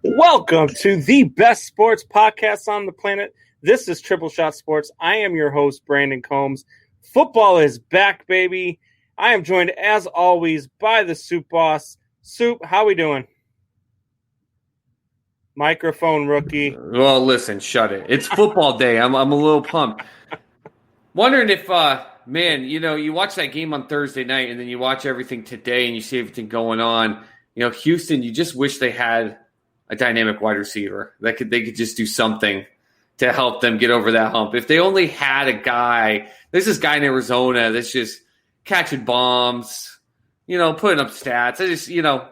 Welcome to the best sports podcast on the planet. This is Triple Shot Sports. I am your host, Brandon Combs. Football is back, baby. I am joined, as always, by the Soup Boss. Soup, how we doing? Microphone rookie. Well, listen, shut it. It's football day. I'm a little pumped. Wondering if, man, you watch that game on Thursday night and then you watch everything today and you see everything going on. Houston, you just wish they had a dynamic wide receiver they could just do something to help them get over that hump. If they only had a guy, there's this guy in Arizona that's just catching bombs, putting up stats.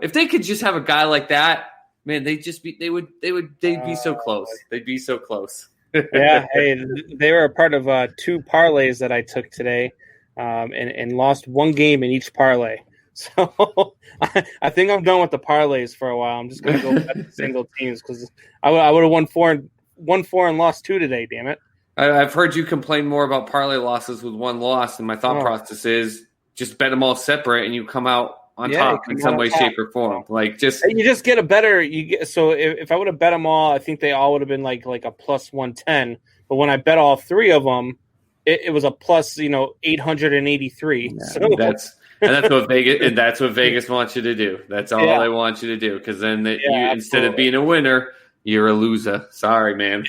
If they could just have a guy like that, man, they'd be so close. They'd be so close. Yeah, hey, they were a part of two parlays that I took today, and lost one game in each parlay. So I think I'm done with the parlays for a while. I'm just going to go back to single teams because I would have won four and lost two today. Damn it! I've heard you complain more about parlay losses with one loss, and my thought process is just bet them all separate, and you come out on top in some way, shape, or form. You just get a better. So if I would have bet them all, I think they all would have been like a plus 110. But when I bet all three of them, it was a plus 883. Yeah, so that's what Vegas wants you to do. That's all they want you to do. Because then instead of being a winner, you're a loser. Sorry, man.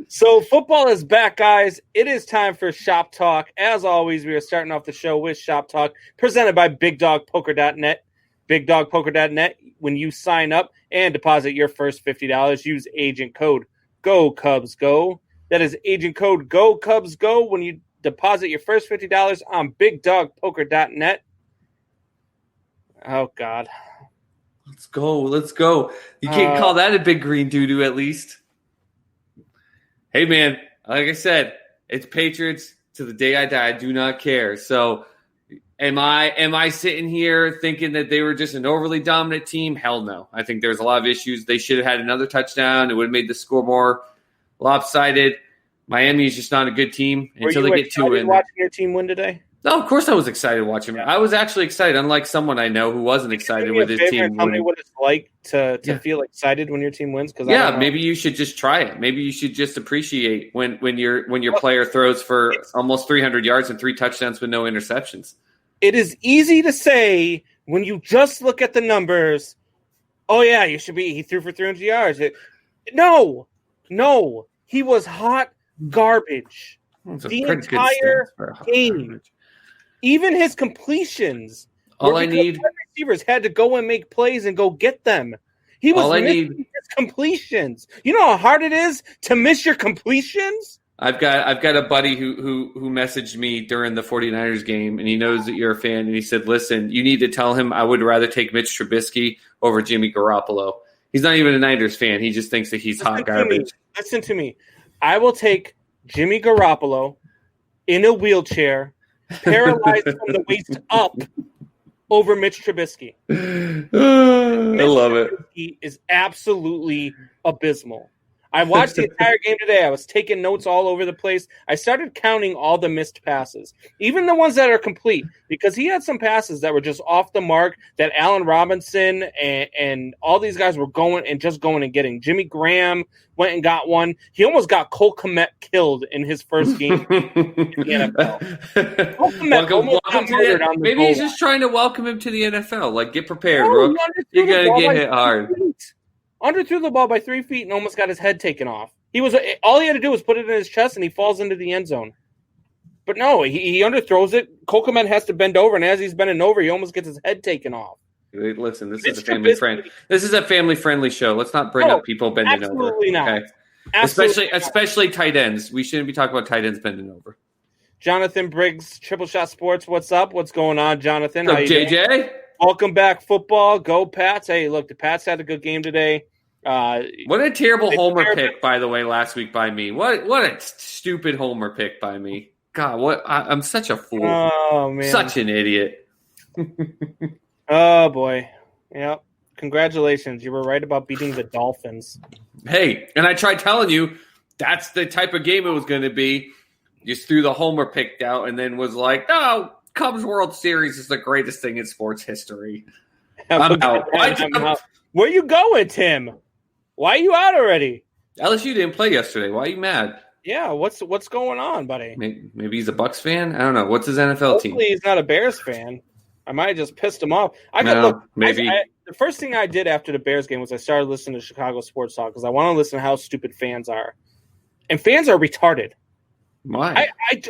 So football is back, guys. It is time for Shop Talk. As always, we are starting off the show with Shop Talk, presented by BigDogPoker.net. BigDogPoker.net. When you sign up and deposit your first $50, use agent code GoCubsGo. That is agent code GoCubsGo when you deposit your first $50 on BigDogPoker.net. Oh, God. Let's go. You can't call that a big green doo-doo at least. Hey, man, like I said, it's Patriots to the day I die. I do not care. So am I sitting here thinking that they were just an overly dominant team? Hell no. I think there's a lot of issues. They should have had another touchdown. It would have made the score more lopsided. Miami is just not a good team until they get two in. Were you watching your team win today? No, of course I was excited watching. I was actually excited, unlike someone I know who wasn't excited with his team winning. Tell me what it's like to feel excited when your team wins. Maybe you should just try it. Maybe you should just appreciate when your player throws for almost 300 yards and 3 touchdowns with no interceptions. It is easy to say when you just look at the numbers. Oh yeah, he threw for 300 yards. No, he was hot garbage the entire game. Even his completions. Receivers had to go and make plays and go get them. He was missing his completions. You know how hard it is to miss your completions? I've got a buddy who messaged me during the 49ers game, and he knows that you're a fan, and he said, listen, you need to tell him I would rather take Mitch Trubisky over Jimmy Garoppolo. He's not even a Niners fan. He just thinks that he's hot garbage. Listen to me. I will take Jimmy Garoppolo in a wheelchair, paralyzed from the waist up, over Mitch Trubisky. I love it. He is absolutely abysmal. I watched the entire game today. I was taking notes all over the place. I started counting all the missed passes, even the ones that are complete, because he had some passes that were just off the mark that Allen Robinson and all these guys were going and getting. Jimmy Graham went and got one. He almost got Cole Kmet killed in his first game in the NFL. Cole Kmet almost got murdered on the Maybe he's just trying to welcome him to the NFL. Like, get prepared, bro. You're going to get hit hard. Underthrew the ball by 3 feet and almost got his head taken off. All he had to do was put it in his chest, and he falls into the end zone. But no, he underthrows it. Cole Kmet has to bend over, and as he's bending over, he almost gets his head taken off. Listen, this is a family-friendly show. Let's not bring up people bending over. Absolutely not. Okay? Especially tight ends. We shouldn't be talking about tight ends bending over. Jonathan Briggs, Triple Shot Sports. What's up? What's going on, Jonathan? What's up, JJ? Welcome back, football. Go Pats. Hey, look, the Pats had a good game today. What a terrible homer pick, by the way, last week by me. What a stupid homer pick by me. God, I'm such a fool. Oh, man. Such an idiot. Oh, boy. Yep. Congratulations. You were right about beating the Dolphins. Hey, and I tried telling you that's the type of game it was going to be. Just threw the homer picked out and then was like, no, Cubs World Series is the greatest thing in sports history. I'm out. Where you going, Tim? Why are you out already? LSU didn't play yesterday. Why are you mad? Yeah, what's going on, buddy? Maybe he's a Bucks fan? I don't know. What's his NFL team? Hopefully he's not a Bears fan. I might have just pissed him off. Maybe. The first thing I did after the Bears game was I started listening to Chicago Sports Talk because I want to listen to how stupid fans are. And fans are retarded. Why?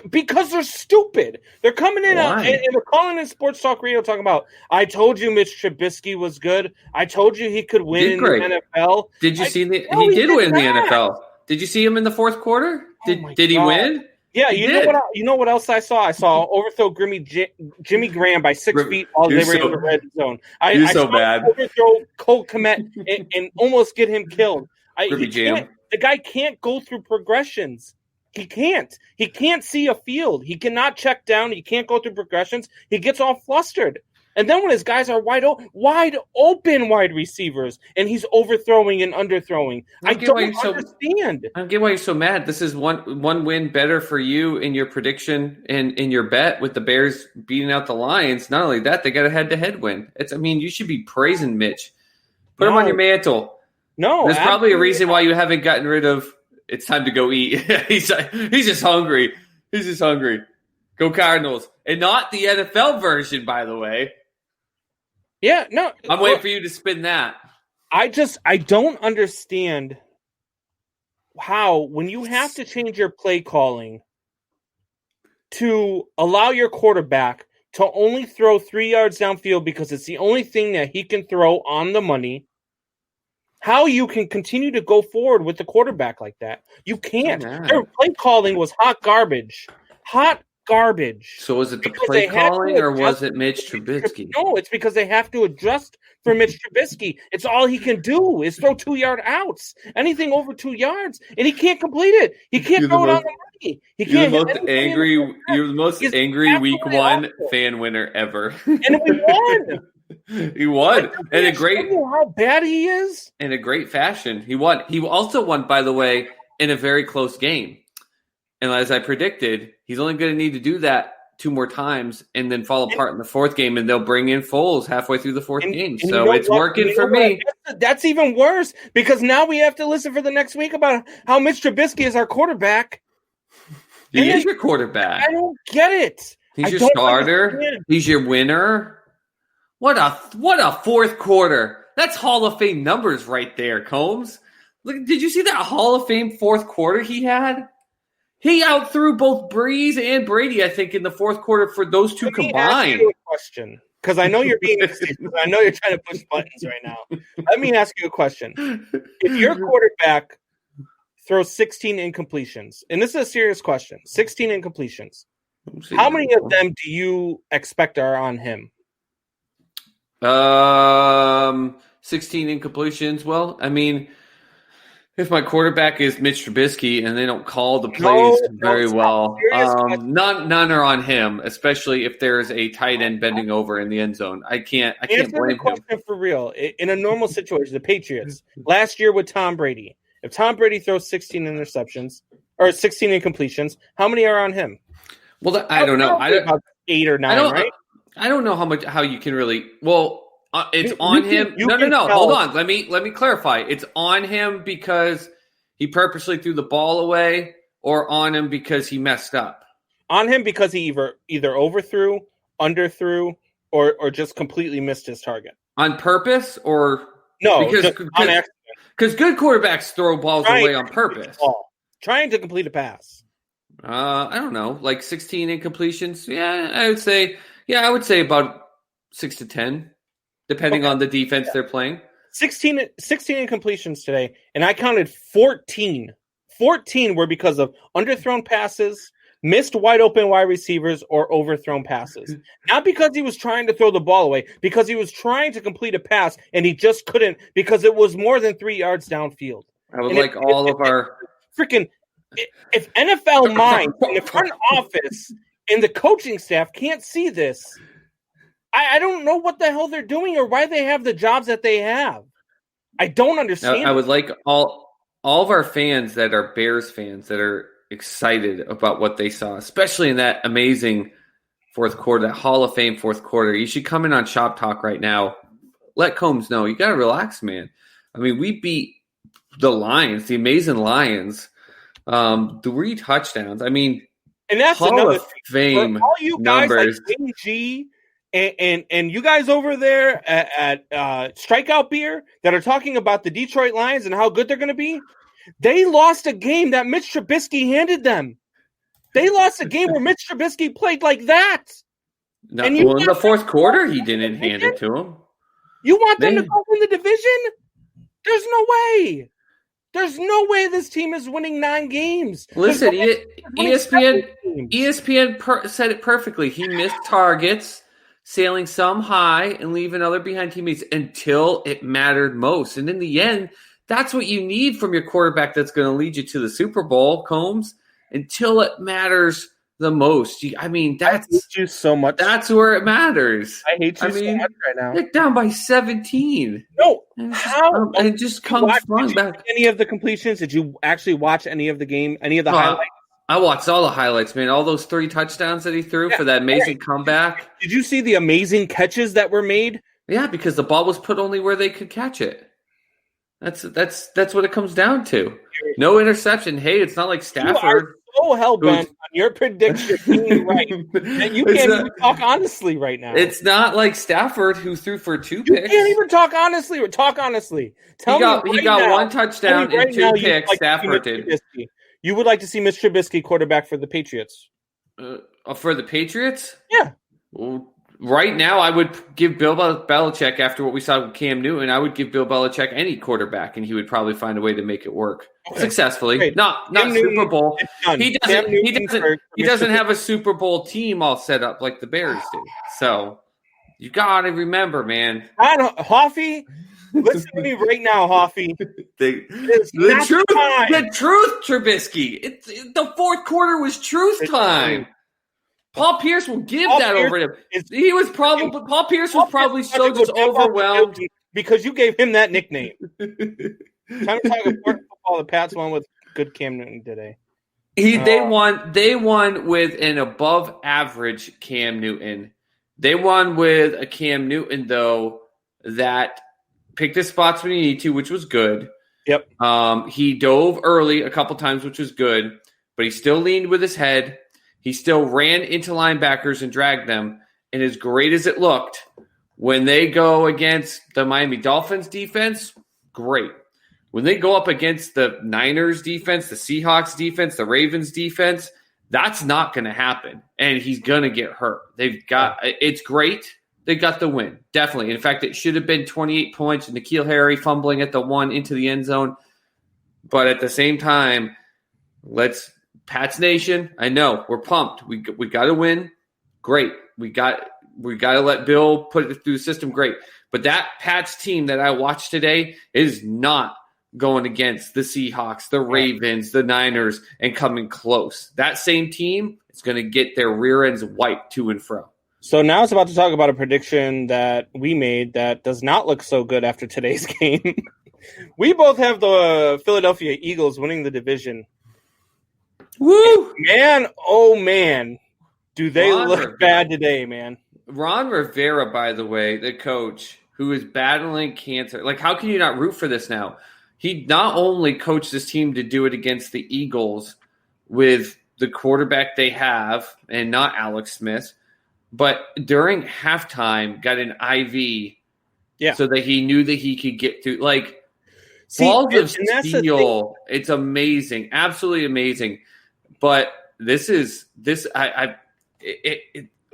Because they're stupid. They're coming in and they're calling in sports talk radio talking about, I told you Mitch Trubisky was good. I told you he could win in the NFL. Did you see he did win in the NFL? Did you see him in the fourth quarter? Did he win? Yeah, you know what else I saw? I saw overthrow Jimmy Graham by 6 feet while they were in the red zone. I saw bad. Overthrow Cole Kmet and almost get him killed. The guy can't go through progressions. He can't. He can't see a field. He cannot check down. He can't go through progressions. He gets all flustered. And then when his guys are wide open wide receivers, and he's overthrowing and underthrowing, I don't understand. I don't get why you're so mad. This is one win better for you in your prediction and in your bet with the Bears beating out the Lions. Not only that, they got a head-to-head win. You should be praising Mitch. Put him on your mantle. No, there's probably a reason why you haven't gotten rid of. It's time to go eat. He's just hungry. He's just hungry. Go Cardinals. And not the NFL version, by the way. Yeah, no. I'm waiting for you to spin that. I don't understand how, when you have to change your play calling to allow your quarterback to only throw 3 yards downfield because it's the only thing that he can throw on the money, how you can continue to go forward with the quarterback like that. You can't. Their play calling was hot garbage. Hot garbage. So was it the play calling or was it Mitch Trubisky? No, it's because they have to adjust for Mitch Trubisky. It's all he can do is throw 2-yard outs. Anything over 2 yards, and he can't complete it. He can't throw it on the money. You're the most angry week one fan winner ever. And we won. He won in a great. How bad he is in a great fashion. He won. He also won, by the way, in a very close game. And as I predicted, he's only going to need to do that 2 more times and then fall apart in the fourth game, and they'll bring in Foles halfway through the fourth game. So it's working for me. That's even worse because now we have to listen for the next week about how Mitch Trubisky is our quarterback. He is your quarterback. I don't get it. He's your starter. He's your winner. What a fourth quarter. That's Hall of Fame numbers right there, Combs. Look, did you see that Hall of Fame fourth quarter he had? He outthrew both Breeze and Brady, I think, in the fourth quarter for those two combined. Let me ask you a question, because I know you're being I know you're trying to push buttons right now. Let me ask you a question. If your quarterback throws 16 incompletions, and this is a serious question, 16 incompletions, how many of them do you expect are on him? 16 incompletions. Well, if my quarterback is Mitch Trubisky and they don't call the plays very well, none are on him, especially if there's a tight end bending over in the end zone. I can't blame him. For real, in a normal situation, the Patriots last year with Tom Brady, if Tom Brady throws 16 interceptions or 16 incompletions, how many are on him? Well, I don't know. About 8 or 9, right? I don't know how you can really. Well, it's on him. No. Hold on. Let me clarify. It's on him because he purposely threw the ball away, or on him because he messed up. On him because he either overthrew, underthrew, or just completely missed his target on purpose, or no? Because on accident. Because good quarterbacks throw balls away on purpose. Trying to complete a pass. I don't know, like 16 incompletions. Yeah, I would say. Yeah, I would say about 6 to 10, depending on the defense they're playing. 16 incompletions today, and I counted 14. 14 were because of underthrown passes, missed wide open wide receivers, or overthrown passes. Not because he was trying to throw the ball away, because he was trying to complete a pass, and he just couldn't because it was more than 3 yards downfield. I would like all of our freaking. If NFL minds in the front office and the coaching staff can't see this, I don't know what the hell they're doing or why they have the jobs that they have. I don't understand. I would like all of our fans that are Bears fans that are excited about what they saw, especially in that amazing fourth quarter, that Hall of Fame fourth quarter. You should come in on Shop Talk right now. Let Combs know. You got to relax, man. I mean, we beat the Lions, the amazing Lions, 3 touchdowns. I mean, and that's Hall another of Fame for all you guys numbers. like AG and you guys over there at Strikeout Beer that are talking about the Detroit Lions and how good they're going to be. They lost a game that Mitch Trubisky handed them. They lost a game where Mitch Trubisky played like that. No, in the fourth quarter, he didn't hand it to him. You want them to go in the division? There's no way. There's no way this team is winning 9 games. Listen, ESPN said it perfectly. He missed targets, sailing some high and leaving other behind teammates until it mattered most. And in the end, that's what you need from your quarterback that's going to lead you to the Super Bowl, Combs, until it matters the most. I hate you so much. That's where it matters. I hate you so much right now. They're down by 17. No, it just comes back. Any of the completions? Did you actually watch any of the game? Any of the highlights? I watched all the highlights, man. All those 3 touchdowns that he threw for that amazing comeback. Did you see the amazing catches that were made? Yeah, because the ball was put only where they could catch it. That's what it comes down to. No interception. Hey, it's not like Stafford. So hell-bent on your prediction being right that you can't even talk honestly right now. It's not like Stafford who threw for 2 picks. You can't even talk honestly. Or talk honestly. He got 1 touchdown and 2 picks. Stafford did. You would like to see Mitch Trubisky quarterback for the Patriots? For the Patriots? Yeah. Well, right now, I would give Bill Belichick, after what we saw with Cam Newton, I would give Bill Belichick any quarterback, and he would probably find a way to make it work successfly. Great. Not Super Bowl. He doesn't have a Super Bowl team all set up like the Bears do. So you got to remember, man. Hoffy, listen to me right now, Hoffy. The truth, Trubisky. The fourth quarter was truth time. Paul Pierce will give over to him. Paul Pierce was probably so just overwhelmed because you gave him that nickname. Time to talk about football. The Pats won with good Cam Newton today. They won with an above average Cam Newton. They won with a Cam Newton though that picked his spots when he needed to, which was good. Yep. He dove early a couple times, which was good, but he still leaned with his head. He still ran into linebackers and dragged them. And as great as it looked, when they go against the Miami Dolphins defense, great. When they go up against the Niners defense, the Seahawks defense, the Ravens defense, that's not going to happen. And he's going to get hurt. It's great. They got the win. Definitely. In fact, it should have been 28 points and N'Keal Harry fumbling at the 1 into the end zone. But at the same time, Pats Nation, I know we're pumped. We got to win. Great. We got to let Bill put it through the system. Great. But that Pats team that I watched today is not going against the Seahawks, the Ravens, the Niners, and coming close. That same team is going to get their rear ends wiped to and fro. So now it's about to talk about a prediction that we made that does not look so good after today's game. We both have the Philadelphia Eagles winning the division. Woo! Man, oh man, do they look bad today, man. Ron Rivera, by the way, the coach who is battling cancer. Like, how can you not root for this now? He not only coached this team to do it against the Eagles with the quarterback they have and not Alex Smith, but during halftime got an IV so that he knew that he could get through. Like, balls of steel. It's amazing. Absolutely amazing. But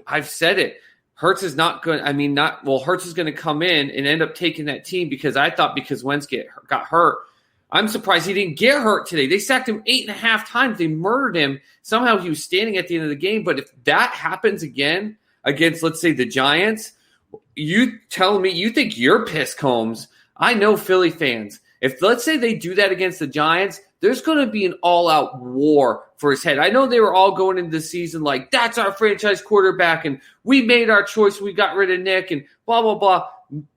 I've said it. Hurts is not going. I mean, Hurts is going to come in and end up taking that team because Wentz got hurt. I'm surprised he didn't get hurt today. They sacked him 8.5 times. They murdered him. Somehow he was standing at the end of the game. But if that happens again against, let's say, the Giants, you telling me you think you're pissed, Combs? I know Philly fans. If let's say they do that against the Giants, there's going to be an all-out war for his head. I know they were all going into the season like, that's our franchise quarterback, and we made our choice. We got rid of Nick, and blah, blah, blah.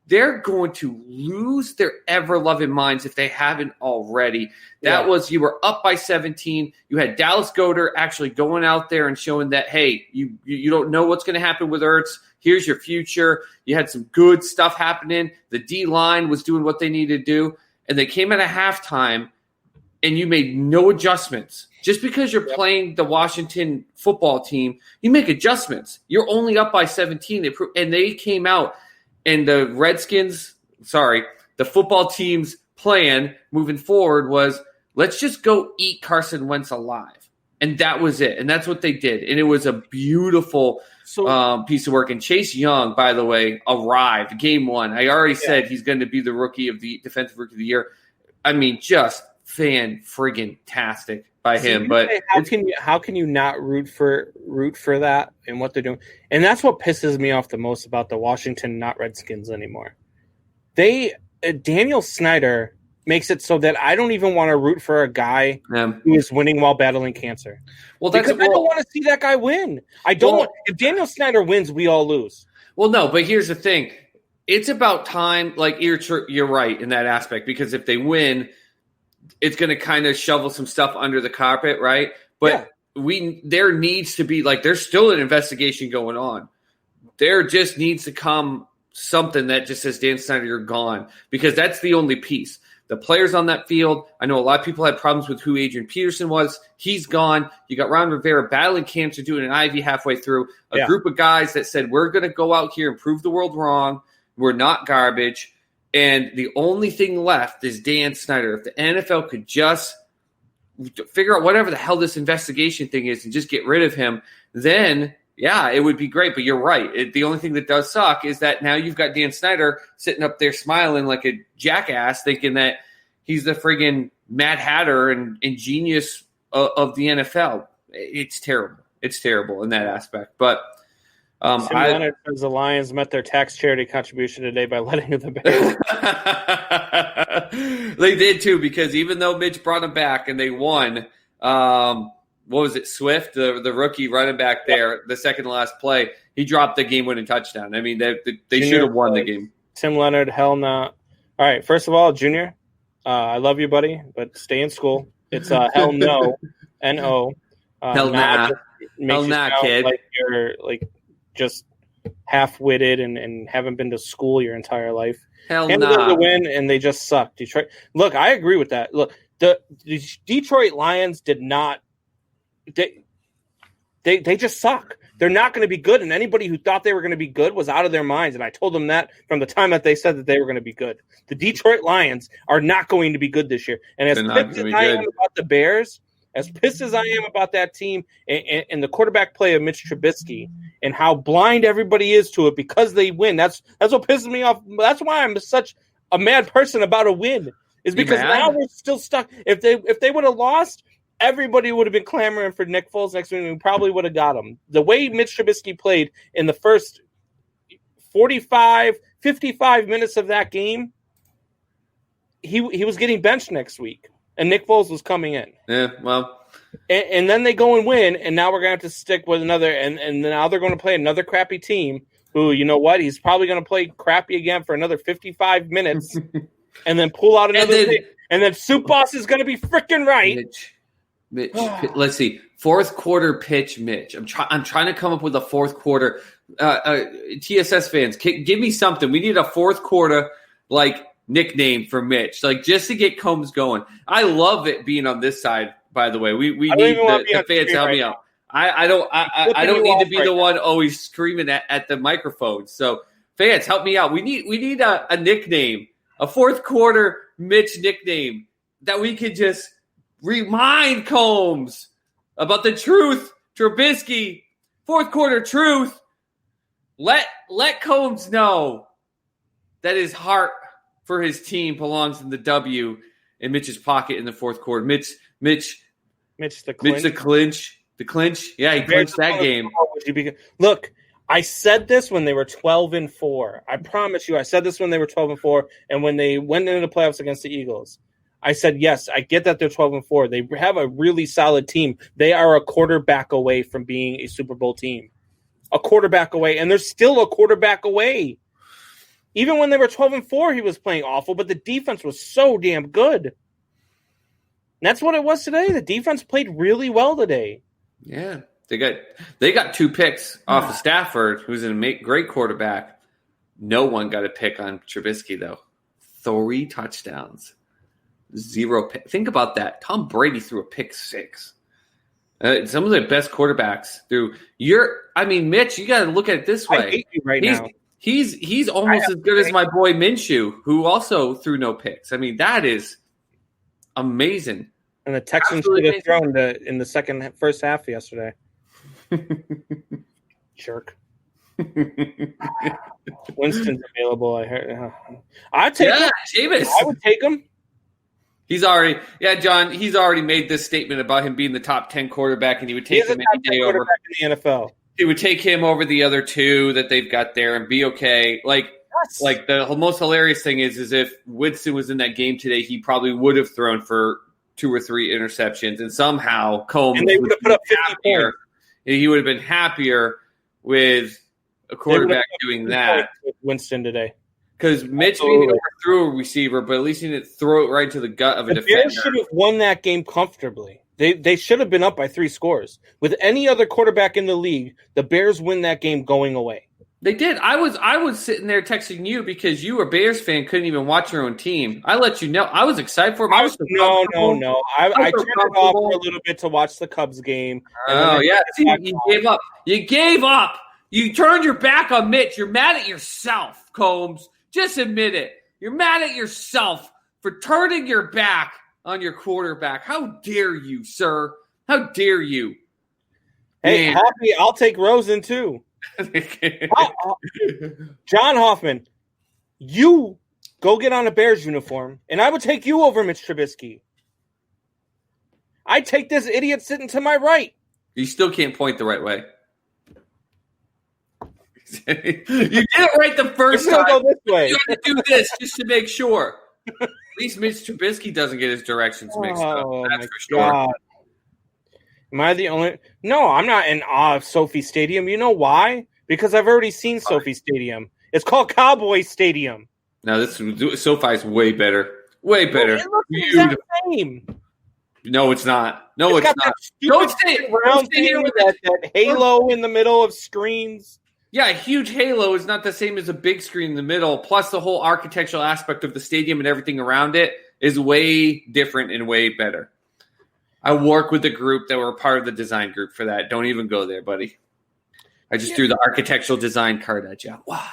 They're going to lose their ever-loving minds if they haven't already. That was, you were up by 17. You had Dallas Goedert actually going out there and showing that, hey, you don't know what's going to happen with Ertz. Here's your future. You had some good stuff happening. The D-line was doing what they needed to do. And they came at a halftime, and you made no adjustments. Just because you're playing the Washington football team, you make adjustments. You're only up by 17. And they came out. And the the football team's plan moving forward was, let's just go eat Carson Wentz alive. And that was it. And that's what they did. And it was a beautiful piece of work. And Chase Young, by the way, arrived game one. I already said he's going to be the defensive rookie of the year. I mean, just fan-friggin-tastic by him. But how can you not root for that and what they're doing? And that's what pisses me off the most about the Washington not Redskins anymore. Daniel Snyder makes it so that I don't even want to root for a guy who is winning while battling cancer. I don't want to see that guy win. I don't want. If Daniel Snyder wins, we all lose. Well, no, but here's the thing: it's about time. Like you're right in that aspect, because if they win, it's going to kind of shovel some stuff under the carpet, right? But there needs to be, like, there's still an investigation going on. There just needs to come something that just says, Dan Snyder, you're gone, because that's the only piece. The players on that field, I know a lot of people had problems with who Adrian Peterson was. He's gone. You got Ron Rivera battling cancer, doing an IV halfway through. A group of guys that said, we're going to go out here and prove the world wrong. We're not garbage. And the only thing left is Dan Snyder. If the NFL could just figure out whatever the hell this investigation thing is and just get rid of him, then, it would be great. But you're right. The only thing that does suck is that now you've got Dan Snyder sitting up there smiling like a jackass, thinking that he's the friggin' Mad Hatter and genius of the NFL. It's terrible. It's terrible in that aspect. But Leonard says the Lions met their tax charity contribution today by letting the Bears. They did too, because even though Mitch brought them back and they won, what was it? Swift, the rookie running back there, the second to last play, he dropped the game-winning touchdown. I mean, they should have won the game. Tim Leonard, hell no. All right, first of all, Junior, I love you, buddy, but stay in school. It's hell no, N-O. Hell nah. Hell nah, kid. Like you're just half-witted and haven't been to school your entire life. Hell and nah. To win, and they just suck. Detroit. Look, I agree with that. Look, the Detroit Lions did not. They just suck. They're not going to be good, and anybody who thought they were going to be good was out of their minds. And I told them that from the time that they said that they were going to be good. The Detroit Lions are not going to be good this year. And as pissed as I am about the Bears, as pissed as I am about that team and the quarterback play of Mitch Trubisky and how blind everybody is to it because they win, that's what pisses me off. That's why I'm such a mad person about a win, is because now we're still stuck. If they would have lost, everybody would have been clamoring for Nick Foles next week. We probably would have got him. The way Mitch Trubisky played in the first 55 minutes of that game, he was getting benched next week. And Nick Foles was coming in. Yeah, well. And then they go and win, and now we're going to have to stick with another. And now they're going to play another crappy team who, you know what, he's probably going to play crappy again for another 55 minutes and then pull out another thing. And then Soup Boss is going to be freaking right. Mitch, let's see. Fourth quarter pitch, Mitch. I'm trying to come up with a fourth quarter. TSS fans, give me something. We need a fourth quarter, nickname for Mitch, just to get Combs going. I love it being on this side, by the way. We need the fans to help me out. I don't need to be the one always screaming at the microphone. So fans, help me out. We need a nickname, a fourth quarter Mitch nickname that we could just remind Combs about the truth. Trubisky, fourth quarter truth. Let Combs know that his heart for his team belongs in the W in Mitch's pocket in the fourth quarter. Mitch the clinch. Yeah, he clinched that game. Look, I said this when they were 12-4. I promise you, I said this when they were 12-4, and when they went into the playoffs against the Eagles. I said, yes, I get that they're 12-4. They have a really solid team. They are a quarterback away from being a Super Bowl team. A quarterback away, and they're still a quarterback away. Even when they were 12-4, he was playing awful, but the defense was so damn good. And that's what it was today. The defense played really well today. Yeah. They got 2 picks off of Stafford, who's a great quarterback. No one got a pick on Trubisky, though. 3 touchdowns. 0 pick. Think about that. Tom Brady threw a pick 6. Some of the best quarterbacks threw. Mitch, you got to look at it this way. I hate you now. He's almost as good as my boy Minshew, who also threw no picks. I mean, that is amazing. And the Texans should have thrown in the first half yesterday. Jerk. Winston's available. I heard. I'd take him. Jameis. I would take him. John. He's already made this statement about him being the top 10 quarterback, and he would take him any day over in the NFL. He would take him over the other 2 that they've got there and be okay. Like the most hilarious thing is if Winston was in that game today, he probably would have thrown for 2 or 3 interceptions, and somehow Combs and they would have put up 50 points. He would have been happier with a quarterback doing that. With Winston today. Because Mitch maybe overthrew a receiver, but at least he didn't throw it right to the gut of a defender. Bears should have won that game comfortably. They should have been up by 3 scores. With any other quarterback in the league, the Bears win that game going away. They did. I was sitting there texting you because you, a Bears fan, couldn't even watch your own team. I let you know. I was excited for him. No. I turned it off for a little bit to watch the Cubs game. Oh, yeah. See, you gave up. You gave up. You turned your back on Mitch. You're mad at yourself, Combs. Just admit it. You're mad at yourself for turning your back on your quarterback. How dare you, sir? How dare you? Hey, Happy, I'll take Rosen too. John Hoffman, you go get on a Bears uniform, and I would take you over Mitch Trubisky. I'd take this idiot sitting to my right. You still can't point the right way. You did it right the first time. Go this way. You have to do this just to make sure. At least Mitch Trubisky doesn't get his directions mixed up. That's for sure. God. Am I the only? No, I'm not in awe of Sophie Stadium. You know why? Because I've already seen Sophie Stadium. It's called Cowboy Stadium. No, SoFi's way better. Way better. It looks the exact same. No, it's not. No, it's not. Don't stay here with that halo in the middle of screens. Yeah, a huge halo is not the same as a big screen in the middle. Plus, the whole architectural aspect of the stadium and everything around it is way different and way better. I work with the group that were a part of the design group for that. Don't even go there, buddy. I just threw the architectural design card at you. Wow.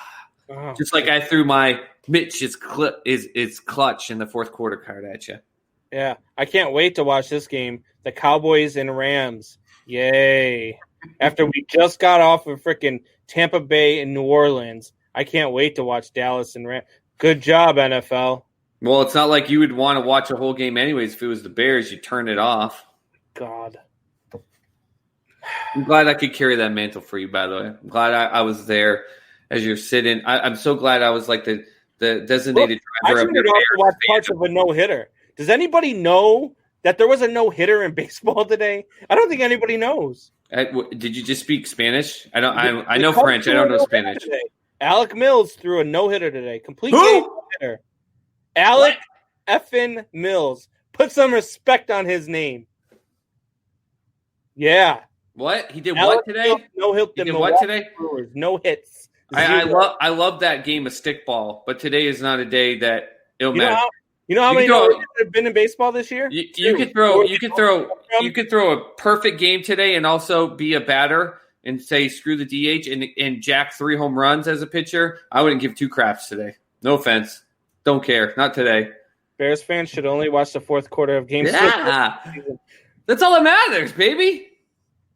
Oh, just like I threw my Mitch is clutch in the fourth quarter card at you. Yeah, I can't wait to watch this game. The Cowboys and Rams. Yay. After we just got off of freaking Tampa Bay and New Orleans, I can't wait to watch Dallas and Rams. Good job, NFL. Well, it's not like you would want to watch a whole game anyways. If it was the Bears, you'd turn it off. God. I'm glad I could carry that mantle for you, by the way. I'm glad I was there as you're sitting. I'm so glad I was like the designated driver. I turned it off to watch parts of a no-hitter. Does anybody know that there was a no-hitter in baseball today? I don't think anybody knows. Did you just speak Spanish? I know French. I don't know Spanish. Alec Mills threw a no-hitter today. Complete game no-hitter. Alec effing Mills. Put some respect on his name. Yeah. What? He did Alec what today? Mills, no hit. He did what today? Brewers, no hits. I love that game of stickball, but today is not a day that it'll matter. You know how many no-hitters have been in baseball this year? You could throw a perfect game today and also be a batter and say screw the DH and jack 3 home runs as a pitcher. I wouldn't give 2 craps today. No offense. Don't care. Not today. Bears fans should only watch the fourth quarter of games. Yeah. That's all that matters, baby.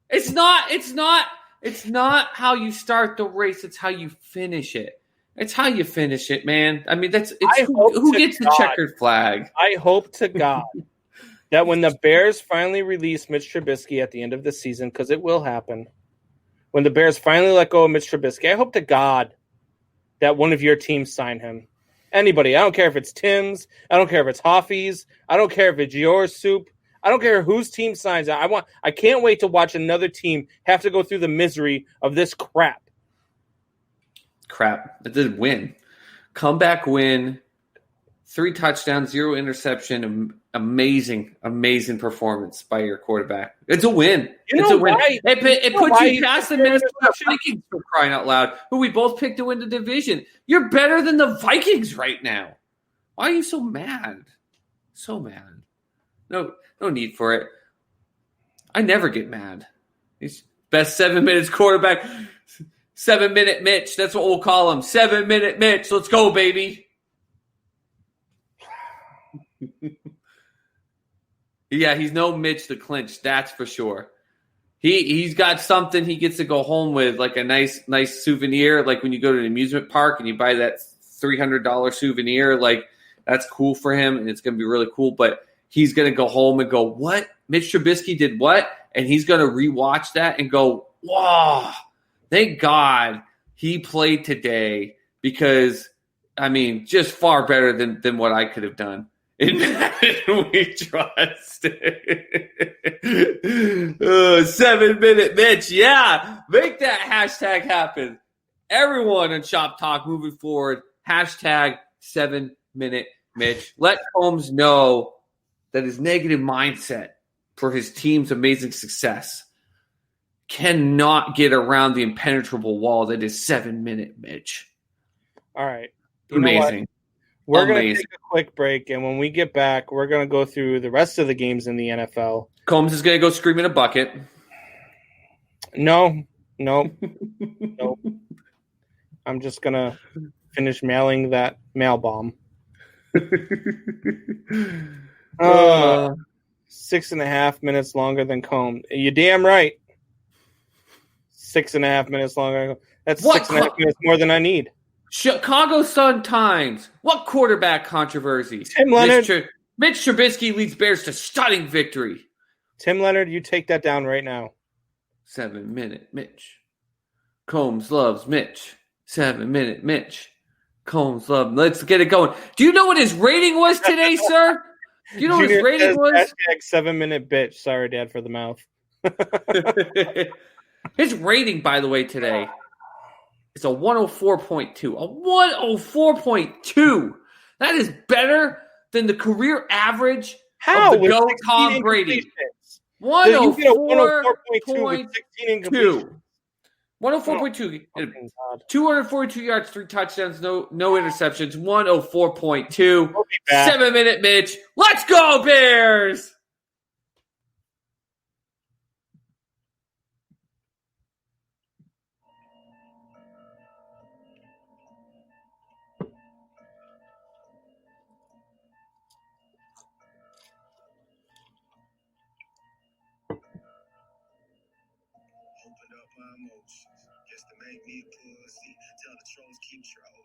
It's not how you start the race, it's how you finish it. It's how you finish it, man. I mean, who gets the checkered flag. I hope to God that when the Bears finally release Mitch Trubisky at the end of the season, because it will happen, when the Bears finally let go of Mitch Trubisky, I hope to God that one of your teams sign him. Anybody. I don't care if it's Tim's. I don't care if it's Hoffy's. I don't care if it's your soup. I don't care whose team signs out. I can't wait to watch another team have to go through the misery of this crap. It did win. Comeback win. 3 touchdowns, 0 interception. Amazing performance by your quarterback. It's a win. It's a win. It puts you past the Minnesota Vikings, for crying out loud, who we both picked to win the division. You're better than the Vikings right now. Why are you so mad? So mad. No need for it. I never get mad. He's best 7 minutes quarterback. 7-minute Mitch. That's what we'll call him. 7-minute Mitch. Let's go, baby. Yeah, he's no Mitch the clinch, that's for sure. He's got something he gets to go home with, like a nice souvenir, like when you go to an amusement park and you buy that $300 souvenir, like that's cool for him and it's going to be really cool, but he's going to go home and go, what? Mitch Trubisky did what? And he's going to rewatch that and go, wow, thank God he played today because, I mean, just far better than what I could have done. In Madden we trust. 7-minute Mitch. Yeah, make that hashtag happen. Everyone on Shop Talk moving forward, hashtag 7-minute Mitch. Let Holmes know that his negative mindset for his team's amazing success cannot get around the impenetrable wall that is 7-minute Mitch. All right. Amazing. We're going to take a quick break, and when we get back, we're going to go through the rest of the games in the NFL. Combs is going to go scream in a bucket. No. I'm just going to finish mailing that mail bomb. 6.5 minutes longer than Combs. You damn right. 6.5 minutes longer. That's 6.5 minutes more than I need. Chicago Sun-Times. What quarterback controversy? Tim Leonard. Mitch Trubisky leads Bears to stunning victory. Tim Leonard, you take that down right now. 7-minute Mitch. Combs loves Mitch. 7-minute Mitch. Combs loves. Let's get it going. Do you know what his rating was today, sir? Do you know what his rating was? Hashtag 7-minute bitch. Sorry, Dad, for the mouth. His rating, by the way, today. It's a 104.2. A 104.2. That is better than the career average of the GOAT Tom Brady. 104.2. 104.2. 242 yards, 3 touchdowns, no interceptions. 104.2. 7-minute Mitch. Let's go, Bears! Just to make me pussy. Tell the trolls keep trolling.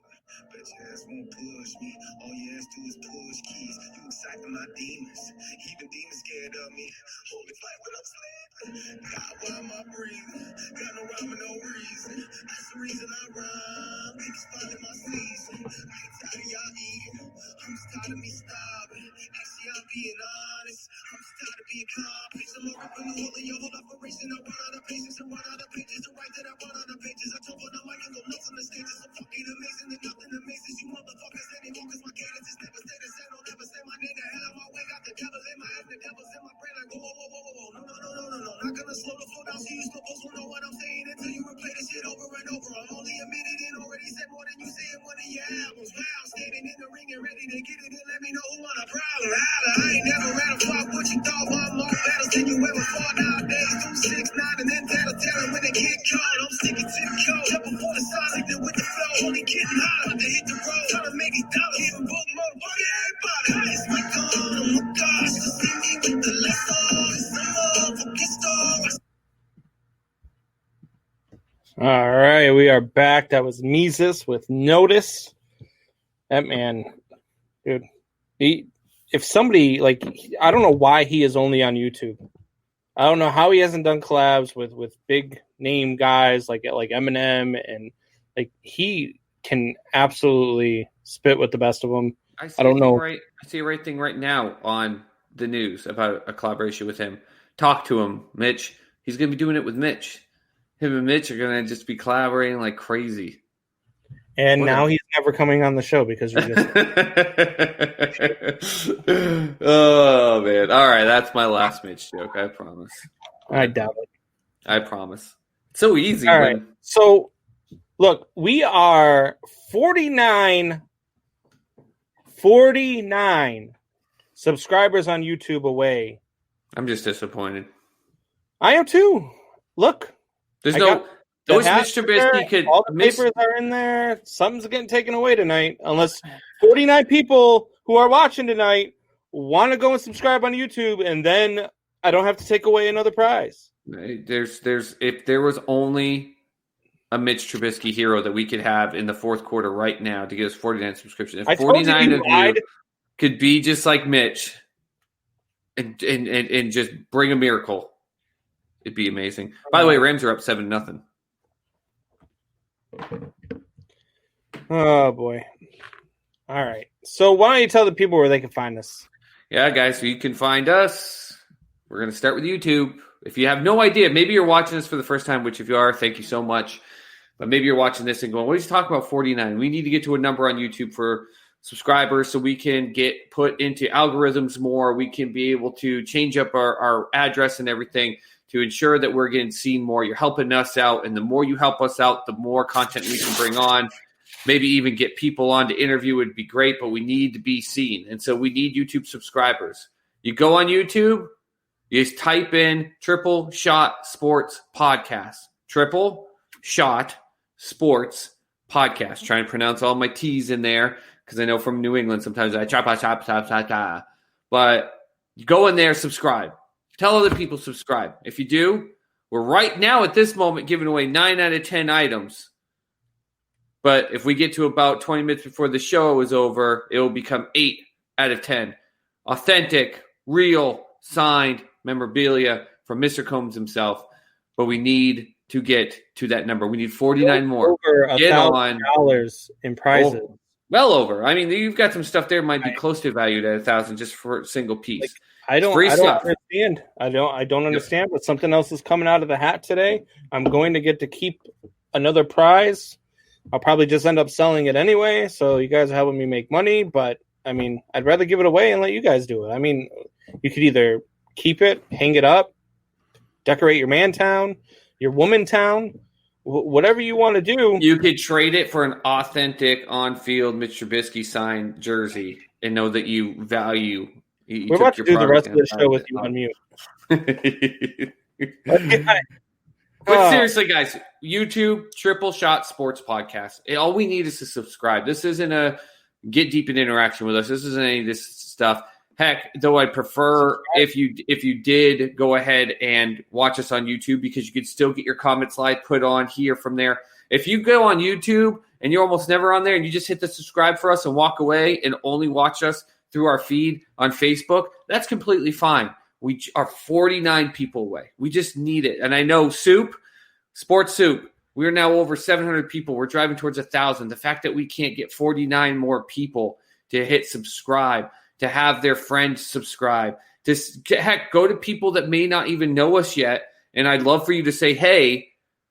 Bet your ass won't push me. All you ass do is push keys. You excite my demons. Even demons scared of me. Holy fight when I'm sleeping. God, why am I breathing? Got no rhyme and no reason. That's the reason I rhyme. Niggas finding my season. I ain't tired of y'all eating. I'm just tired of me stopping. Actually, I'm being honest. I'm just tired of being accomplished. I'm looking for the whole of your whole operation. I run out of patience and run out of pages. The right that I run out of pages. I jump on the mic and go nuts on the stages. I'm fucking amazing and nothing amazes you motherfuckers anymore. Cause my cadence is never stay the same. Don't ever say my name. The hell out my way. Got the devil in my head. The devil's in my brain. I go, whoa. No. Not gonna slow the flow down so you supposed to know what I'm saying until you replay this shit over and over. I'm only admitted and already said more than you say in one of your albums. Wow, standing in the ring and ready to get it and let me know who want a problem. Holla, I ain't never ran a fuck what you thought. I'm more battles than you ever fought nowadays. Do 6'9" and then tattle when they get caught. I'm sticking to the code. Jump before the stars, like with the flow. Only getting hotter to hit the road. Trying to make these dollars. Even book motherfucker, everybody. Highest mic on. Oh my gosh, you see me with the left on. It's a motherfucking star. All right, we are back. That was Mises with Notice. That man, dude. If somebody, like, I don't know why he is only on YouTube. I don't know how he hasn't done collabs with big name guys like Eminem, and like he can absolutely spit with the best of them. I don't know. I see a right thing right now on the news about a collaboration with him. Talk to him, Mitch. He's going to be doing it with Mitch. Him and Mitch are going to just be collaborating like crazy. And now he's never coming on the show because you're just. Oh, man. All right. That's my last Mitch joke. I promise. I doubt it. I promise. It's so easy. All right. So, look, we are 49 subscribers on YouTube away. I'm just disappointed. I am too. Look. There's no... Those Mitch Trubisky could... All the papers are in there. Something's getting taken away tonight. Unless 49 people who are watching tonight want to go and subscribe on YouTube, and then I don't have to take away another prize. There's if there was only a Mitch Trubisky hero that we could have in the fourth quarter right now to get us 49 subscriptions. If 49 of you could be just like Mitch and just bring a miracle, it'd be amazing. By the way, Rams are up 7-0. Oh boy. All right. So why don't you tell the people where they can find us? Yeah, guys, so you can find us. We're going to start with YouTube. If you have no idea, maybe you're watching this for the first time, which if you are, thank you so much. But maybe you're watching this and going, what is he talking about 49? We need to get to a number on YouTube for subscribers so we can get put into algorithms more. We can be able to change up our address and everything to ensure that we're getting seen more. You're helping us out, and the more you help us out, the more content we can bring on. Maybe even get people on to interview would be great, but we need to be seen. And so we need YouTube subscribers. You go on YouTube, you just type in Triple Shot Sports Podcast. Triple Shot Sports Podcast. Trying to pronounce all my T's in there because I know from New England sometimes I chop. But you go in there, subscribe. Tell other people subscribe. If you do, we're right now at this moment giving away 9 out of 10 items. But if we get to about 20 minutes before the show is over, it will become 8 out of 10. Authentic, real, signed memorabilia from Mr. Combs himself. But we need to get to that number. We need 49 more. Over $1,000 in prizes. Oh, well over. I mean, you've got some stuff there might be close to valued at $1,000 just for a single piece. I don't understand. I don't understand, but something else is coming out of the hat today. I'm going to get to keep another prize. I'll probably just end up selling it anyway, so you guys are helping me make money, but I mean, I'd rather give it away and let you guys do it. I mean, you could either keep it, hang it up, decorate your man town, your woman town, whatever you want to do. You could trade it for an authentic on-field Mitch Trubisky signed jersey and know that you value. We're about to do the rest of the show with you on mute. But seriously, guys, YouTube, Triple Shot Sports Podcast. All we need is to subscribe. This isn't a get deep in interaction with us. This isn't any of this stuff. Heck, though I'd prefer if you did go ahead and watch us on YouTube because you could still get your comment slide put on here from there. If you go on YouTube and you're almost never on there and you just hit the subscribe for us and walk away and only watch us through our feed on Facebook, that's completely fine. We are 49 people away. We just need it. And I know Sports Soup, we're now over 700 people. We're driving towards 1,000. The fact that we can't get 49 more people to hit subscribe, to have their friends subscribe, heck, go to people that may not even know us yet. And I'd love for you to say, hey,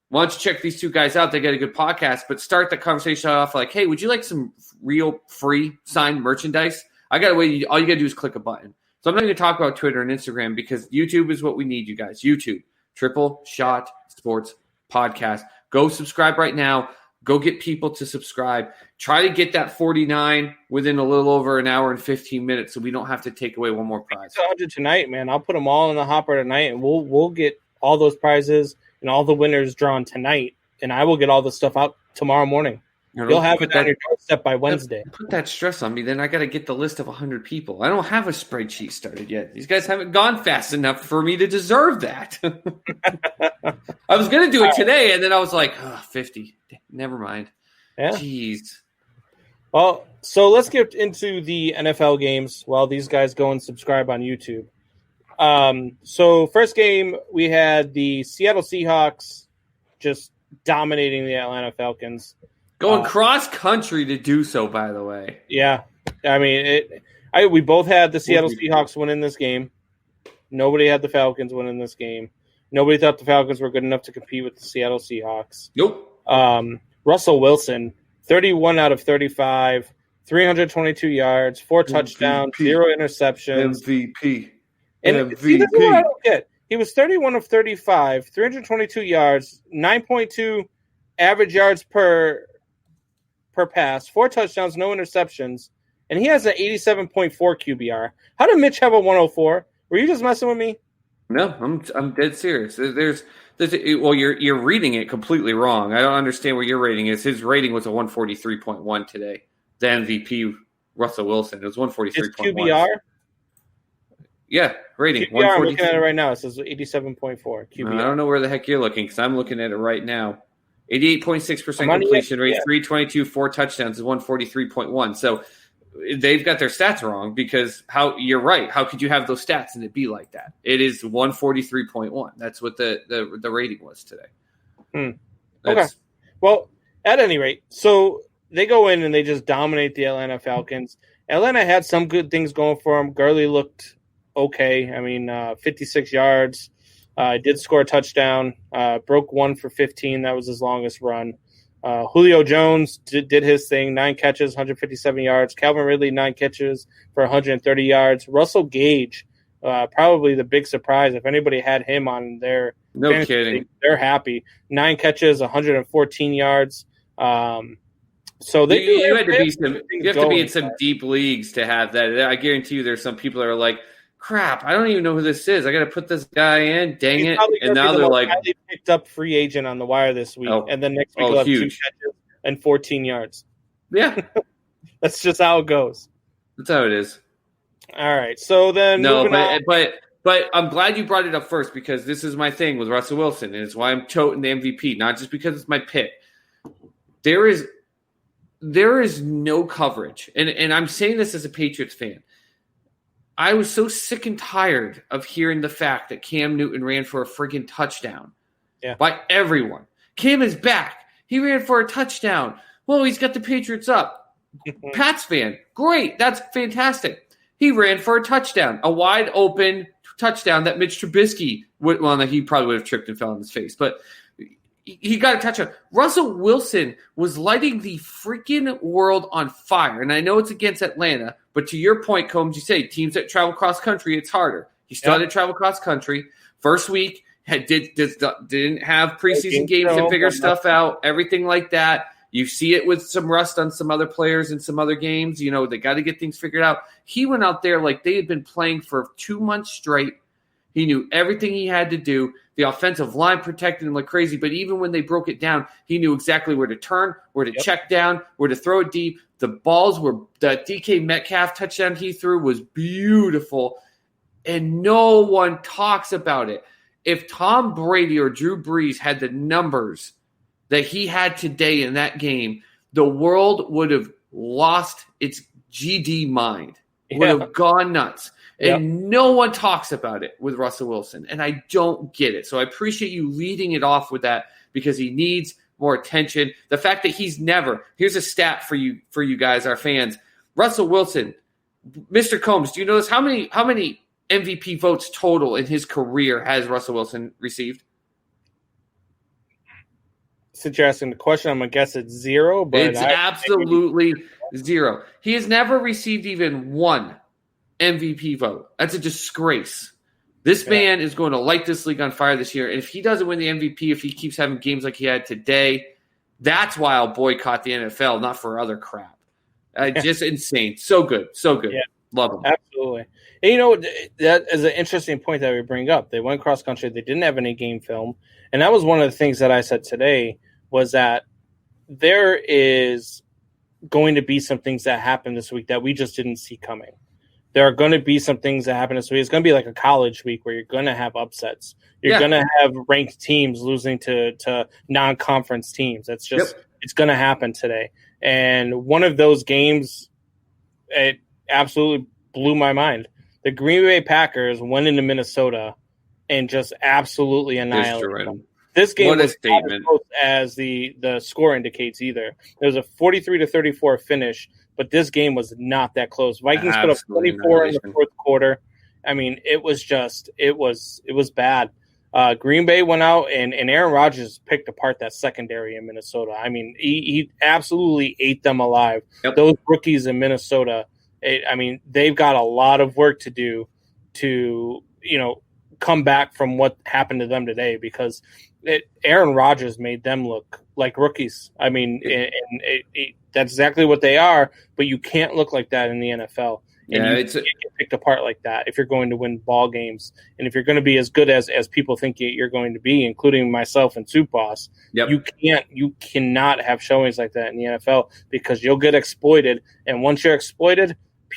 why don't you check these two guys out? They got a good podcast. But start the conversation off like, hey, would you like some real free signed merchandise? I got a way. All you got to do is click a button. So I'm not going to talk about Twitter and Instagram because YouTube is what we need, you guys. YouTube, Triple Shot Sports Podcast. Go subscribe right now. Go get people to subscribe. Try to get that 49 within a little over an hour and 15 minutes so we don't have to take away one more prize. 100 tonight, man. I'll put them all in the hopper tonight, and we'll get all those prizes and all the winners drawn tonight, and I will get all the stuff out tomorrow morning. You'll have it on your doorstep by Wednesday. Put that stress on me. Then I got to get the list of 100 people. I don't have a spreadsheet started yet. These guys haven't gone fast enough for me to deserve that. I was going to do it today, and then I was like, 50. Never mind. Yeah. Jeez. Well, so let's get into the NFL games while these guys go and subscribe on YouTube. So first game, we had the Seattle Seahawks just dominating the Atlanta Falcons. Going cross country to do so, by the way. Yeah. I mean, we both had the Seattle Seahawks win in this game. Nobody had the Falcons win in this game. Nobody thought the Falcons were good enough to compete with the Seattle Seahawks. Nope. Russell Wilson, 31 out of 35, 322 yards, 4 touchdowns, 0 interceptions. MVP. And see, this is what I don't get. He was 31 of 35, 322 yards, 9.2 average yards per pass, 4 touchdowns, no interceptions, and he has an 87.4 QBR. How did Mitch have a 104? Were you just messing with me? No, I'm dead serious. Well, you're reading it completely wrong. I don't understand what your rating is. His rating was a 143.1 today. The MVP, Russell Wilson, it was 143.1. His QBR? Yeah, rating. QBR, I'm looking at it right now. It says 87.4 QBR. I don't know where the heck you're looking because I'm looking at it right now. 88.6% completion rate, 322, 4 touchdowns is 143.1. So they've got their stats wrong because you're right. How could you have those stats and it be like that? It is 143.1. That's what the rating was today. Okay. Well, at any rate, so they go in and they just dominate the Atlanta Falcons. Atlanta had some good things going for them. Gurley looked okay. I mean, 56 yards. Did score a touchdown. Broke 1 for 15. That was his longest run. Julio Jones did his thing. 9 catches, 157 yards. Calvin Ridley, 9 catches for 130 yards. Russell Gage, probably the big surprise. If anybody had him on their kidding, they're happy. 9 catches, 114 yards. So they you have to be in some deep leagues to have that. I guarantee you, there's some people that are like, crap, I don't even know who this is. I got to put this guy in. Dang it! And now they're like, highly picked up free agent on the wire this week, and then next week he'll have huge. 2 catches and 14 yards. Yeah, that's just how it goes. That's how it is. All right, so then but I'm glad you brought it up first because this is my thing with Russell Wilson, and it's why I'm toting the MVP, not just because it's my pick. There is no coverage, and I'm saying this as a Patriots fan. I was so sick and tired of hearing the fact that Cam Newton ran for a friggin' touchdown by everyone. Cam is back. He ran for a touchdown. Well, he's got the Patriots up. Pats fan, great. That's fantastic. He ran for a touchdown, a wide open touchdown that Mitch Trubisky he probably would have tripped and fell on his face, but he got a touchdown. Russell Wilson was lighting the freaking world on fire. And I know it's against Atlanta, but to your point, Combs, you say teams that travel cross country, it's harder. He still had to travel cross country. First week, didn't have preseason games to figure stuff out, everything like that. You see it with some rust on some other players in some other games. You know, they got to get things figured out. He went out there like they had been playing for 2 months straight. He knew everything he had to do. The offensive line protected him like crazy, but even when they broke it down, he knew exactly where to turn, where to check down, where to throw it deep. The DK Metcalf touchdown he threw was beautiful, and no one talks about it. If Tom Brady or Drew Brees had the numbers that he had today in that game, the world would have lost its GD mind, would have gone nuts. And no one talks about it with Russell Wilson, and I don't get it. So I appreciate you leading it off with that because he needs more attention. The fact that here's a stat for you guys, our fans. Russell Wilson, Mr. Combs, do you know this? How many MVP votes total in his career has Russell Wilson received? Since you're asking the question, I'm going to guess it's 0. But it's absolutely 0. He has never received even 1 MVP vote. That's a disgrace. This man is going to light this league on fire this year. And if he doesn't win the MVP, if he keeps having games like he had today, that's why I'll boycott the NFL, not for other crap. Just insane. So good. So good. Yeah. Love him. Absolutely. And you know, that is an interesting point that we bring up. They went cross country. They didn't have any game film. And that was one of the things that I said today was that there is going to be some things that happen this week that we just didn't see coming. There are going to be some things that happen this week. It's going to be like a college week where you're going to have upsets. You're going to have ranked teams losing to non-conference teams. That's just it's going to happen today. And one of those games, it absolutely blew my mind. The Green Bay Packers went into Minnesota and just absolutely annihilated them. This game What a was not as statement. close as the score indicates either. There was a 43-34 finish, but this game was not that close. Vikings put up Absolutely 24 in the annihilation. fourth quarter. I mean, it was bad. Green Bay went out and Aaron Rodgers picked apart that secondary in Minnesota. I mean, he absolutely ate them alive. Yep. Those rookies in Minnesota, I mean, they've got a lot of work to do to, come back from what happened to them today, because Aaron Rodgers made them look like rookies. I mean, that's exactly what they are, but you can't look like that in the NFL. And you can't get picked apart like that if you're going to win ball games. And if you're going to be as good as people think you're going to be, including myself and Soup Boss, you cannot have showings like that in the NFL, because you'll get exploited. And once you're exploited,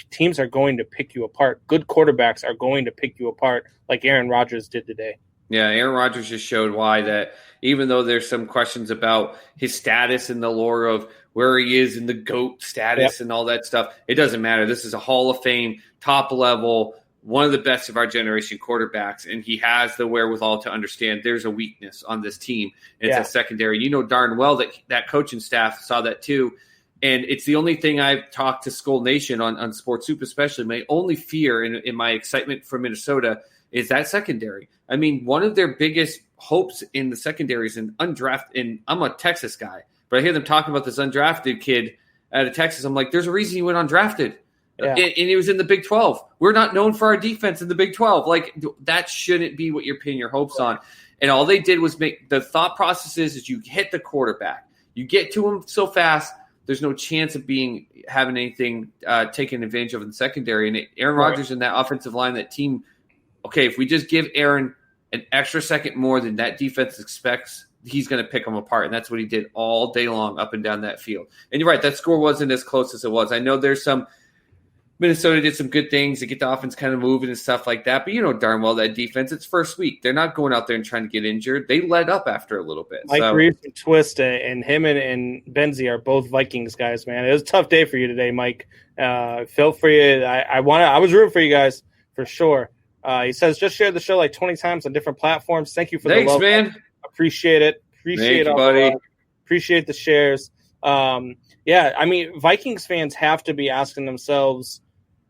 teams are going to pick you apart. Good quarterbacks are going to pick you apart like Aaron Rodgers did today. Yeah, Aaron Rodgers just showed why, that even though there's some questions about his status in the lore of where he is in the GOAT status and all that stuff, it doesn't matter. This is a Hall of Fame, top level, one of the best of our generation quarterbacks, and he has the wherewithal to understand there's a weakness on this team. It's a secondary. You know darn well that coaching staff saw that too. And it's the only thing I've talked to Skull Nation on Sports Soup especially. My only fear in my excitement for Minnesota is that secondary. I mean, one of their biggest hopes in the secondary is an undrafted – and I'm a Texas guy, but I hear them talking about this undrafted kid out of Texas. I'm like, there's a reason he went undrafted. Yeah. And he was in the Big 12. We're not known for our defense in the Big 12. Like, that shouldn't be what you're pinning your hopes on. And all they did was make – the thought process is you hit the quarterback. You get to him so fast – there's no chance of having anything taken advantage of in the secondary. And Aaron Rodgers in that offensive line, that team, okay, if we just give Aaron an extra second more than that defense expects, he's going to pick them apart. And that's what he did all day long up and down that field. And you're right, that score wasn't as close as it was. I know there's some – Minnesota did some good things to get the offense kind of moving and stuff like that. But you know darn well that defense, it's first week. They're not going out there and trying to get injured. They let up after a little bit. Mike Reeves and Twist and him and Benzie are both Vikings guys, man. It was a tough day for you today, Mike. Felt for you. I was rooting for you guys for sure. He says, just shared the show like 20 times on different platforms. Thank you for the love. Thanks, man. Appreciate it. Appreciate it, buddy. Appreciate the shares. Yeah, I mean, Vikings fans have to be asking themselves,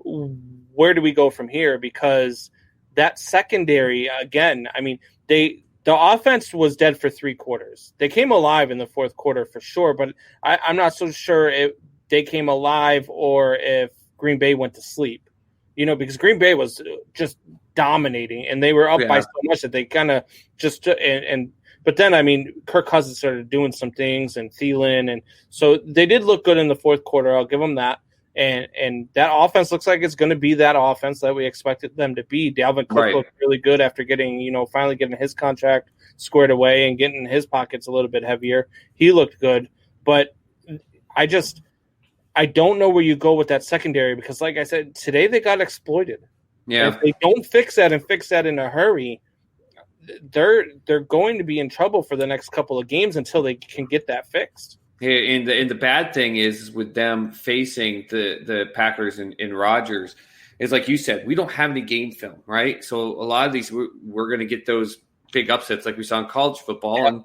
where do we go from here? Because that secondary, again, I mean, the offense was dead for 3 quarters. They came alive in the fourth quarter for sure, but I'm not so sure if they came alive or if Green Bay went to sleep. Because Green Bay was just dominating, and they were up by so much that they kind of just but then, I mean, Kirk Cousins started doing some things, and Thielen, and so they did look good in the fourth quarter. I'll give them that. And that offense looks like it's going to be that offense that we expected them to be. Dalvin Cook looked really good after finally getting his contract squared away and getting his pockets a little bit heavier. He looked good, but I don't know where you go with that secondary, because, like I said, today they got exploited. Yeah, if they don't fix that in a hurry, they're going to be in trouble for the next couple of games until they can get that fixed. And the bad thing is with them facing the Packers and Rodgers, is like you said, we don't have any game film, right? So a lot of these we're going to get those big upsets like we saw in college football,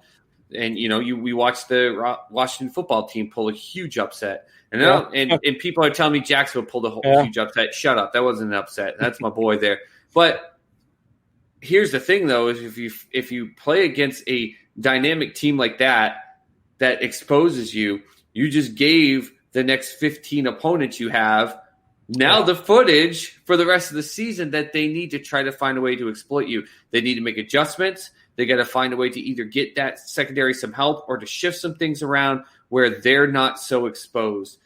and we watched the Washington football team pull a huge upset, and people are telling me Jacksonville pulled a huge upset. Shut up, that wasn't an upset. That's my boy there. But here's the thing, though, is if you play against a dynamic team like that exposes you just gave the next 15 opponents you have now the footage for the rest of the season that they need to try to find a way to exploit you. They need to make adjustments. They got to find a way to either get that secondary some help or to shift some things around where they're not so exposed.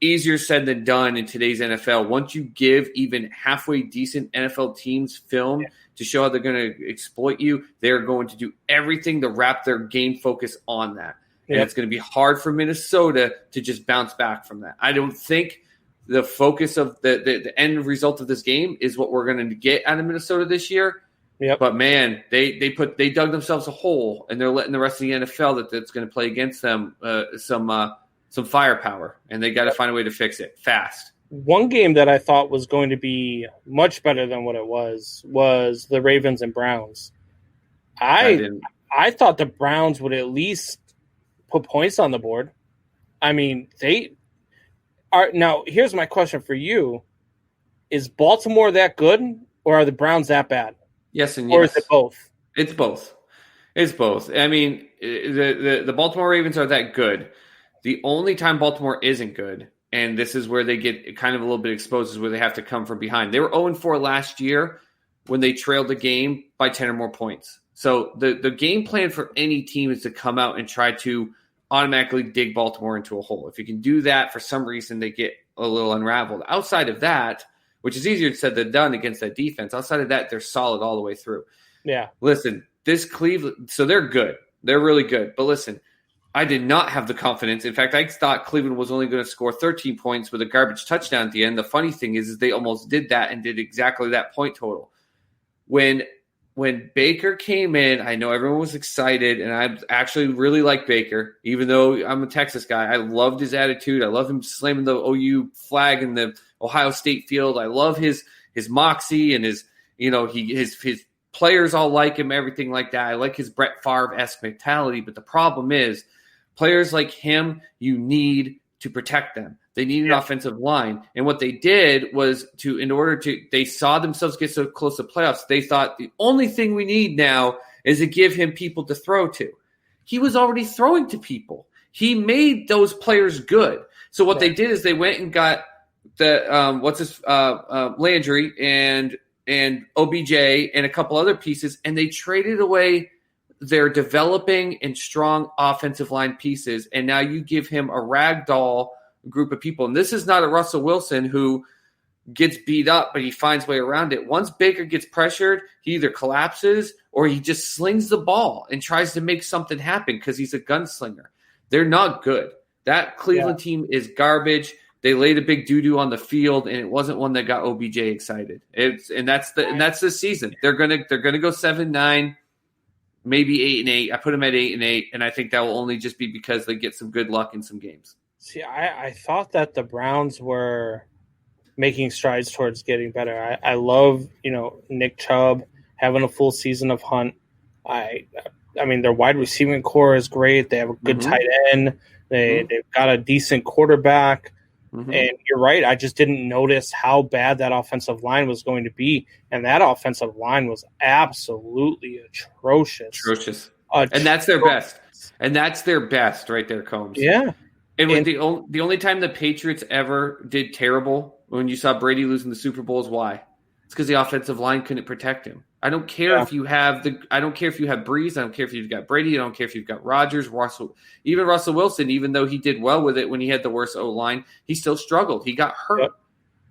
Easier said than done in today's NFL. Once you give even halfway decent NFL teams film to show how they're going to exploit you, they're going to do everything to wrap their game focus on that. And it's going to be hard for Minnesota to just bounce back from that. I don't think the focus of the end result of this game is what we're going to get out of Minnesota this year. Yep. But, man, they dug themselves a hole, and they're letting the rest of the NFL that's going to play against them some firepower, and they got to find a way to fix it fast. One game that I thought was going to be much better than what it was the Ravens and Browns. I I thought the Browns would at least put points on the board. I mean, they are now. Here's my question for you: is Baltimore that good, or are the Browns that bad? Yes and Or yes. is it both? It's both. It's both. I mean, the Baltimore Ravens are that good. The only time Baltimore isn't good, and this is where they get kind of a little bit exposed, is where they have to come from behind. They were 0-4 last year when they trailed the game by 10 or more points. So the game plan for any team is to come out and try to automatically dig Baltimore into a hole. If you can do that, for some reason they get a little unraveled. Outside of that, which is easier said than done against that defense, outside of that, they're solid all the way through. Yeah. Listen, this Cleveland, so they're good. They're really good. But listen, I did not have the confidence. In fact, I thought Cleveland was only going to score 13 points with a garbage touchdown at the end. The funny thing is they almost did that and did exactly that point total. When Baker came in, I know everyone was excited, and I actually really like Baker, even though I'm a Texas guy. I loved his attitude. I love him slamming the OU flag in the Ohio State field. I love his moxie and his players all like him, everything like that. I like his Brett Favre-esque mentality, but the problem is players like him, you need to protect them. They need an offensive line. And what they did was they saw themselves get so close to playoffs, they thought the only thing we need now is to give him people to throw to. He was already throwing to people. He made those players good. So what they did is they went and got the Landry and OBJ and a couple other pieces, and they traded away their developing and strong offensive line pieces. And now you give him a ragdoll group of people. And this is not a Russell Wilson who gets beat up, but he finds a way around it. Once Baker gets pressured, he either collapses or he just slings the ball and tries to make something happen because he's a gunslinger. They're not good. That Cleveland team is garbage. They laid a big doo-doo on the field, and it wasn't one that got OBJ excited. That's the season. They're gonna go 7-9, maybe 8-8. I put them at 8-8, and I think that will only just be because they get some good luck in some games. See, I thought that the Browns were making strides towards getting better. I love, Nick Chubb having a full season of Hunt. I mean, their wide receiving core is great. They have a good tight end. They've got a decent quarterback. And you're right. I just didn't notice how bad that offensive line was going to be. And that offensive line was absolutely atrocious. And that's their best. And that's their best right there, Combs. Yeah. And the only time the Patriots ever did terrible when you saw Brady losing the Super Bowl is why? It's because the offensive line couldn't protect him. I don't care if you have Breeze. I don't care if you've got Brady. I don't care if you've got Rodgers, Russell Wilson. Even though he did well with it when he had the worst O line, he still struggled. He got hurt.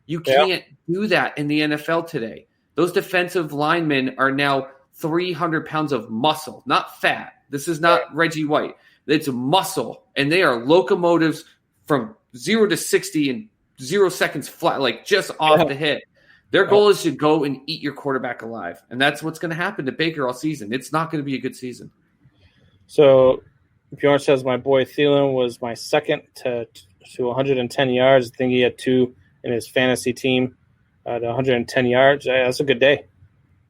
You can't do that in the NFL today. Those defensive linemen are now 300 pounds of muscle, not fat. This is not Reggie White. It's muscle, and they are locomotives from 0 to 60 in 0 seconds flat, like just off the hit. Their goal is to go and eat your quarterback alive, and that's what's going to happen to Baker all season. It's not going to be a good season. So, Bjorn says my boy Thielen was my second to 110 yards. I think he had 2 in his fantasy team at 110 yards. That's a good day.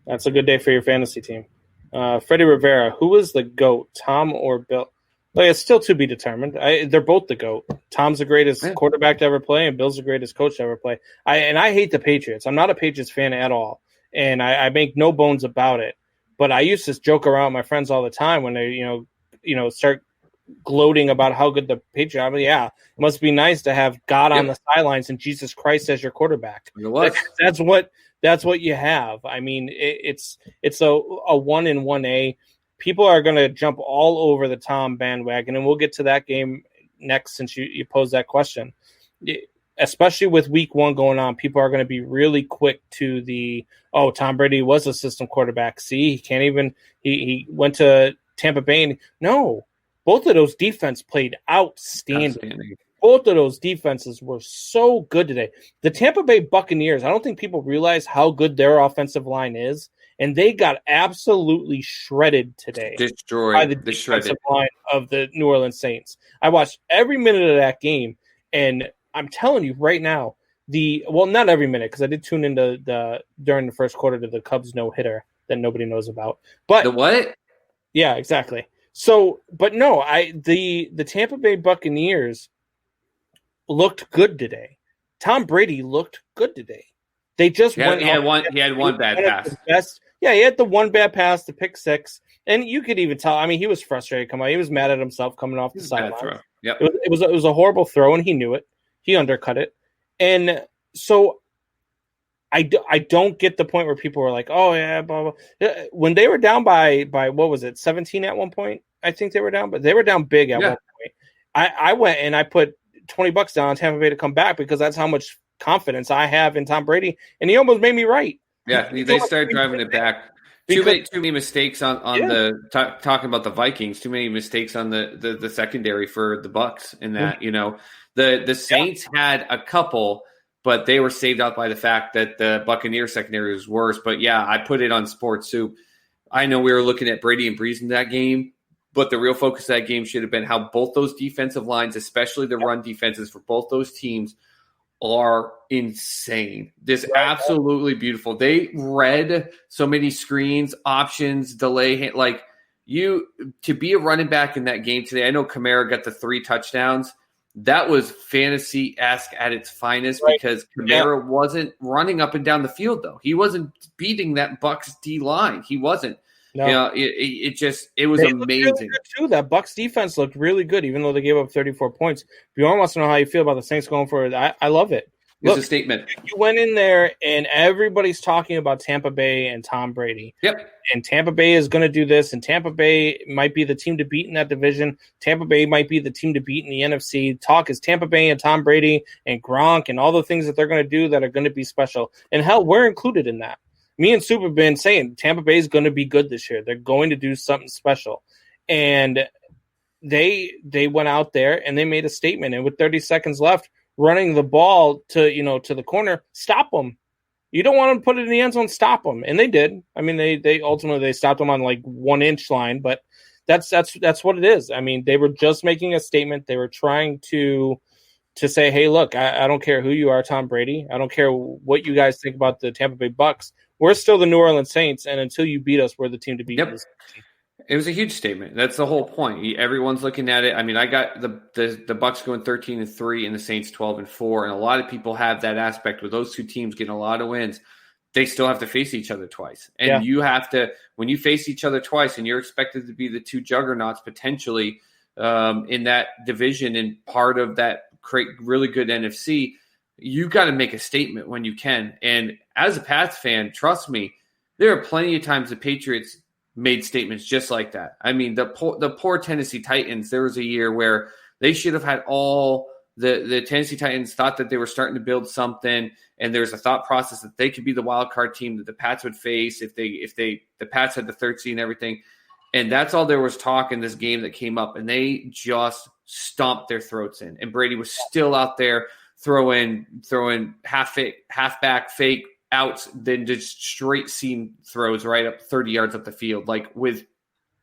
That's a good day for your fantasy team. Freddie Rivera, who was the GOAT, Tom or Bill? Like, it's still to be determined. They're both the GOAT. Tom's the greatest quarterback to ever play, and Bill's the greatest coach to ever play. I hate the Patriots. I'm not a Patriots fan at all, and I make no bones about it. But I used to joke around with my friends all the time when they, start gloating about how good the Patriots are. I mean, yeah, it must be nice to have God on the sidelines and Jesus Christ as your quarterback. That's what you have. I mean, it's a 1 in 1A. People are going to jump all over the Tom bandwagon, and we'll get to that game next since you posed that question. Especially with week 1 going on, people are going to be really quick to Tom Brady was a system quarterback. See, he can't even – he went to Tampa Bay. And, no, both of those defense played outstanding. Both of those defenses were so good today. The Tampa Bay Buccaneers, I don't think people realize how good their offensive line is. And they got absolutely shredded today. Destroyed by the defensive line of the New Orleans Saints. I watched every minute of that game, and I'm telling you right now, not every minute, because I did tune into during the first quarter to the Cubs no-hitter that nobody knows about. But the what? Yeah, exactly. So, but no, the Tampa Bay Buccaneers looked good today. Tom Brady looked good today. They just Yeah, went off. he had one bad One of pass. the best. Yeah, he had the one bad pass, the pick six, and you could even tell. I mean, he was frustrated. Come on, he was mad at himself coming off the This is a bad sideline. throw. Yep. It was a horrible throw, and he knew it. He undercut it, and so I don't get the point where people were like, oh yeah, blah, blah. When they were down by what was it, 17 at one point? I think they were down, but they were down big at one point. I went and I put $20 down on Tampa Bay to come back because that's how much confidence I have in Tom Brady, and he almost made me right. Yeah, they started driving it back. Too many mistakes on the talking about the Vikings. Too many mistakes on the secondary for the Bucks. In that, the Saints had a couple, but they were saved out by the fact that the Buccaneers secondary was worse. But yeah, I put it on Sports Soup. I know we were looking at Brady and Breeze in that game, but the real focus of that game should have been how both those defensive lines, especially the run defenses for both those teams, are insane. This absolutely beautiful. They read so many screens, options, delay. Like to be a running back in that game today. I know Kamara got the 3 touchdowns. That was fantasy-esque at its finest because Kamara wasn't running up and down the field, though. He wasn't beating that Bucs D line. He wasn't. No. It was amazing. Really good too. That Bucs defense looked really good, even though they gave up 34 points. Bjorn wants to know how you feel about the Saints going forward. I love it. It's a statement. You went in there, and everybody's talking about Tampa Bay and Tom Brady. Yep. And Tampa Bay is going to do this, and Tampa Bay might be the team to beat in that division. Tampa Bay might be the team to beat in the NFC. Talk is Tampa Bay and Tom Brady and Gronk and all the things that they're going to do that are going to be special. And hell, we're included in that. Me and Soup have been saying Tampa Bay is going to be good this year. They're going to do something special. And they went out there and they made a statement. And with 30 seconds left, running the ball to the corner, stop them. You don't want them to put it in the end zone, stop them. And they did. I mean, they ultimately stopped them on like 1 inch line, but that's what it is. I mean, they were just making a statement. They were trying to say, hey, look, I don't care who you are, Tom Brady. I don't care what you guys think about the Tampa Bay Bucks. We're still the New Orleans Saints, and until you beat us, we're the team to beat. Yep. It was a huge statement. That's the whole point. Everyone's looking at it. I mean, I got the Bucks going 13-3 and the Saints 12-4, and a lot of people have that aspect with those two teams getting a lot of wins. They still have to face each other twice, and you have to, when you face each other twice, and you're expected to be the two juggernauts potentially in that division and part of that really good NFC. You got to make a statement when you can. And as a Pats fan, trust me, there are plenty of times the Patriots made statements just like that. I mean, the poor Tennessee Titans, there was a year where they should have had all the Tennessee Titans thought that they were starting to build something, and there's a thought process that they could be the wild card team that the Pats would face if the Pats had the third seed and everything. And that's all there was talk in this game that came up, and they just stomped their throats in. And Brady was still out there throwing halfback fake outs, then just straight seam throws right up 30 yards up the field, like with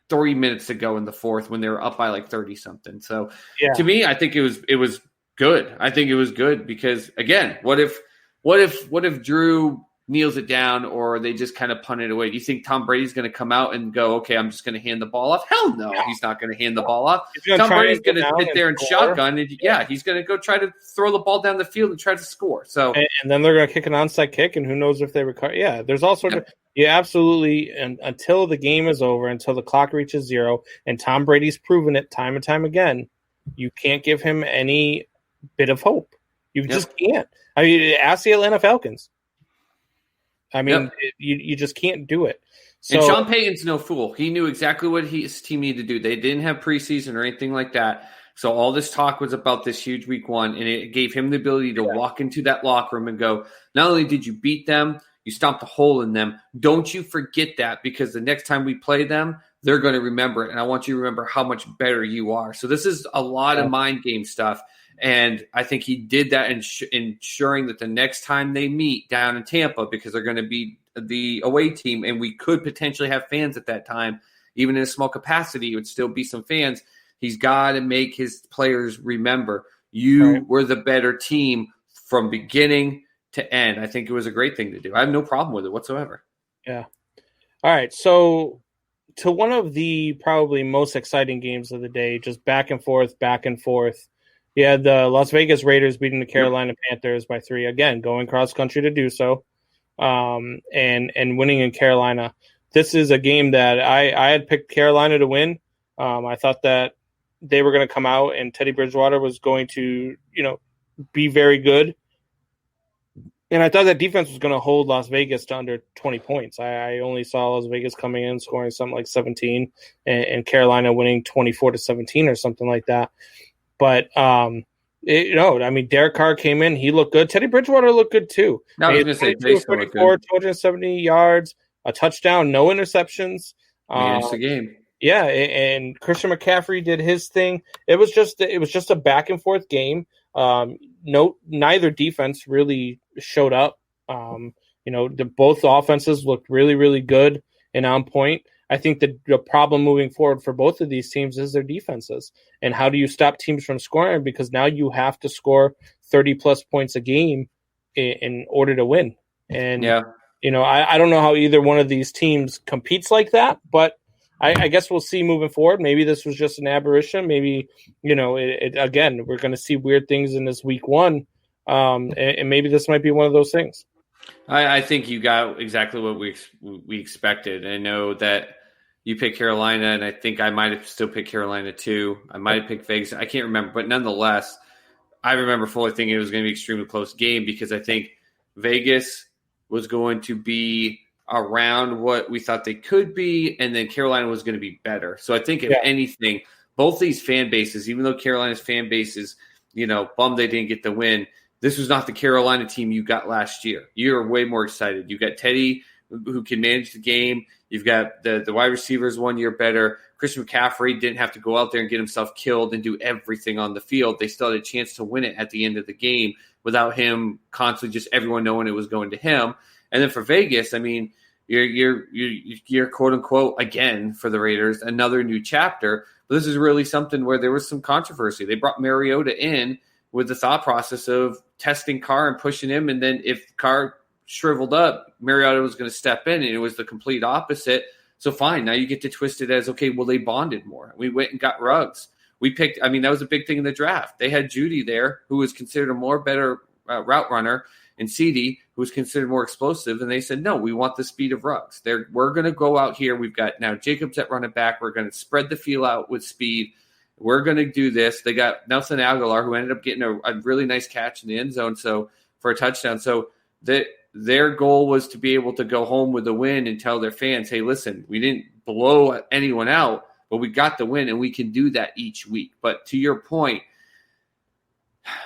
3 minutes to go in the fourth when they were up by like 30 something. So to me, I think it was good. I think it was good because again, what if Drew kneels it down or they just kind of punt it away? Do you think Tom Brady's going to come out and go, okay, I'm just going to hand the ball off? Hell no, he's not going to hand the ball off. Tom Brady's going to sit there and shotgun, and he's going to go try to throw the ball down the field and try to score. So and then they're going to kick an onside kick, and who knows if they recover. Yeah, there's all sorts of – you absolutely – and until the game is over, until the clock reaches 0, and Tom Brady's proven it time and time again, you can't give him any bit of hope. You just can't. I mean, ask the Atlanta Falcons. I mean, you just can't do it. So, and Sean Payton's no fool. He knew exactly what his team needed to do. They didn't have preseason or anything like that. So all this talk was about this huge week 1, and it gave him the ability to walk into that locker room and go, not only did you beat them, you stomped a hole in them. Don't you forget that, because the next time we play them, they're going to remember it. And I want you to remember how much better you are. So this is a lot of mind game stuff. And I think he did that ensuring that the next time they meet down in Tampa, because they're going to be the away team, and we could potentially have fans at that time, even in a small capacity, it would still be some fans. He's got to make his players remember you were the better team from beginning to end. I think it was a great thing to do. I have no problem with it whatsoever. Yeah. All right. So to one of the probably most exciting games of the day, just back and forth, back and forth. You had the Las Vegas Raiders beating the Carolina Panthers by 3, again, going cross-country to do so, and winning in Carolina. This is a game that I had picked Carolina to win. I thought that they were going to come out and Teddy Bridgewater was going to, be very good. And I thought that defense was going to hold Las Vegas to under 20 points. I only saw Las Vegas coming in scoring something like 17 and Carolina winning 24-17 or something like that. But, Derek Carr came in. He looked good. Teddy Bridgewater looked good too. I was going to say, Jason looked good. 270 yards, a touchdown, no interceptions. Managed the game. Yeah, and Christian McCaffrey did his thing. It was just a back and forth game. Neither defense really showed up. Both offenses looked really, really good and on point. I think the problem moving forward for both of these teams is their defenses. And how do you stop teams from scoring? Because now you have to score 30-plus points a game in order to win. And, I don't know how either one of these teams competes like that, but I guess we'll see moving forward. Maybe this was just an aberration. Maybe, again, we're going to see weird things in this week 1. And maybe this might be one of those things. I think you got exactly what we expected. I know that you picked Carolina, and I think I might have still picked Carolina too. I might have picked Vegas. I can't remember, but nonetheless, I remember fully thinking it was going to be an extremely close game because I think Vegas was going to be around what we thought they could be, and then Carolina was going to be better. So I think if anything, both these fan bases, even though Carolina's fan bases, bummed they didn't get the win, this was not the Carolina team you got last year. You're way more excited. You got Teddy, who can manage the game. You've got the wide receivers 1 year better. Christian McCaffrey didn't have to go out there and get himself killed and do everything on the field. They still had a chance to win it at the end of the game without him constantly just everyone knowing it was going to him. And then for Vegas, I mean, you're quote unquote again for the Raiders another new chapter. But this is really something where there was some controversy. They brought Mariota in with the thought process of testing Carr and pushing him, and then if Carr shriveled up, Mariota was going to step in, and it was the complete opposite. So fine, now you get to twist it as okay. Well, they bonded more. We went and got Ruggs. We picked. I mean, that was a big thing in the draft. They had Judy there, who was considered a better route runner, and CeeDee, who was considered more explosive, and they said, no, we want the speed of Ruggs. We're going to go out here. We've got now Jacobs at running back. We're going to spread the field out with speed. We're going to do this. They got Nelson Aguilar, who ended up getting a really nice catch in the end zone for a touchdown. So their goal was to be able to go home with the win and tell their fans, hey, listen, we didn't blow anyone out, but we got the win, and we can do that each week. But to your point,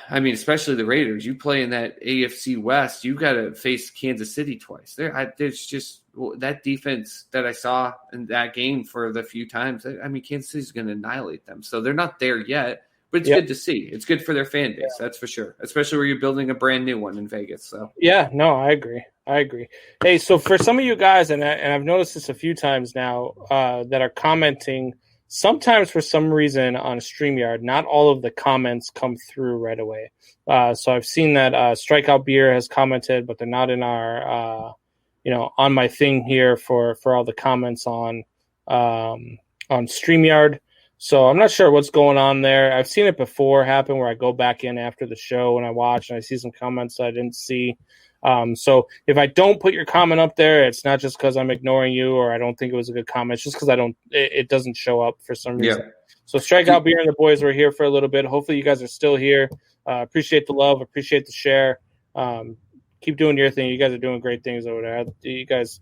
I mean, especially the Raiders, you play in that AFC West, you got to face Kansas City twice. There's just that defense that I saw in that game for the few times. I mean, Kansas City's going to annihilate them. So they're not there yet, but it's good to see. It's good for their fan base, that's for sure, especially where you're building a brand new one in Vegas. So yeah, no, I agree. Hey, so for some of you guys, and I've noticed this a few times now, that are commenting, sometimes for some reason on StreamYard, not all of the comments come through right away. So I've seen that Strikeout Beer has commented, but they're not in our, on my thing here for all the comments on StreamYard. So I'm not sure what's going on there. I've seen it before happen where I go back in after the show and I watch and I see some comments that I didn't see. So if I don't put your comment up there, it's not just because I'm ignoring you or I don't think it was a good comment. It's just because it doesn't show up for some reason. Yeah. So Strikeout Beer and the boys were here for a little bit. Hopefully you guys are still here. Appreciate the love. Appreciate the share. Keep doing your thing. You guys are doing great things over there. You guys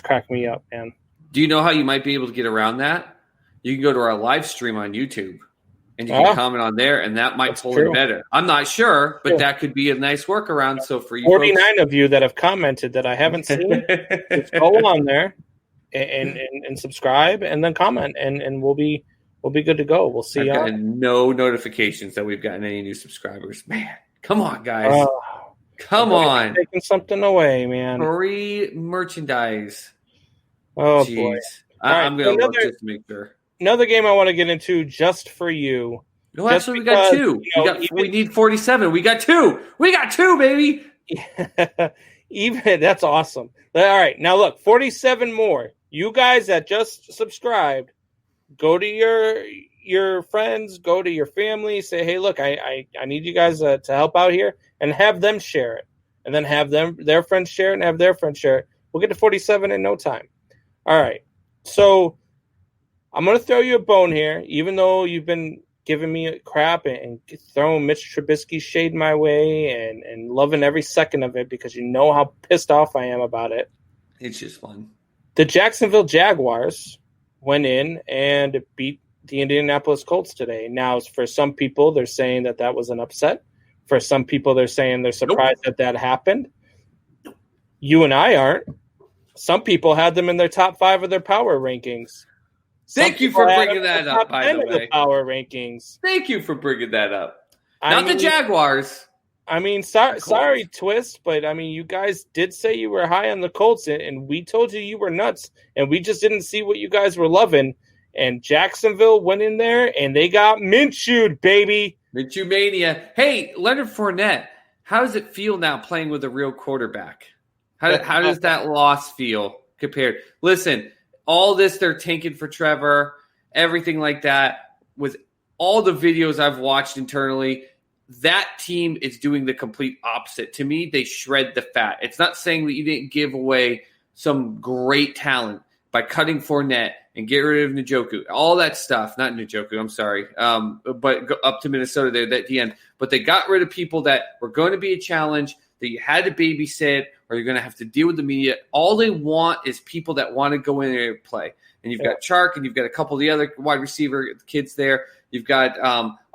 crack me up, man. Do you know how you might be able to get around that? You can go to our live stream on YouTube. And you can comment on there, and that might pull it better. I'm not sure, but that could be a nice workaround. So for you 49 folks, of you that have commented that I haven't seen, just go on there and subscribe and then comment, and we'll be good to go. We'll see. I've gotten no notifications that we've gotten any new subscribers. Man, come on, guys. Come on. Taking something away, man. Free merchandise. Oh, jeez. boy. I'm going to look just to make sure. Another game I want to get into just for you. No, actually, we got two. We need 47. We got two. We got two, baby. Even that's awesome. All right, now look, 47 more. You guys that just subscribed, go to your friends, go to your family, say, hey, look, I need you guys to help out here, and have them share it, and then have their friends share it, and have their friends share it. We'll get to 47 in no time. All right, so I'm going to throw you a bone here, even though you've been giving me crap and throwing Mitch Trubisky shade my way and loving every second of it because you know how pissed off I am about it. It's just fun. The Jacksonville Jaguars went in and beat the Indianapolis Colts today. Now, for some people, they're saying that was an upset. For some people, they're saying they're surprised that happened. You and I aren't. Some people had them in their top 5 of their power rankings. Thank you for bringing that up, by the way. Power rankings. Thank you for bringing that up. Not the Jaguars. I mean, sorry, Twist, but I mean, you guys did say you were high on the Colts, and we told you were nuts, and we just didn't see what you guys were loving. And Jacksonville went in there, and they got Minshew'd, baby. Minshew mania. Hey, Leonard Fournette, how does it feel now playing with a real quarterback? How does that loss feel compared? Listen, all this they're tanking for Trevor, everything like that. With all the videos I've watched internally, that team is doing the complete opposite. To me, they shred the fat. It's not saying that you didn't give away some great talent by cutting Fournette and get rid of Njoku. All that stuff. Not Njoku, I'm sorry. But go up to Minnesota there at the end. But they got rid of people that were going to be a challenge, that you had to babysit, or you're going to have to deal with the media. All they want is people that want to go in there and play. And you've got Chark, and you've got a couple of the other wide receiver kids there. You've got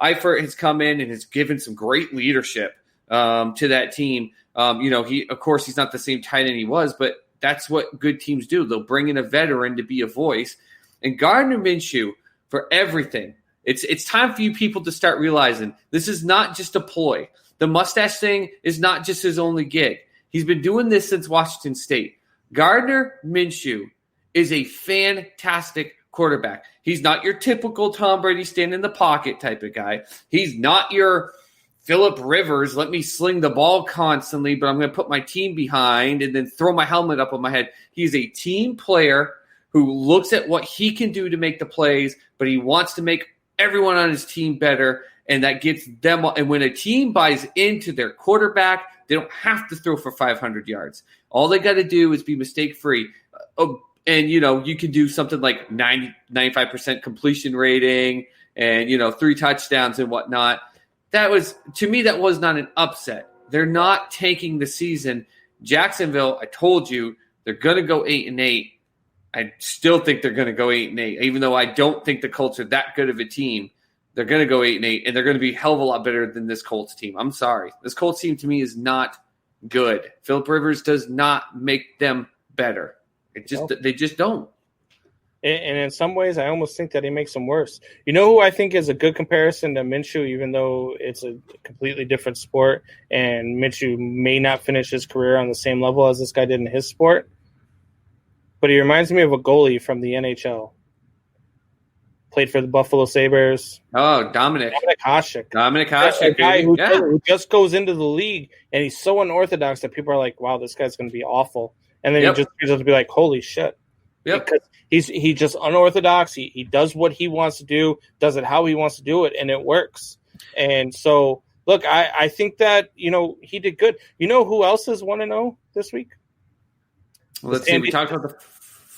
Eifert has come in and has given some great leadership to that team. He's not the same tight end he was, but that's what good teams do. They'll bring in a veteran to be a voice. And Gardner Minshew, for everything, it's time for you people to start realizing this is not just a ploy. The mustache thing is not just his only gig. He's been doing this since Washington State. Gardner Minshew is a fantastic quarterback. He's not your typical Tom Brady stand in the pocket type of guy. He's not your Phillip Rivers, let me sling the ball constantly, but I'm going to put my team behind and then throw my helmet up on my head. He's a team player who looks at what he can do to make the plays, but he wants to make everyone on his team better, and that gets them. And when a team buys into their quarterback, they don't have to throw for 500 yards. All they got to do is be mistake-free. And, you can do something like 95% completion rating and, 3 touchdowns and whatnot. To me, that was not an upset. They're not tanking the season. Jacksonville, I told you, they're going to go 8-8. I still think they're going to go 8-8, even though I don't think the Colts are that good of a team. They're going to go 8-8, and they're going to be a hell of a lot better than this Colts team. I'm sorry. This Colts team, to me, is not good. Phillip Rivers does not make them better. They just don't. And in some ways, I almost think that he makes them worse. You know who I think is a good comparison to Minshew, even though it's a completely different sport, and Minshew may not finish his career on the same level as this guy did in his sport? But he reminds me of a goalie from the NHL. Played for the Buffalo Sabres. Oh, Dominic Hasek. Dominic Hasek. A guy who just goes into the league, and he's so unorthodox that people are like, wow, this guy's going to be awful. And then he just turns out to be like, holy shit. Yep. Because he's just unorthodox. He does what he wants to do, does it how he wants to do it, and it works. And so, look, I think that, he did good. You know who else is 1-0 this week? Well, let's see. We talked about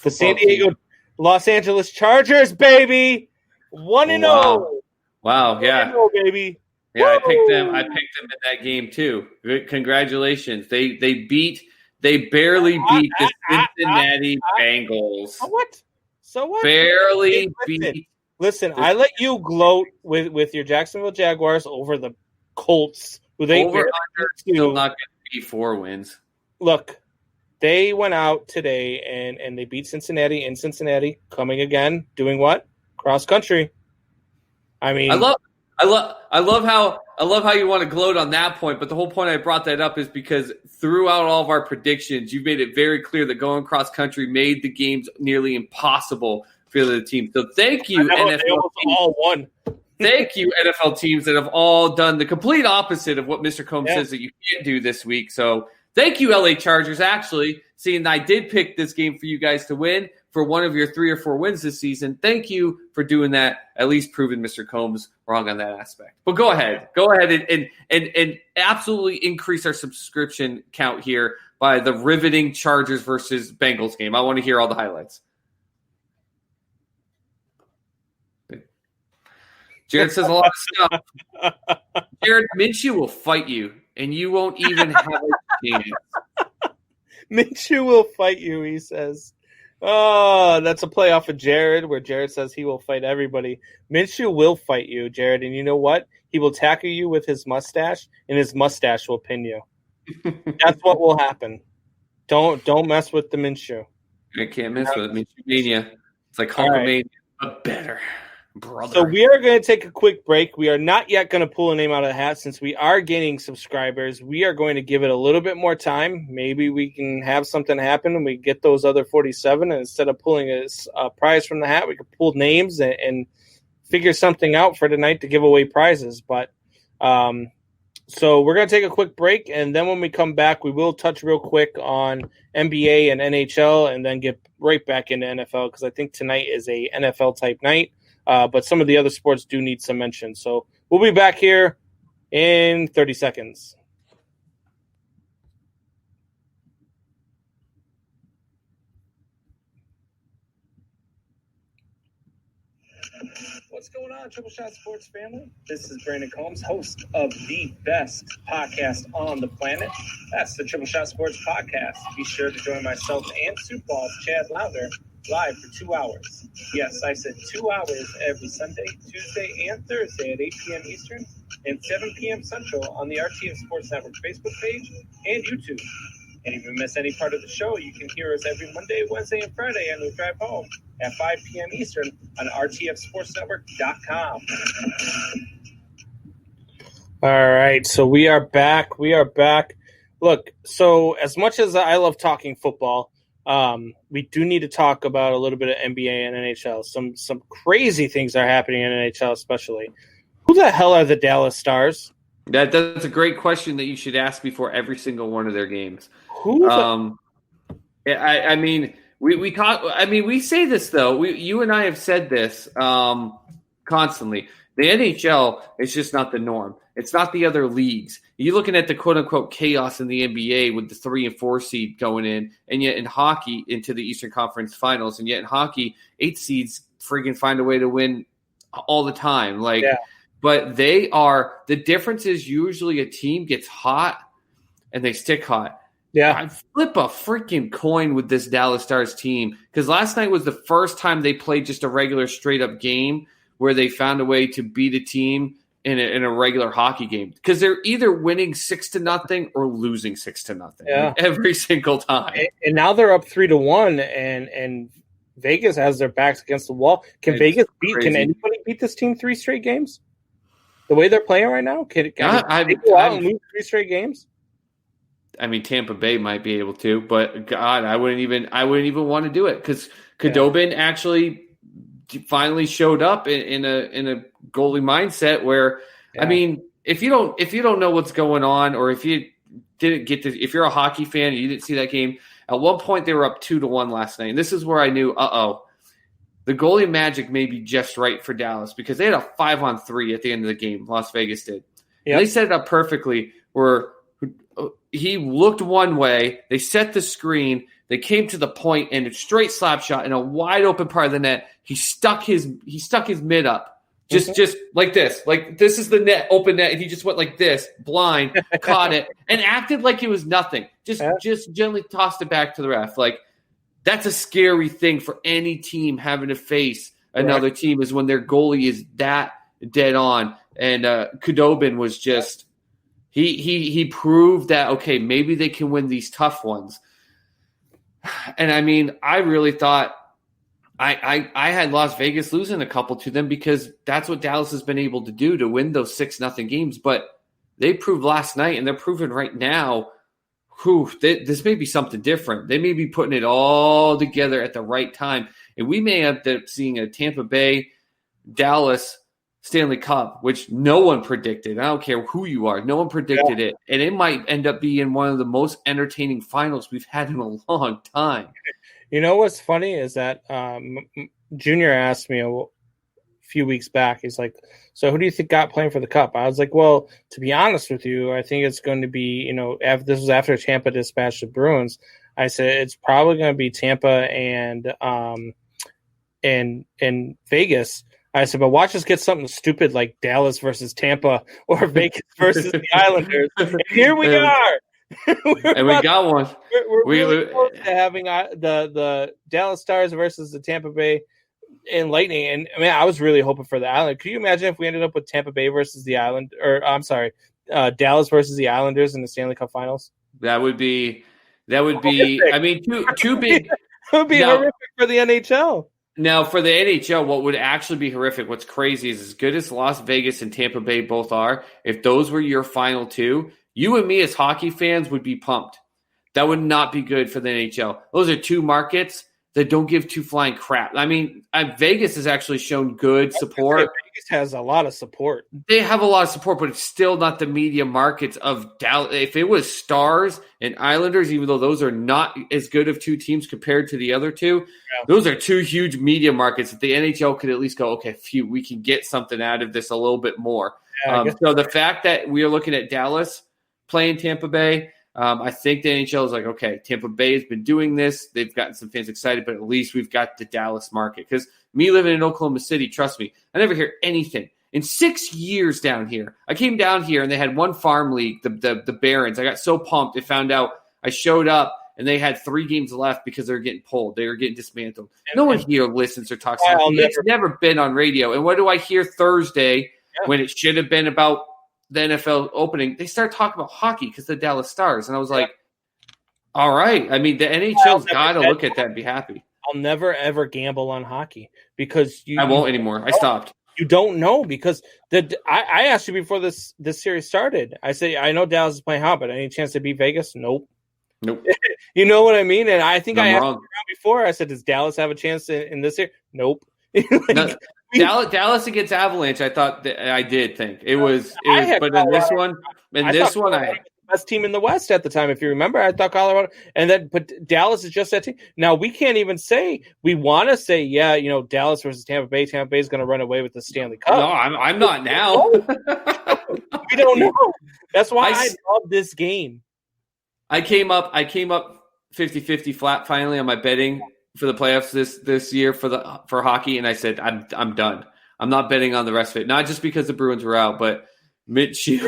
the San Diego Los Angeles Chargers, baby. 1-0. Wow, yeah. 1-0, baby. Yeah, I picked them in that game too. Congratulations. They barely beat the Cincinnati Bengals. So what? Barely beat. Listen, I let you gloat with your Jacksonville Jaguars over the Colts, who they over under still not going to be 4 wins. Look, they went out today and they beat Cincinnati in Cincinnati, coming again, doing what? Cross country. I mean, I love how you want to gloat on that point, but the whole point I brought that up is because throughout all of our predictions, you've made it very clear that going cross country made the games nearly impossible for the other teams. So thank you, NFL teams. All won. Thank you, NFL teams that have all done the complete opposite of what Mr. Combs says that you can't do this week. So Thank you, LA Chargers, actually, seeing I did pick this game for you guys to win for one of your 3 or 4 wins this season. Thank you for doing that, at least proving Mr. Combs wrong on that aspect. But go ahead and absolutely increase our subscription count here by the riveting Chargers versus Bengals game. I want to hear all the highlights. Jared says a lot of stuff. Jared, Minshew will fight you, and you won't even have a chance. Minshew will fight you, he says. Oh, that's a play off of Jared, where Jared says he will fight everybody. Minshew will fight you, Jared, and you know what? He will tackle you with his mustache, and his mustache will pin you. That's what will happen. Don't mess with the Minshew. I can't mess with it. Minshew mania. It's like Hulkamania, but better. Brother. So we are going to take a quick break. We are not yet going to pull a name out of the hat since we are gaining subscribers. We are going to give it a little bit more time. Maybe we can have something happen and we get those other 47. And instead of pulling a prize from the hat, we could pull names and figure something out for tonight to give away prizes. But so we're going to take a quick break. And then when we come back, we will touch real quick on NBA and NHL and then get right back into NFL because I think tonight is a NFL type night. But some of the other sports do need some mention. So we'll be back here in 30 seconds. What's going on, Triple Shot Sports family? This is Brandon Combs, host of the best podcast on the planet. That's the Triple Shot Sports Podcast. Be sure to join myself and Soup Balls, Chad Louder, live for 2 hours. Yes, I said 2 hours every Sunday, Tuesday, and Thursday at 8 p.m. Eastern and 7 p.m. Central on the RTF Sports Network Facebook page and YouTube. And if you miss any part of the show, you can hear us every Monday, Wednesday, and Friday on the drive home at 5 p.m. Eastern on rtfsportsnetwork.com. All right, so we are back. Look, so as much as I love talking football, we do need to talk about a little bit of NBA and NHL. Some crazy things are happening in NHL, especially. Who the hell are the Dallas Stars? That's a great question that you should ask before every single one of their games. I mean, we say this though. You and I have said this constantly. The NHL is just not the norm. It's not the other leagues. You're looking at the quote-unquote chaos in the NBA with the 3 and 4 seed going in, and yet in hockey into the Eastern Conference Finals, and yet in hockey, 8 seeds friggin' find a way to win all the time. But the difference is usually a team gets hot and they stick hot. Yeah. I flip a freaking coin with this Dallas Stars team because last night was the first time they played just a regular straight-up game where they found a way to beat a team in a regular hockey game because they're either winning 6-0 or losing 6-0 every single time. And now they're up 3-1, and Vegas has their backs against the wall. Can anybody beat this team 3 straight games? The way they're playing right now, can they go out and lose 3 straight games? I mean, Tampa Bay might be able to, but God, I wouldn't even want to do it because Khudobin actually finally showed up in a goalie mindset where, I mean, if you don't know what's going on, or if you didn't get to, if you're a hockey fan and you didn't see that game, at one point they were up 2-1 last night, and this is where I knew, the goalie magic may be just right for Dallas because they had a 5-on-3 at the end of the game. Las Vegas did. Yep. They set it up perfectly where he looked one way, they set the screen, they came to the point, and a straight slap shot in a wide open part of the net. He stuck his mid up, just like this. Like this is the net, open net, and he just went like this, blind, caught it, and acted like it was nothing. Just gently tossed it back to the ref. Like that's a scary thing for any team having to face another team is when their goalie is that dead on. And Khudobin was just he proved that okay, maybe they can win these tough ones. And I mean, I really thought I had Las Vegas losing a couple to them because that's what Dallas has been able to do to win those 6-0 games. But they proved last night, and they're proving right now, this may be something different. They may be putting it all together at the right time. And we may end up seeing a Tampa Bay, Dallas Stanley Cup, which no one predicted. I don't care who you are. No one predicted it. And it might end up being one of the most entertaining finals we've had in a long time. You know what's funny is that Junior asked me a few weeks back. He's like, so who do you think got playing for the Cup? I was like, well, to be honest with you, I think it's going to be, this was after Tampa dispatched the Bruins. I said it's probably going to be Tampa and Vegas. I said, but watch us get something stupid like Dallas versus Tampa or Vegas versus the Islanders. And here we are. And we got one. We're really close to having the Dallas Stars versus the Tampa Bay and Lightning. And I mean, I was really hoping for the Island. Could you imagine if we ended up with Tampa Bay versus the Island, or I'm sorry, Dallas versus the Islanders in the Stanley Cup Finals? That would be. I mean, too big. It would be horrific for the NHL. Now, for the NHL, what would actually be horrific, what's crazy is as good as Las Vegas and Tampa Bay both are, if those were your final two, you and me as hockey fans would be pumped. That would not be good for the NHL. Those are two markets that don't give two flying crap. I mean, Vegas has actually shown good support. Vegas has a lot of support. They have a lot of support, but it's still not the media markets of Dallas. If it was Stars and Islanders, even though those are not as good of two teams compared to the other two, those are two huge media markets that the NHL could at least go, okay, phew, we can get something out of this a little bit more. So the fact that we are looking at Dallas playing Tampa Bay, I think the NHL is like, okay, Tampa Bay has been doing this. They've gotten some fans excited, but at least we've got the Dallas market. Because me living in Oklahoma City, trust me, I never hear anything. In 6 years down here, I came down here and they had one farm league, the Barons. I got so pumped. I found out I showed up and they had 3 games left because they were getting pulled. They were getting dismantled. No one here listens or talks about it. It's never been on radio. And what do I hear Thursday when it should have been about the NFL opening? They start talking about hockey because the Dallas Stars. And I was like, all right. I mean, the NHL's got to look at that and be happy. I'll never, ever gamble on hockey because I won't anymore. I stopped. You don't know because I asked you before this series started. I said, I know Dallas is playing hot, but any chance to beat Vegas? Nope. You know what I mean? And I think I asked you before. I said, does Dallas have a chance in this year? Nope. Dallas against Avalanche, I thought that I did think it was but in this one, I had the best team in the West at the time. If you remember, I thought Colorado, but Dallas is just that team. Now we can't even say we want to say, Dallas versus Tampa Bay. Tampa Bay is going to run away with the Stanley Cup. No, I'm not now. We don't know. That's why I love this game. I came up 50-50 flat finally on my betting for the playoffs this year for hockey, and I said I'm done. I'm not betting on the rest of it. Not just because the Bruins were out, but Mitch and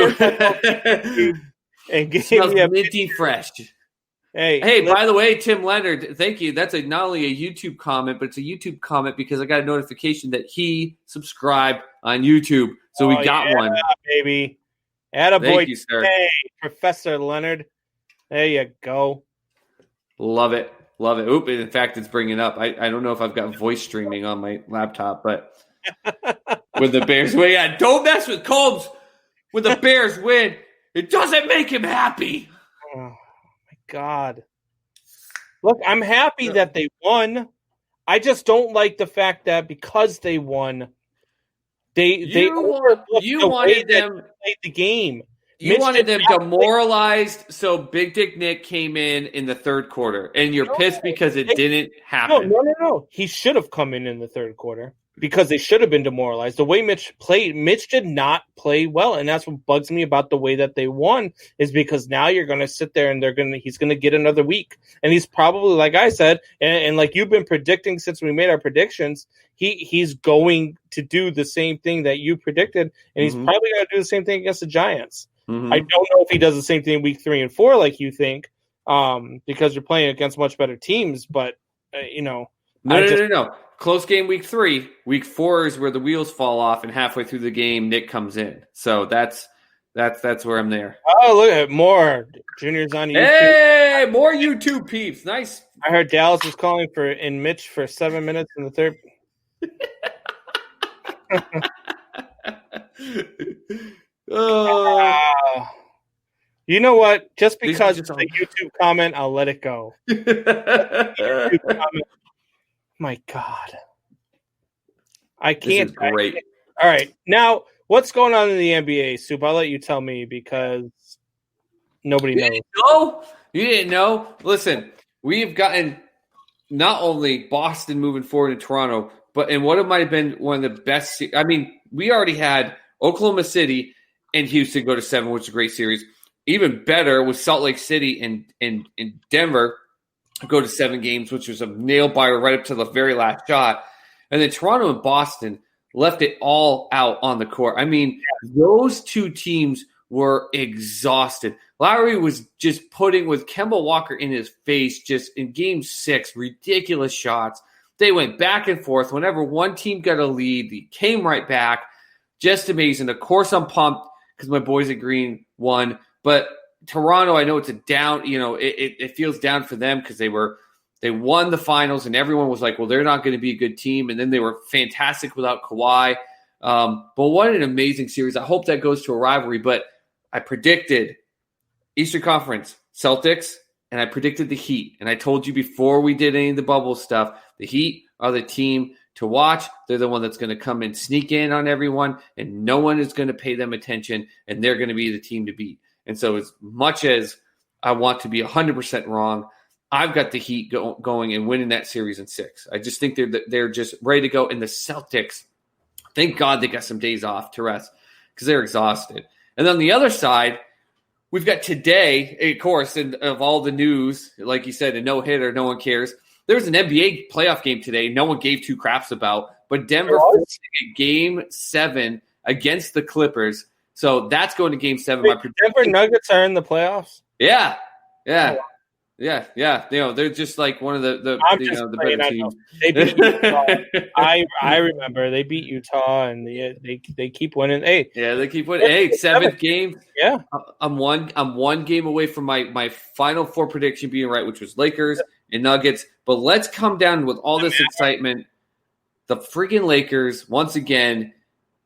smells minty fresh. Hey! By the way, Tim Leonard, thank you. That's not only a YouTube comment, but it's a YouTube comment because I got a notification that he subscribed on YouTube, so we got one, baby. Attaboy, thank you, sir. Hey, Professor Leonard. There you go. Love it. Oop, in fact, it's bringing up. I don't know if I've got voice streaming on my laptop, but when the Bears win, don't mess with Combs. When the Bears win, it doesn't make him happy. Oh, my God. Look, I'm happy that they won. I just don't like the fact that because they won, you wanted them to play the game. You wanted them demoralized, so Big Dick Nick came in the third quarter, and you're pissed because it didn't happen. No. He should have come in the third quarter because they should have been demoralized. The way Mitch played, Mitch did not play well, and that's what bugs me about the way that they won is because now you're going to sit there and he's going to get another week, and he's probably, like I said, and like you've been predicting since we made our predictions, he's going to do the same thing that you predicted, and he's probably going to do the same thing against the Giants. Mm-hmm. I don't know if he does the same thing week 3 and 4 like you think, because you're playing against much better teams. But No. Close game week 3. Week 4 is where the wheels fall off, and halfway through the game, Nick comes in. So that's where I'm there. Oh, look at more Junior's on YouTube. Hey, more YouTube peeps. Nice. I heard Dallas was calling in Mitch for 7 minutes in the third. You know what? Just because it's a YouTube comment, I'll let it go. My God. I can't. This is great. All right. Now, what's going on in the NBA, Soup? I'll let you tell me because nobody knows. You didn't know? Listen, we've gotten not only Boston moving forward in Toronto, but in what it might have been one of the best. I mean, we already had Oklahoma City and Houston go to 7, which is a great series. Even better was Salt Lake City and Denver go to 7 games, which was a nail biter right up to the very last shot. And then Toronto and Boston left it all out on the court. I mean, those two teams were exhausted. Lowry was just putting with Kemba Walker in his face just in game 6, ridiculous shots. They went back and forth. Whenever one team got a lead, they came right back. Just amazing. Of course, I'm pumped because my boys at Green won. But Toronto, I know it's a down, it feels down for them because they won the finals and everyone was like, well, they're not going to be a good team. And then they were fantastic without Kawhi. But what an amazing series. I hope that goes to a rivalry. But I predicted Eastern Conference Celtics and I predicted the Heat. And I told you before we did any of the bubble stuff, the Heat are the team to watch. They're the one that's going to come and sneak in on everyone and no one is going to pay them attention and they're going to be the team to beat. And so as much as I want to be 100% wrong, I've got the Heat going and winning that series in 6. I just think they're just ready to go. And the Celtics, thank God they got some days off to rest because they're exhausted. And on the other side, we've got today, of course, and of all the news, like you said, a no-hitter, no one cares. There was an NBA playoff game today no one gave 2 craps about, but Denver forced a game 7 against the Clippers. So that's going to game 7. Wait, Denver Nuggets are in the playoffs? Yeah. They're just like one of the better teams. They beat Utah. I remember they beat Utah and they keep winning. Hey, yeah, they keep winning. Hey, 7th game. Yeah, I'm one game away from my final 4 prediction being right, which was Lakers and Nuggets. But let's come down with all this excitement. The freaking Lakers once again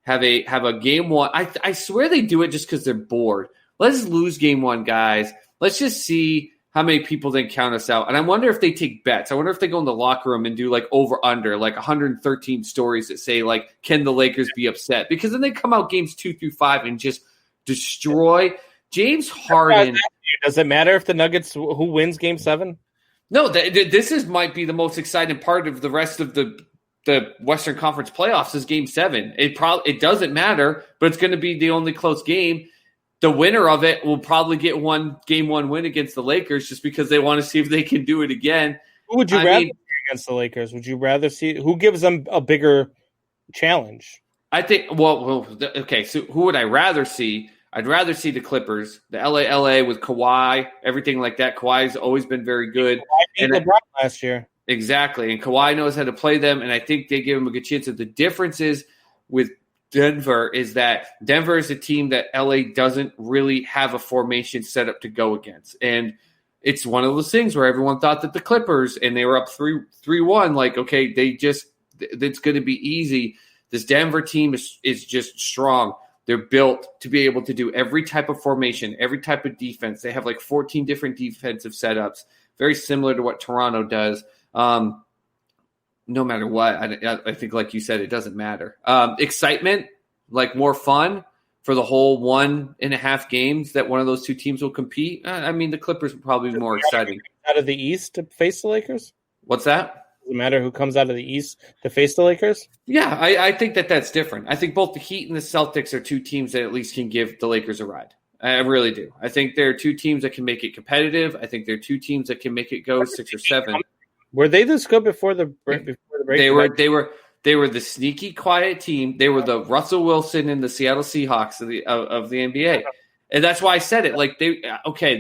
have a game 1. I swear they do it just because they're bored. Let's lose game 1, guys. Let's just see how many people then count us out. And I wonder if they take bets. I wonder if they go in the locker room and do like over-under, like 113 stories that say, like, can the Lakers be upset? Because then they come out games 2 through 5 and just destroy. James Harden. Does it matter if the Nuggets, who wins game 7? No, this might be the most exciting part of the rest of the Western Conference playoffs is game 7. It doesn't matter, but it's going to be the only close game. The winner of it will probably get game 1 win against the Lakers just because they want to see if they can do it again. Who would you rather see against the Lakers? Would you rather see who gives them a bigger challenge? I think. Well, okay. So who would I rather see? I'd rather see the Clippers, the LA with Kawhi, everything like that. Kawhi's always been very good. Kawhi beat LeBron last year. Exactly, and Kawhi knows how to play them, and I think they give him a good chance. The difference is with Denver is that Denver is a team that LA doesn't really have a formation set up to go against. And it's one of those things where everyone thought that the Clippers, and they were up 3-1, like, okay, it's going to be easy. This Denver team is just strong. They're built to be able to do every type of formation, every type of defense. They have like 14 different defensive setups, very similar to what Toronto does. No matter what, I think, like you said, it doesn't matter. Excitement, like more fun for the whole 1.5 games that one of those two teams will compete. I mean, the Clippers will probably be more exciting. Out of the East to face the Lakers? What's that? Does it matter who comes out of the East to face the Lakers? Yeah, I think that's different. I think both the Heat and the Celtics are two teams that at least can give the Lakers a ride. I really do. I think there are two teams that can make it competitive. I think there are two teams that can make it go 6 or 7. Were they this good before the break? They were the sneaky, quiet team. They were the Russell Wilson and the Seattle Seahawks of the NBA, and that's why I said it. Like they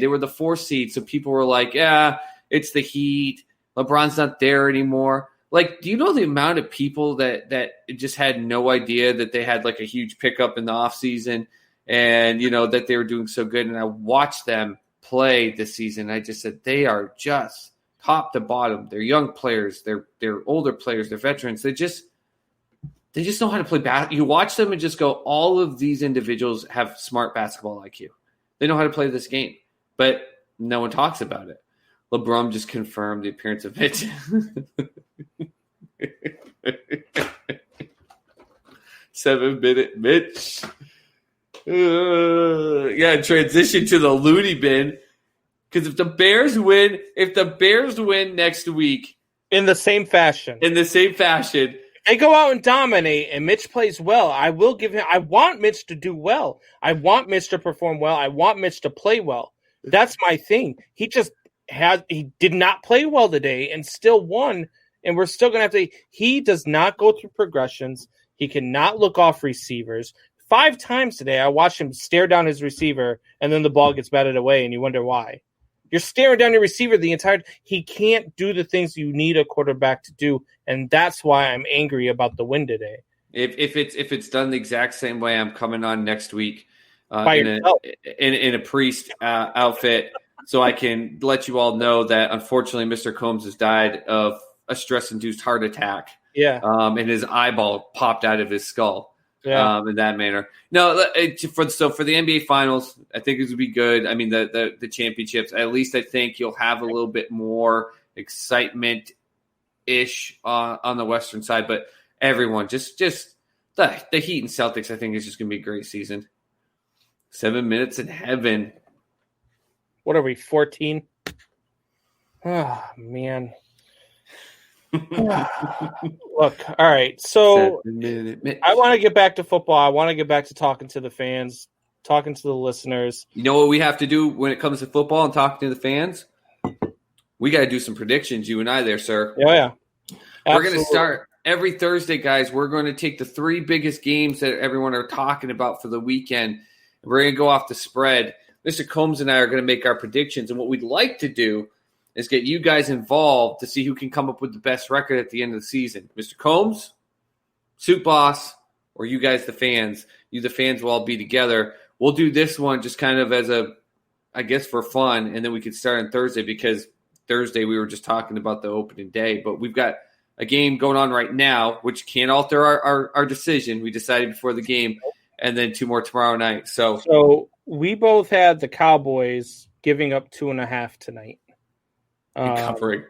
were the 4 seed, so people were like, "Yeah, it's the Heat. LeBron's not there anymore." Like, do you know the amount of people that just had no idea that they had like a huge pickup in the offseason and that they were doing so good? And I watched them play this season. I just said they are just top to bottom. They're young players. They're older players. They're veterans. They just know how to play basketball. You watch them and just go, all of these individuals have smart basketball IQ. They know how to play this game, but no one talks about it. LeBron just confirmed the appearance of it. 7-minute Mitch. Transition to the loony bin. Because if the Bears win next week in the same fashion, they go out and dominate, and Mitch plays well, I will give him. I want Mitch to do well. I want Mitch to perform well. I want Mitch to play well. That's my thing. He did not play well today and still won, and we're still going to have to. He does not go through progressions. He cannot look off receivers. 5 times today, I watched him stare down his receiver, and then the ball gets batted away, and you wonder why. You're staring down your receiver the entire – he can't do the things you need a quarterback to do, and that's why I'm angry about the win today. If it's done the exact same way, I'm coming on next week in a priest outfit so I can let you all know that, unfortunately, Mr. Combs has died of a stress-induced heart attack. Yeah. And his eyeball popped out of his skull. Yeah. In that manner. No, for the NBA Finals, I think it would be good. I mean, the championships. At least I think you'll have a little bit more excitement-ish on the Western side. But everyone, just the Heat and Celtics, I think is just going to be a great season. 7 minutes in heaven. What are we? 14. Oh man. Look, all right. So I want to get back to football. I want to get back to talking to the fans, talking to the listeners. You know what we have to do when it comes to football and talking to the fans? We got to do some predictions, you and I there, sir. Yeah. We're going to start every Thursday, guys. We're going to take the 3 biggest games that everyone are talking about for the weekend. We're going to go off the spread. Mr. Combs and I are going to make our predictions. And what we'd like to do is get you guys involved to see who can come up with the best record at the end of the season. Mr. Combs, Suit Boss, or you guys, the fans. You, the fans, will all be together. We'll do this one just kind of as for fun, and then we can start on Thursday because Thursday we were just talking about the opening day. But we've got a game going on right now, which can't alter our decision. We decided before the game, and then 2 more tomorrow night. So we both had the Cowboys giving up 2.5 tonight. Covering.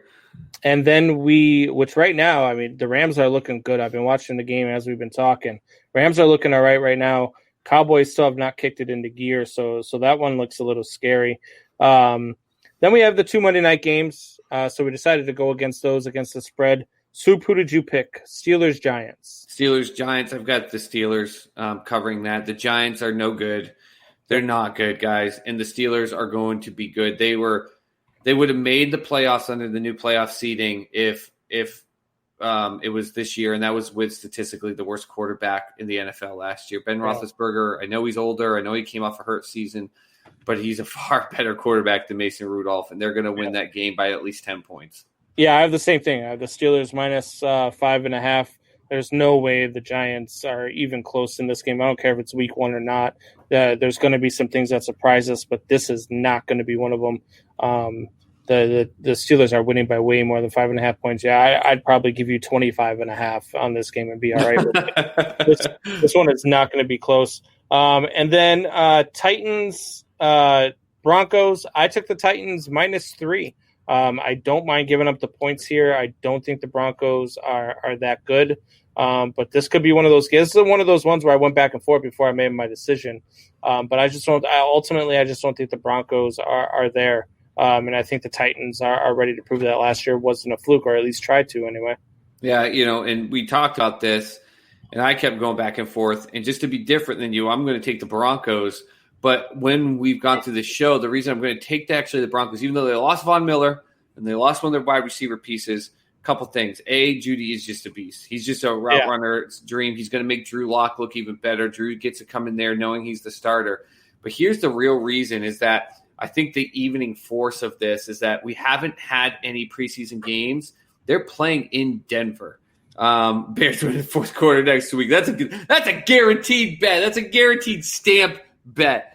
And then which right now, I mean, the Rams are looking good. I've been watching the game as we've been talking. Rams are looking all right now. Cowboys still have not kicked it into gear, so that one looks a little scary. Then we have the 2 Monday night games, so we decided to go against the spread. Soup, who did you pick? Steelers, Giants. Steelers, Giants. I've got the Steelers covering that. The Giants are no good. They're not good, guys, and the Steelers are going to be good. They would have made the playoffs under the new playoff seeding if it was this year, and that was with statistically the worst quarterback in the NFL last year. Ben Roethlisberger, I know he's older. I know he came off a hurt season, but he's a far better quarterback than Mason Rudolph, and they're going to win that game by at least 10 points. Yeah, I have the same thing. I have the Steelers minus 5.5. There's no way the Giants are even close in this game. I don't care if it's week 1 or not. There's going to be some things that surprise us, but this is not going to be one of them. The Steelers are winning by way more than 5.5 points. Yeah, I'd probably give you 25.5 on this game and be all right with it. This one is not going to be close. And then Titans, Broncos. I took the Titans -3. I don't mind giving up the points here. I don't think the Broncos are that good. But this could be one of those games. This is one of those ones where I went back and forth before I made my decision. But I just don't think the Broncos are there. And I think the Titans are ready to prove that last year wasn't a fluke, or at least tried to anyway. Yeah, and we talked about this, and I kept going back and forth. And just to be different than you, I'm going to take the Broncos. But when we've gone through this show, the reason I'm going to take the Broncos, even though they lost Von Miller and they lost one of their wide receiver pieces, a couple things. Judy is just a beast. He's just a route runner. It's a dream. He's going to make Drew Lock look even better. Drew gets to come in there knowing he's the starter. But here's the real reason is that I think the evening force of this is that we haven't had any preseason games. They're playing in Denver. Bears win the fourth quarter next week. That's a guaranteed bet. That's a guaranteed stamp bet.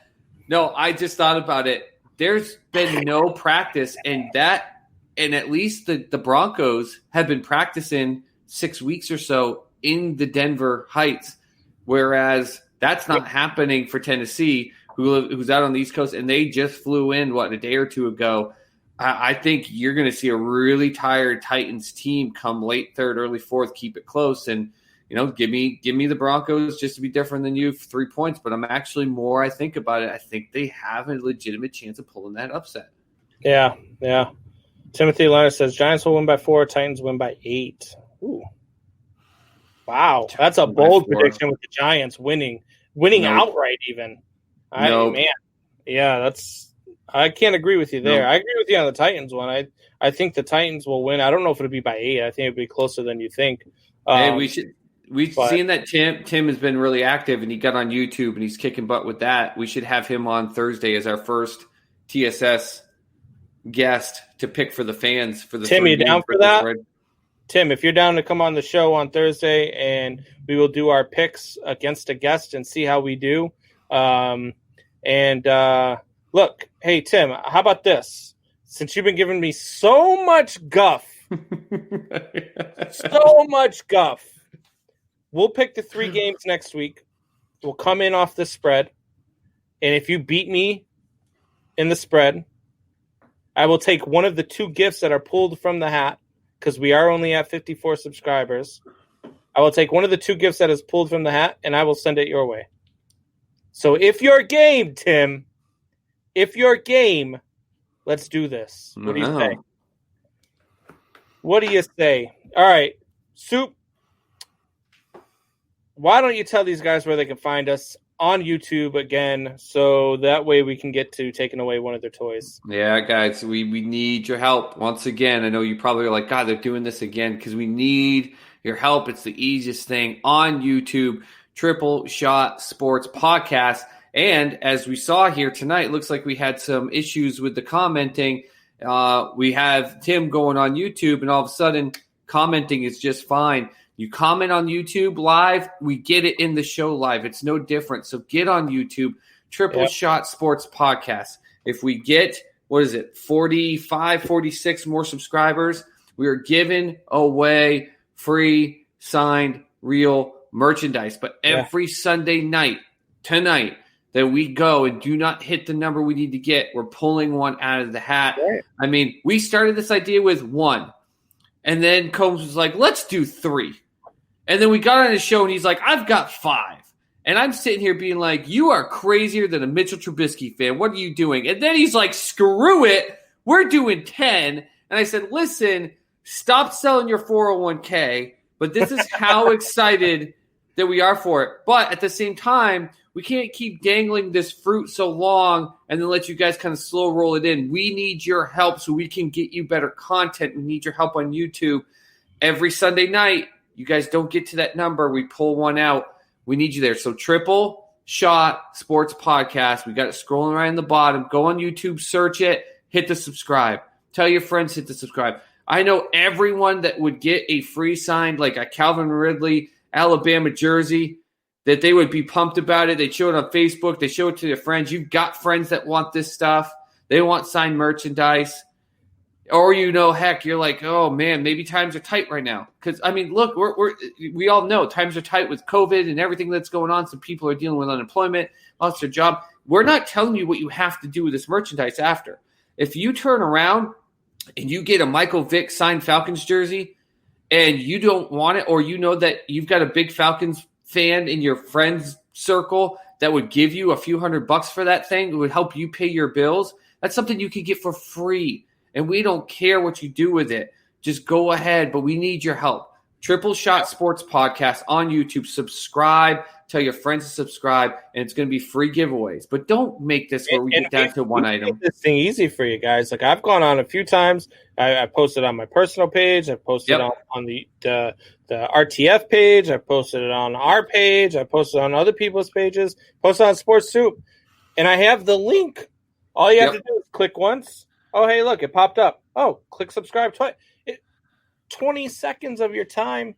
No, I just thought about it. There's been no practice, and at least the Broncos have been practicing 6 weeks or so in the Denver Heights, whereas that's not happening for Tennessee, who's out on the East Coast, and they just flew in, a day or two ago. I think you're going to see a really tired Titans team come late third, early fourth, keep it close, and give me the Broncos just to be different than you for 3 points. But I'm actually more I think about it, I think they have a legitimate chance of pulling that upset. Yeah. Timothy Leonard says Giants will win by 4, Titans win by 8. Ooh. Wow, that's a bold prediction with the Giants winning outright even. Man, yeah, I can't agree with you there. I agree with you on the Titans one. I think the Titans will win. I don't know if it'll be by 8. I think it'll be closer than you think. We've seen that Tim has been really active, and he got on YouTube, and he's kicking butt with that. We should have him on Thursday as our first TSS guest to pick for the fans. For the Tim, you down for that? Tim, if you're down to come on the show on Thursday, and we will do our picks against a guest and see how we do. Look, hey, Tim, how about this? Since you've been giving me so much guff, we'll pick the 3 games next week. We'll come in off the spread. And if you beat me in the spread, I will take one of the 2 gifts that are pulled from the hat, because we are only at 54 subscribers. I will take one of the 2 gifts that is pulled from the hat, and I will send it your way. So if you're game, Tim, let's do this. What do you say? What do you say? All right, Soup, why don't you tell these guys where they can find us on YouTube again, so that way we can get to taking away one of their toys. Yeah, guys, we need your help. Once again, I know you probably are like, God, they're doing this again, because we need your help. It's the easiest thing on YouTube, Triple Shot Sports Podcast. And as we saw here tonight, it looks like we had some issues with the commenting. We have Tim going on YouTube, and all of a sudden, commenting is just fine. You comment on YouTube live, we get it in the show live. It's no different. So get on YouTube, Triple Shot Sports Podcast. If we get, 45, 46 more subscribers, we are giving away free signed real merchandise. But every Sunday night, tonight, that we go and do not hit the number we need to get, we're pulling one out of the hat. Right. I mean, we started this idea with 1. And then Combs was like, let's do 3. And then we got on his show, and he's like, I've got 5. And I'm sitting here being like, you are crazier than a Mitchell Trubisky fan. What are you doing? And then he's like, screw it. We're doing 10. And I said, listen, stop selling your 401k. But this is how excited that we are for it. But at the same time, we can't keep dangling this fruit so long and then let you guys kind of slow roll it in. We need your help so we can get you better content. We need your help on YouTube every Sunday night. You guys don't get to that number, we pull one out. We need you there. So Triple Shot Sports Podcast. We got it scrolling right in the bottom. Go on YouTube, search it, hit the subscribe. Tell your friends, hit the subscribe. I know everyone that would get a free signed, like a Calvin Ridley Alabama jersey, that they would be pumped about it. They show it on Facebook. They show it to their friends. You've got friends that want this stuff. They want signed merchandise. Or, heck, you're like, oh, man, maybe times are tight right now. Because, I mean, look, we all know times are tight with COVID and everything that's going on. Some people are dealing with unemployment, lost their job. We're not telling you what you have to do with this merchandise after. If you turn around and you get a Michael Vick signed Falcons jersey and you don't want it, or you know that you've got a big Falcons fan in your friends circle that would give you a few $100 for that thing, it would help you pay your bills, that's something you could get for free. And we don't care what you do with it. Just go ahead, but we need your help. Triple Shot Sports Podcast on YouTube. Subscribe. Tell your friends to subscribe, and it's going to be free giveaways. But don't make this where we get down to one item. Make this thing easy for you guys. Like, I've gone on a few times. I posted on my personal page. I posted on the RTF page. I posted it on our page. I posted on other people's pages. Posted on Sports Soup. And I have the link. All you have to do is click once. Oh, hey, look, it popped up. Oh, click subscribe twice. 20 seconds of your time,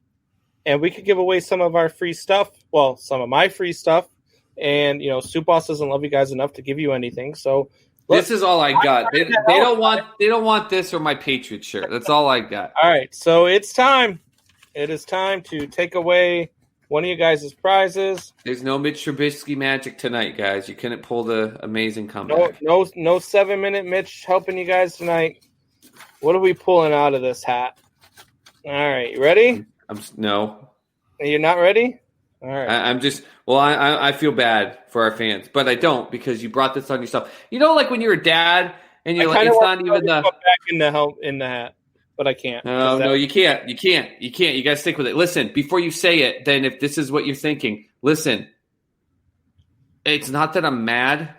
and we could give away some of our free stuff. Well, some of my free stuff. And, Soup Boss doesn't love you guys enough to give you anything. So look, this is all I got. They don't want this or my Patriot shirt. That's all I got. All right, so it's time. It is time to take away one of you guys' prizes. There's no Mitch Trubisky magic tonight, guys. You couldn't pull the amazing comeback. No 7-minute Mitch helping you guys tonight. What are we pulling out of this hat? All right, you ready? No. You're not ready? All right. I'm just I feel bad for our fans, but I don't because you brought this on yourself. You know, like when you're a dad and I you're like, kind of it's want not to even the. put back in the hat, but I can't. No, you can't. You can't. You got to stick with it. Listen, before you say it, then if this is what you're thinking, listen. It's not that I'm mad;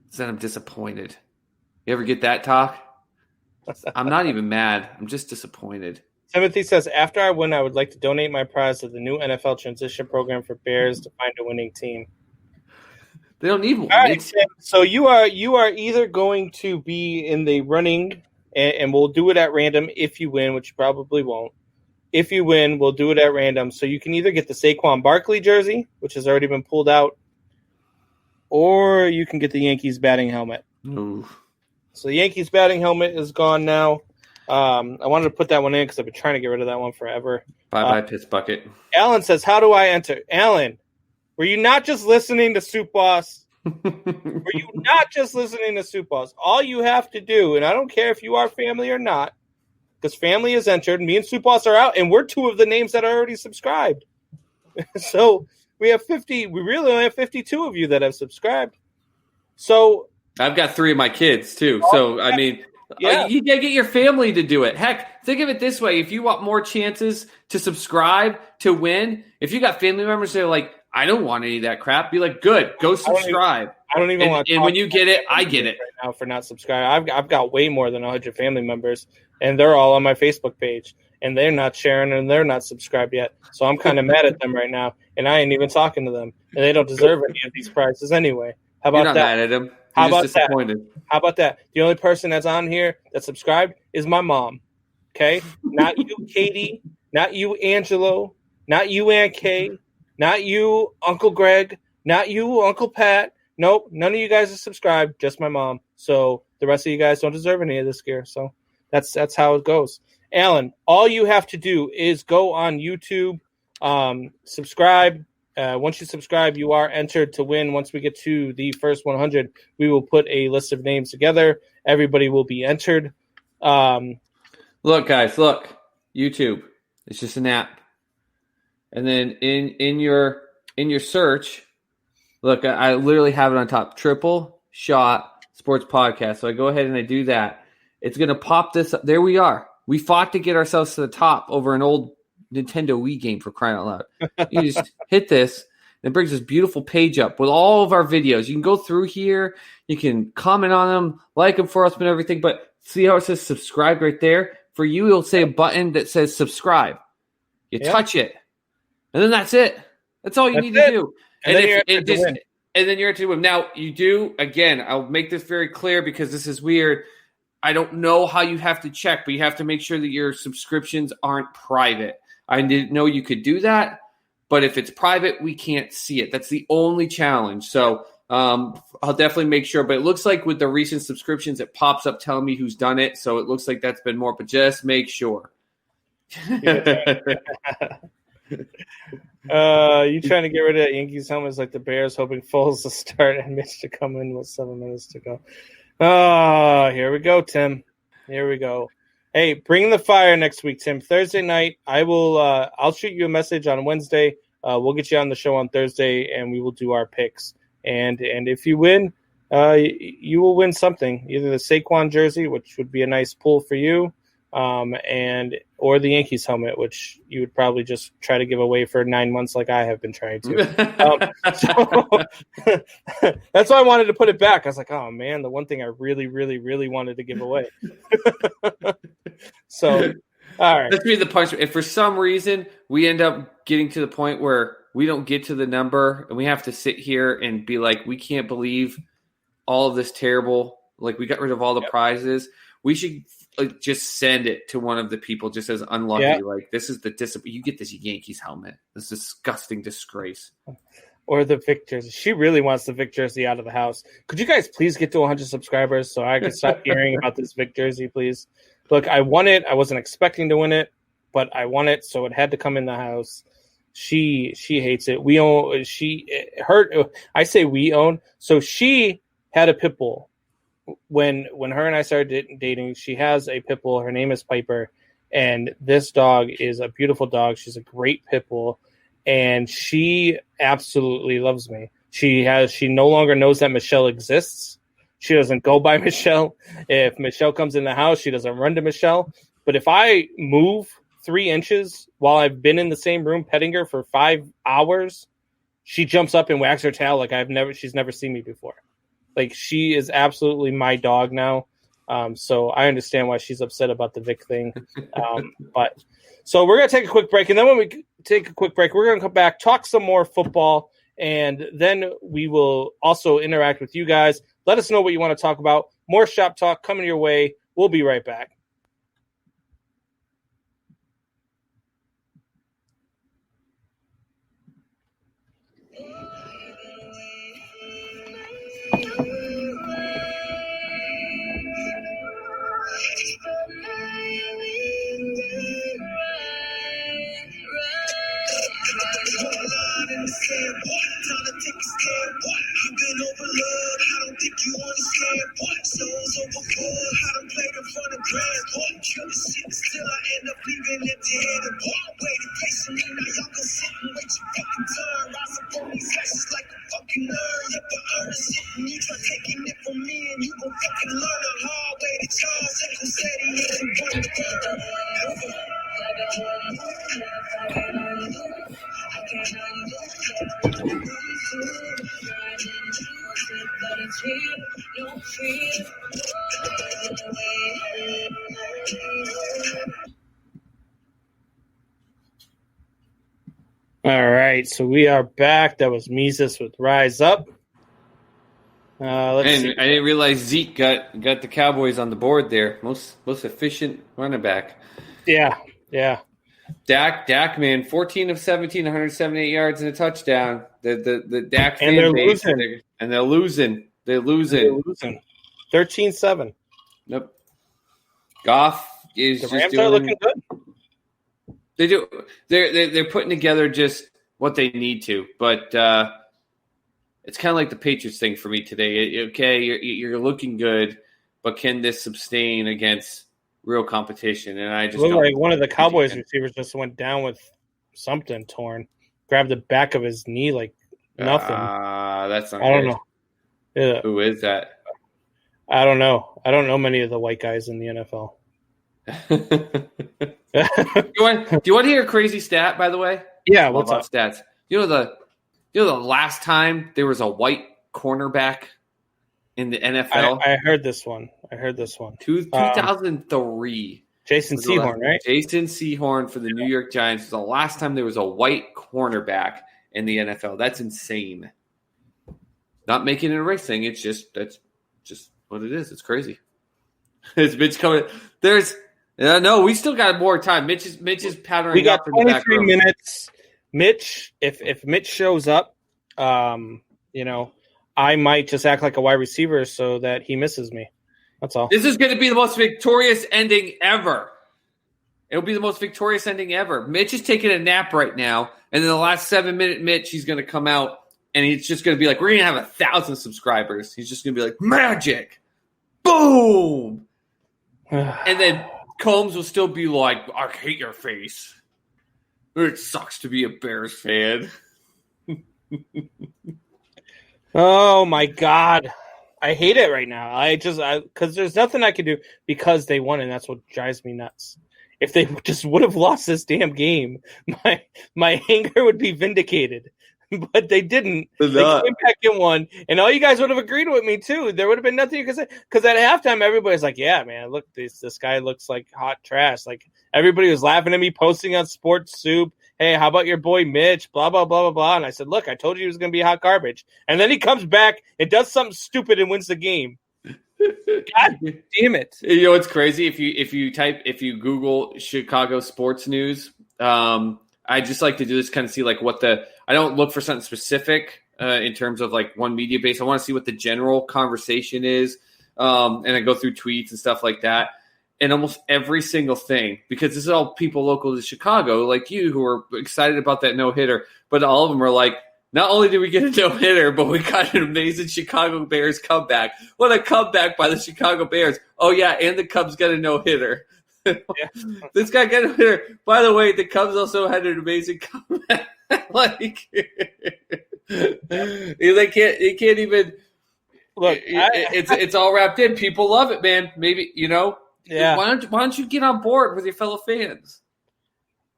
it's that I'm disappointed. You ever get that talk? I'm not even mad. I'm just disappointed. Timothy says, after I win, I would like to donate my prize to the new NFL transition program for Bears to find a winning team. They don't need one. All right, Tim, so you are either going to be in the running, and we'll do it at random if you win, which you probably won't. If you win, we'll do it at random. So you can either get the Saquon Barkley jersey, which has already been pulled out, or you can get the Yankees batting helmet. Ooh. So the Yankees batting helmet is gone now. I wanted to put that one in because I've been trying to get rid of that one forever. Bye-bye, piss bucket. Alan says, how do I enter? Alan, were you not just listening to Soup Boss? Were you not just listening to Soup Boss? All you have to do, and I don't care if you are family or not, because family is entered. Me and Soup Boss are out, and we're two of the names that are already subscribed. So we have 50. We really only have 52 of you that have subscribed. So I've got 3 of my kids, too. So, I mean... Yeah. You gotta get your family to do it. Heck, think of it this way. If you want more chances to subscribe, to win, if you got family members that are like, I don't want any of that crap, be like, good, go subscribe. I don't even want to. And when you get it, I get it. Right now for not subscribing. I've got way more than 100 family members, and they're all on my Facebook page, and they're not sharing, and they're not subscribed yet. So I'm kind of mad at them right now, and I ain't even talking to them, and they don't deserve any of these prizes anyway. How about You're not that? mad at them. How You're about just disappointed. that? How about that? The only person that's on here that's subscribed is my mom. Okay? Not you, Katie. Not you, Angelo. Not you, Aunt Kay. Not you, Uncle Greg. Not you, Uncle Pat. Nope. None of you guys are subscribed. Just my mom. So the rest of you guys don't deserve any of this gear. So that's how it goes. Alan, all you have to do is go on YouTube, subscribe. Once you subscribe, you are entered to win. Once we get to the first 100, we will put a list of names together. Everybody will be entered. Look, guys, look. YouTube. It's just an app. And then in your search, look, I literally have it on top. Triple Shot Sports Podcast. So I go ahead and I do that. It's going to pop this up. There we are. We fought to get ourselves to the top over an old Nintendo Wii game, for crying out loud. You just hit this, and it brings this beautiful page up with all of our videos. You can go through here. You can comment on them, like them for us and everything. But see how it says subscribe right there? For you, it'll say a button that says subscribe. You touch it, and then that's it. That's all you need to do. And then you're entered to win. Now, you do, again, I'll make this very clear because this is weird. I don't know how you have to check, but you have to make sure that your subscriptions aren't private. I didn't know you could do that, but if it's private, we can't see it. That's the only challenge. So I'll definitely make sure. But it looks like with the recent subscriptions, it pops up telling me who's done it. So it looks like that's been more, but just make sure. You trying to get rid of that Yankees helmet like the Bears, hoping Foles to start and Mitch to come in with 7 minutes to go. Oh, here we go, Tim. Here we go. Hey, bring the fire next week, Tim. Thursday night, I will. I'll shoot you a message on Wednesday. We'll get you on the show on Thursday, and we will do our picks. And if you win, you will win something. Either the Saquon jersey, which would be a nice pull for you, or the Yankees helmet, which you would probably just try to give away for 9 months, like I have been trying to. So that's why I wanted to put it back. I was like, oh man, the one thing I really, really, really wanted to give away. So, all right. Let's be the punch. If for some reason we end up getting to the point where we don't get to the number and we have to sit here and be like, we can't believe all of this terrible, like we got rid of all the prizes, we should just send it to one of the people just as unlucky. Yeah. Like, this is you get this Yankees helmet. This disgusting disgrace. Or the Vic jersey. She really wants the Vic jersey out of the house. Could you guys please get to 100 subscribers so I can stop hearing about this Vic jersey, please? Look, I won it. I wasn't expecting to win it, but I won it, so it had to come in the house. She hates it. We own. I say we own. So she had a pit bull. When her and I started dating, she has a pit bull. Her name is Piper, and this dog is a beautiful dog. She's a great pit bull, and she absolutely loves me. She no longer knows that Michelle exists. She doesn't go by Michelle. If Michelle comes in the house, she doesn't run to Michelle. But if I move 3 inches while I've been in the same room petting her for 5 hours, she jumps up and wags her tail like she's never seen me before. Like, she is absolutely my dog now. So I understand why she's upset about the Vic thing. But so we're going to take a quick break. And then when we take a quick break, we're going to come back, talk some more football. And then we will also interact with you guys. Let us know what you want to talk about. More Shop Talk coming your way. We'll be right back. All right, so we are back. That was Mises with Rise Up. Let's see. I didn't realize Zeke got the Cowboys on the board there. Most efficient running back. Yeah. Dak, man, 14 of 17, 178 yards and a touchdown. The Dak fan they're base, losing. they're losing. They're losing. 13-7. Nope. Goff is The just Rams doing, are looking good. They do. They're putting together just what they need to, but it's kind of like the Patriots thing for me today. Okay, you're looking good, but can this sustain against real competition? And I just Looked don't like one of the Cowboys receivers just went down with something torn, grabbed the back of his knee like nothing. That's not. I don't good. know. Yeah. Who is that? I don't know. I don't know many of the white guys in the NFL. Do you want to hear a crazy stat? By the way, Yeah. What's up? Stats. You know the last time there was a white cornerback in the NFL. I heard this one. 2003. Jason Sehorn, right? Jason Sehorn for the New York Giants was the last time there was a white cornerback in the NFL. That's insane. Not making it a race thing. That's just what it is. It's crazy. It's Mitch coming. No, we still got more time. Mitch is powdering We got up in the back 23 room. minutes. Mitch, if Mitch shows up, I might just act like a wide receiver so that he misses me. That's all. This is going to be the most victorious ending ever. It'll be the most victorious ending ever. Mitch is taking a nap right now, and in the last 7-minute Mitch, he's going to come out, and he's just going to be like, we're going to have 1,000 subscribers. He's just going to be like, magic. Boom. And then Combs will still be like, I hate your face. It sucks to be a Bears fan. Oh, my God. I hate it right now. Because there's nothing I can do because they won, and that's what drives me nuts. If they just would have lost this damn game, my anger would be vindicated. But they didn't. They came back and won, and all you guys would have agreed with me too. There would have been nothing you could say because at halftime, everybody's like, "Yeah, man, look, this guy looks like hot trash." Like everybody was laughing at me, posting on Sports Soup. Hey, how about your boy Mitch? Blah blah blah blah blah. And I said, "Look, I told you he was going to be hot garbage." And then he comes back and does something stupid and wins the game. God damn it! You know what's crazy? If you Google Chicago sports news, I just like to do this kind of see like what I don't look for something specific in terms of like one media base. I want to see what the general conversation is, and I go through tweets and stuff like that. And almost every single thing, because this is all people local to Chicago, like you, who are excited about that no-hitter, but all of them are like, not only did we get a no-hitter, but we got an amazing Chicago Bears comeback. What a comeback by the Chicago Bears. Oh, yeah, and the Cubs got a no-hitter. Yeah. This guy got a no-hitter. By the way, the Cubs also had an amazing comeback. like they can't even Look, it's all wrapped in. People love it, man. Maybe yeah. Why don't you get on board with your fellow fans?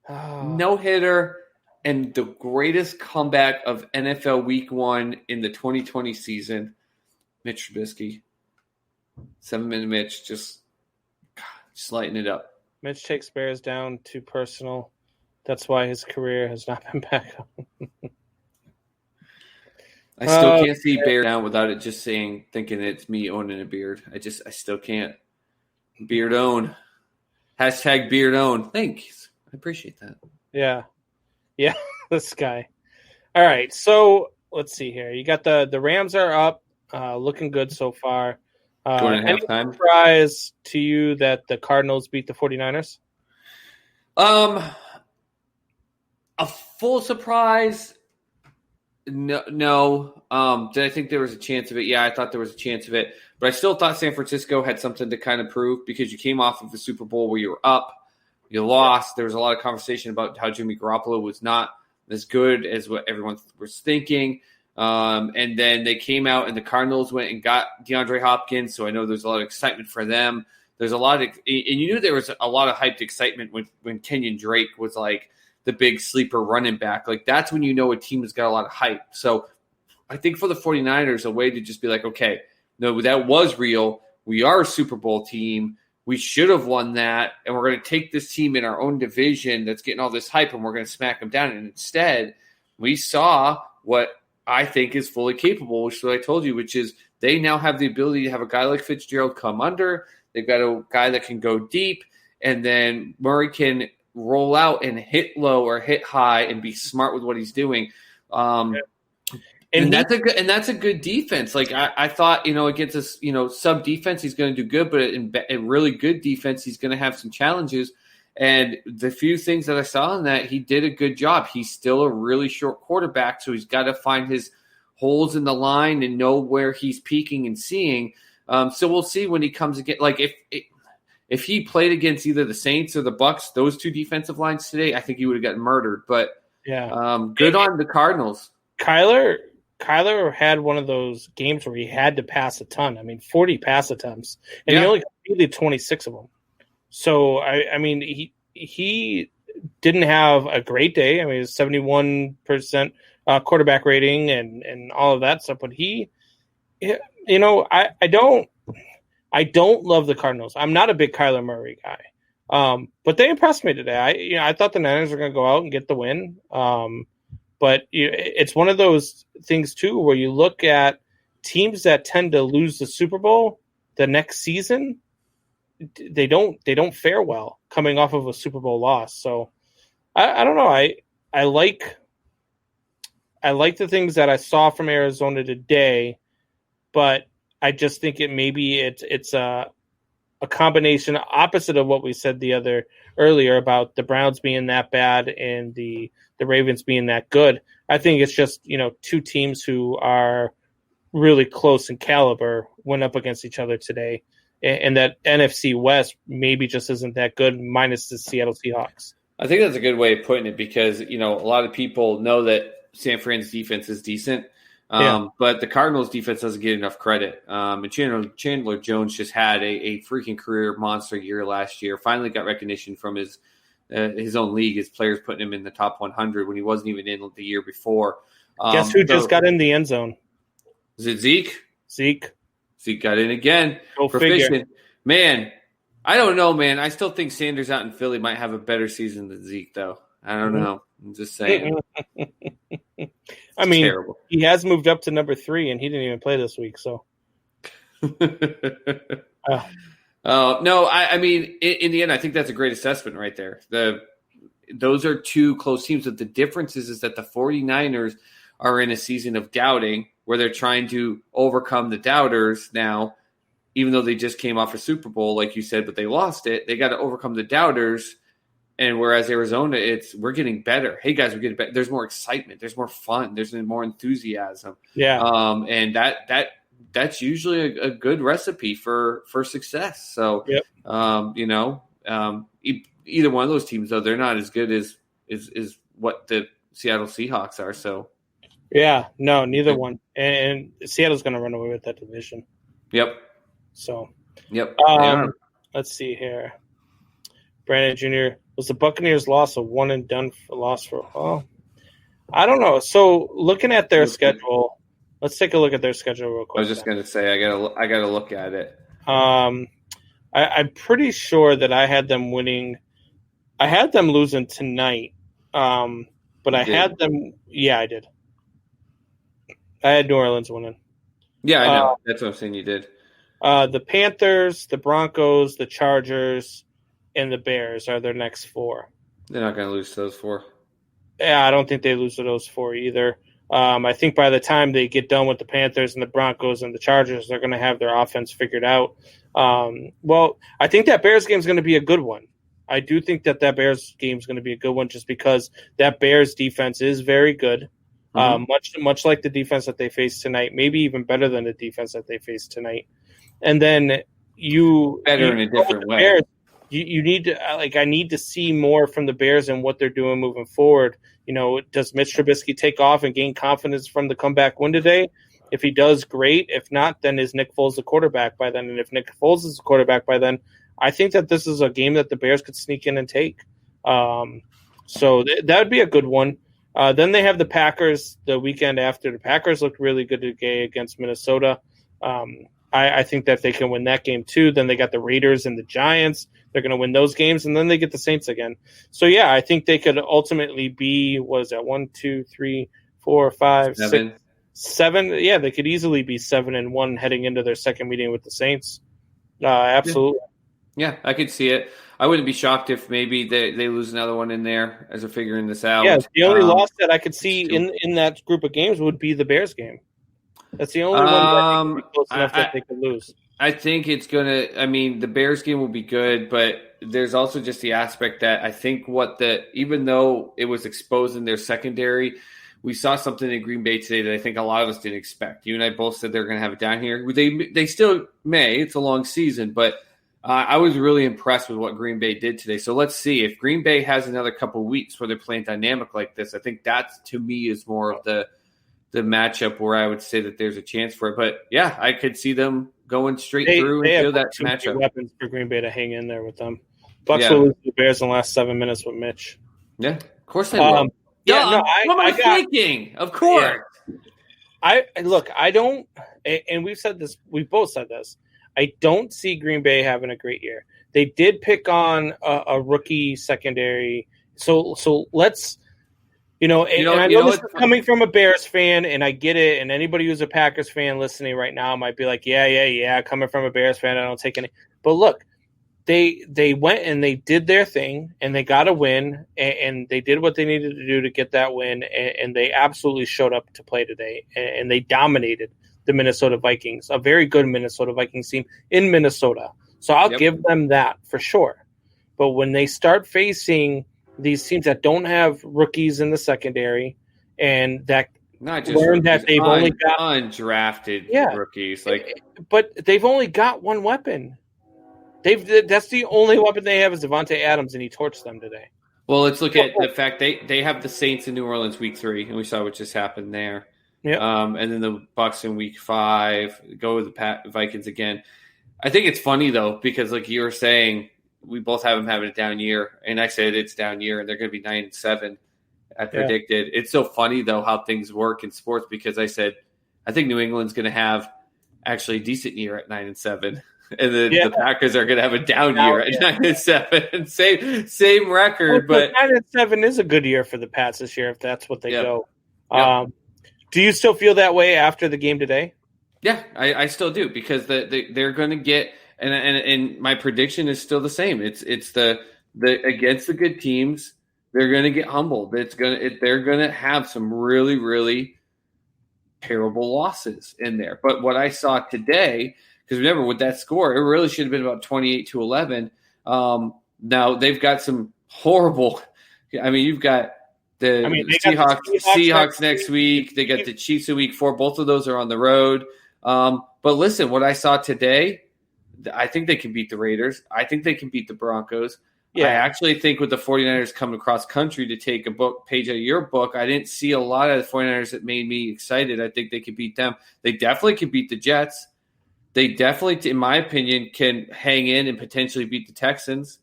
No hitter and the greatest comeback of NFL Week 1 in the 2020 season. Mitch Trubisky, 7-minute Mitch, just lighten it up. Mitch takes Bears down too personal. That's why his career has not been back on. I still can't see Bear down without it just thinking it's me owning a beard. I still can't. Beard own. Hashtag beard own. Thanks. I appreciate that. Yeah. Yeah, this guy. All right, so let's see here. You got the Rams are up, looking good so far. Going at any halftime. surprise to you that the Cardinals beat the 49ers? A full surprise. No. Did I think there was a chance of it? Yeah, I thought there was a chance of it. But I still thought San Francisco had something to kind of prove because you came off of the Super Bowl where you were up. You lost. There was a lot of conversation about how Jimmy Garoppolo was not as good as what everyone was thinking. And then they came out and the Cardinals went and got DeAndre Hopkins. So I know there's a lot of excitement for them. There's a lot of – and you knew there was a lot of hyped excitement when Kenyon Drake was like the big sleeper running back. Like that's when you know a team has got a lot of hype. So I think for the 49ers, a way to just be like, okay, no, that was real. We are a Super Bowl team. We should have won that, and we're going to take this team in our own division that's getting all this hype, and we're going to smack them down. And instead, we saw what I think is fully capable, which is what I told you, which is they now have the ability to have a guy like Fitzgerald come under. They've got a guy that can go deep, and then Murray can roll out and hit low or hit high and be smart with what he's doing. And that's a good defense. Like I thought, against this, sub defense, he's going to do good, but in really good defense, he's going to have some challenges. And the few things that I saw in that, he did a good job. He's still a really short quarterback, so he's got to find his holes in the line and know where he's peaking and seeing. So we'll see when he comes again. Like if he played against either the Saints or the Bucks, those two defensive lines today, I think he would have gotten murdered. But good on the Cardinals. Kyler had one of those games where he had to pass a ton. I mean, 40 pass attempts, and he only completed 26 of them. So, I mean, he didn't have a great day. I mean, it's 71% quarterback rating and all of that stuff. But I don't love the Cardinals. I'm not a big Kyler Murray guy. But they impressed me today. I thought the Niners were going to go out and get the win. But it's one of those things, too, where you look at teams that tend to lose the Super Bowl the next season, they don't fare well coming off of a Super Bowl loss. So I don't know. I like the things that I saw from Arizona today, but I just think it's a combination opposite of what we said earlier about the Browns being that bad and the Ravens being that good. I think it's just, two teams who are really close in caliber went up against each other today. And that NFC West maybe just isn't that good, minus the Seattle Seahawks. I think that's a good way of putting it because, a lot of people know that San Fran's defense is decent, but the Cardinals' defense doesn't get enough credit. And Chandler Jones just had a freaking career monster year last year, finally got recognition from his own league, his players putting him in the top 100 when he wasn't even in the year before. Guess who just got in the end zone? Is it Zeke? Zeke got in again. Go figure. Man, I don't know, man. I still think Sanders out in Philly might have a better season than Zeke, though. I don't know. I'm just saying. I mean, terrible. He has moved up to number 3, and he didn't even play this week. So, no, I mean, in the end, I think that's a great assessment right there. Those are two close teams, but the difference is that the 49ers are in a season of doubting where they're trying to overcome the doubters now, even though they just came off a Super Bowl, like you said, but they lost it. They got to overcome the doubters. And whereas Arizona, we're getting better. Hey, guys, we're getting better. There's more excitement. There's more fun. There's more enthusiasm. Yeah. And that's usually a good recipe for success. So, yep. Either one of those teams, though, they're not as good as what the Seattle Seahawks are. So, Yeah, no, neither one. And Seattle's going to run away with that division. yep. So, Yep. They are. let's see here. Brandon Jr. was the Buccaneers' loss a one and done loss for? Oh, I don't know. So, looking at their schedule, let's take a look at their schedule real quick. I was just going to say I gotta look at it. I'm pretty sure that I had them winning. I had them losing tonight, but I had them. Yeah, I did. I had New Orleans winning. Yeah, I know. That's what I'm saying. You did. The Panthers, the Broncos, the Chargers, and the Bears are their next four. They're not going to lose to those four. Yeah, I don't think they lose to those four either. I think by the time they get done with the Panthers and the Broncos and the Chargers, they're going to have their offense figured out. Well, I think that Bears game is going to be a good one. I do think that Bears game is going to be a good one just because that Bears defense is very good, much like the defense that they faced tonight, maybe even better than the defense that they faced tonight. And then better in a different way. Bears, you need to I need to see more from the Bears and what they're doing moving forward. You know, does Mitch Trubisky take off and gain confidence from the comeback win today? If he does, great. If not, then is Nick Foles the quarterback by then? And if Nick Foles is the quarterback by then, I think that this is a game that the Bears could sneak in and take. So that would be a good one. Then they have the Packers the weekend after. The Packers looked really good today against Minnesota. I think that they can win that game too. Then they got the Raiders and the Giants. They're going to win those games, and then they get the Saints again. So, yeah, I think they could ultimately be, 1, 2, 3, 4, 5, 6, 7. Yeah, they could easily be 7-1 heading into their second meeting with the Saints. Absolutely. Yeah, I could see it. I wouldn't be shocked if maybe they lose another one in there as they're figuring this out. Yeah, the only loss that I could see in that group of games would be the Bears game. That's the only one that I think would be close enough that they could lose. I think it's going to – I mean, the Bears game will be good, but there's also just the aspect that I think even though it was exposed in their secondary, we saw something in Green Bay today that I think a lot of us didn't expect. You and I both said they're going to have it down here. They still may. It's a long season, but I was really impressed with what Green Bay did today. So let's see. If Green Bay has another couple weeks where they're playing dynamic like this, I think that, to me, is more of the matchup where I would say that there's a chance for it. But, yeah, I could see them going straight through and feel that matchup. Weapons for Green Bay to hang in there with them. Bucks will lose the Bears in the last 7 minutes with Mitch. Yeah, of course they will. Yeah, what am I thinking? Of course. Yeah. I don't, and we've said this, we've both said this. I don't see Green Bay having a great year. They did pick on a rookie secondary. So let's, I know this is coming from a Bears fan, and I get it. And anybody who's a Packers fan listening right now might be like, yeah. Coming from a Bears fan, I don't take any. But look, they went and they did their thing, and they got a win, and they did what they needed to do to get that win, and they absolutely showed up to play today, and they dominated the Minnesota Vikings, a very good Minnesota Vikings team in Minnesota. So I'll give them that for sure. But when they start facing these teams that don't have rookies in the secondary and that not just learn that they've only got undrafted rookies, but they've only got one weapon. That's the only weapon they have is Devontae Adams, and he torched them today. Well, let's look at the fact they have the Saints in New Orleans week 3, and we saw what just happened there. Yeah. And then the Bucs in week 5, go with the Vikings again. I think it's funny though, because like you were saying, we both have them having a down year, and I said it's down year, and they're going to be 9-7. I predicted. Yeah. It's so funny though how things work in sports, because I said I think New England's going to have actually a decent year at 9-7, and then the Packers are going to have a down year at 9-7. Same record, but 9-7 is a good year for the Pats this year if that's what they go. Do you still feel that way after the game today? Yeah, I still do, because they're going to get. And my prediction is still the same. It's the against the good teams, they're going to get humbled. They're going to have some really, really terrible losses in there. But what I saw today, because remember with that score, it really should have been about 28-11. Now they've got some horrible. I mean, you've got the Seahawks next week. They got the Chiefs in week 4. Both of those are on the road. But listen, what I saw today, I think they can beat the Raiders. I think they can beat the Broncos. Yeah. I actually think with the 49ers coming across country to take a page out of your book, I didn't see a lot of the 49ers that made me excited. I think they could beat them. They definitely could beat the Jets. They definitely, in my opinion, can hang in and potentially beat the Texans.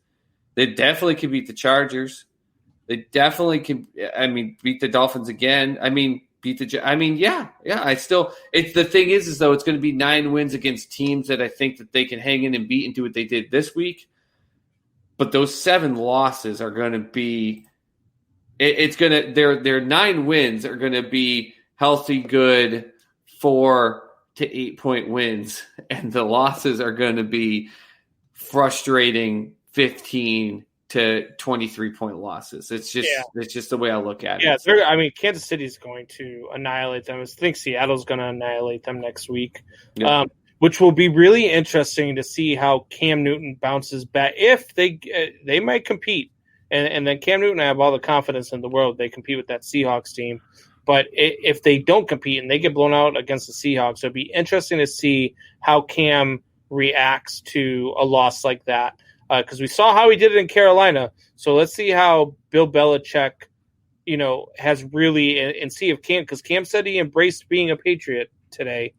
They definitely could beat the Chargers. They definitely can, beat the Dolphins again. Beat the, yeah. It's the thing is though, it's going to be 9 wins against teams that I think that they can hang in and beat and do what they did this week. But those 7 losses are going to be, their 9 wins are going to be healthy, good 4 to 8 point wins. And the losses are going to be frustrating 15 to 23 point losses. It's just the way I look at it. Yeah, Kansas City's going to annihilate them. I think Seattle's going to annihilate them next week, which will be really interesting to see how Cam Newton bounces back. If they might compete, and then Cam Newton, I have all the confidence in the world they compete with that Seahawks team. But if they don't compete and they get blown out against the Seahawks, it'll be interesting to see how Cam reacts to a loss like that. Because we saw how he did it in Carolina. So let's see how Bill Belichick, has really, and see if because Cam said he embraced being a Patriot today.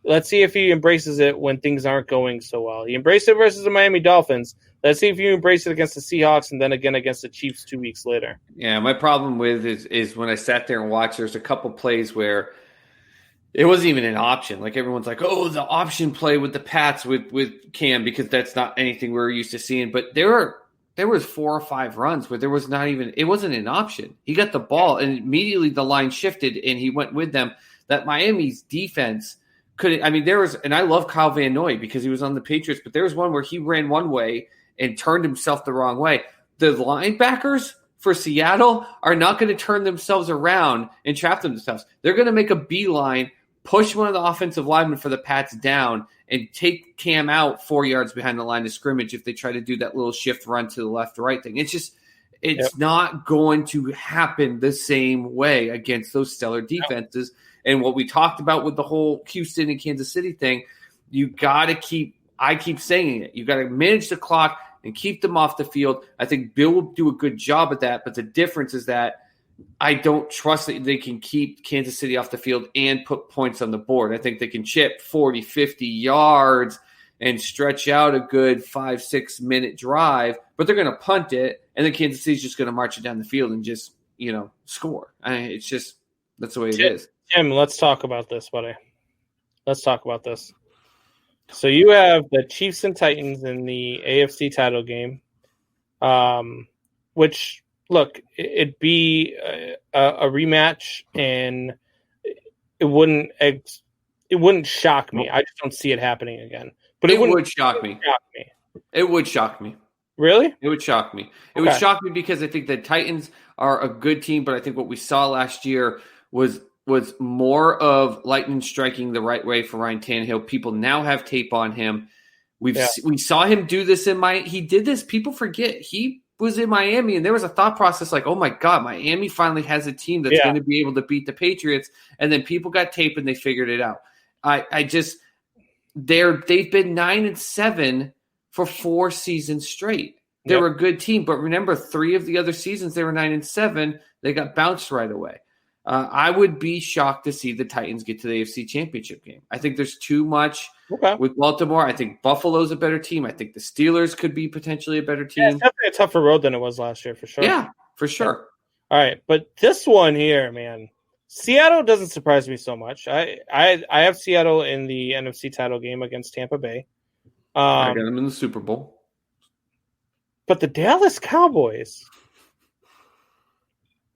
Let's see if he embraces it when things aren't going so well. He embraced it versus the Miami Dolphins. Let's see if you embrace it against the Seahawks and then again against the Chiefs 2 weeks later. Yeah, my problem with is when I sat there and watched, there's a couple plays where it wasn't even an option. Like everyone's like, oh, the option play with the Pats with Cam, because that's not anything we're used to seeing. But there was 4 or 5 runs where there was it wasn't an option. He got the ball and immediately the line shifted and he went with them. That Miami's defense and I love Kyle Van Noy because he was on the Patriots, but there was one where he ran one way and turned himself the wrong way. The linebackers for Seattle are not going to turn themselves around and trap themselves. They're going to make a beeline, push one of the offensive linemen for the Pats down, and take Cam out 4 yards behind the line of scrimmage if they try to do that little shift run to the left or right thing. It's not going to happen the same way against those stellar defenses. And what we talked about with the whole Houston and Kansas City thing, I keep saying it, you got to manage the clock and keep them off the field. I think Bill will do a good job at that, but the difference is that I don't trust that they can keep Kansas City off the field and put points on the board. I think they can chip 40, 50 yards and stretch out a good 5-6 minute drive, but they're going to punt it, and then Kansas City's just going to march it down the field and just, score. It's just that's the way it is. Tim, let's talk about this, buddy. Let's talk about this. So you have the Chiefs and Titans in the AFC title game, which, look, it'd be a rematch, and it wouldn't shock me. I just don't see it happening again. But it would shock me. It would shock me. Really? It would shock me. It would shock me because I think the Titans are a good team, but I think what we saw last year was more of lightning striking the right way for Ryan Tannehill. People now have tape on him. We saw him do this he did this. People forget he was in Miami, and there was a thought process like, oh my God, Miami finally has a team that's going to be able to beat the Patriots. And then people got tape and they figured it out. They've been 9-7 for 4 seasons straight. They were a good team, but remember, 3 of the other seasons they were 9-7. They got bounced right away. I would be shocked to see the Titans get to the AFC Championship game. I think there's too much with Baltimore. I think Buffalo's a better team. I think the Steelers could be potentially a better team. Yeah, it's definitely a tougher road than it was last year, for sure. Yeah, for sure. Yeah. All right, but this one here, man, Seattle doesn't surprise me so much. I have Seattle in the NFC title game against Tampa Bay. I got them in the Super Bowl. But the Dallas Cowboys,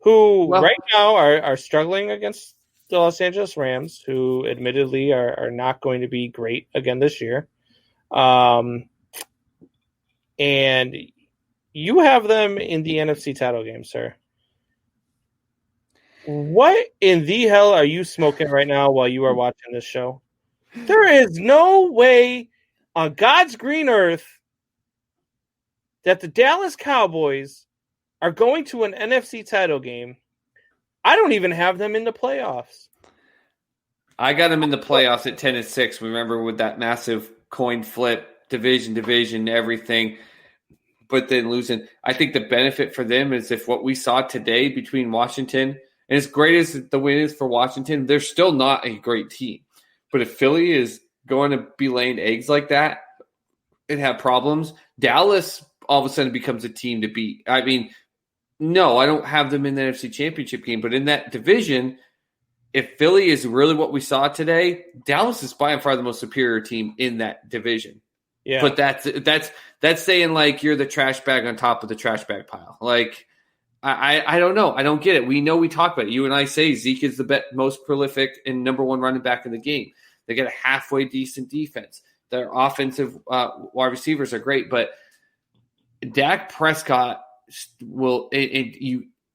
who right now are struggling against the Los Angeles Rams, who admittedly are not going to be great again this year. And you have them in the NFC title game, sir. What in the hell are you smoking right now while you are watching this show? There is no way on God's green earth that the Dallas Cowboys are going to an NFC title game. I don't even have them in the playoffs. I got them in the playoffs at 10-6. Remember, with that massive coin flip, division, everything. but then losing. I think the benefit for them is if what we saw today between Washington, and as great as the win is for Washington, they're still not a great team. But if Philly is going to be laying eggs like that and have problems, Dallas all of a sudden becomes a team to beat. I mean, no, I don't have them in the NFC Championship game, but in that division, if Philly is really what we saw today, Dallas is by far the most superior team in that division. Yeah. But that's saying like you're the trash bag on top of the trash bag pile. Like I don't know. I don't get it. We know we talk about it. You and I say Zeke is the most prolific and number one running back in the game. They get a halfway decent defense. Their offensive wide receivers are great, but Dak Prescott will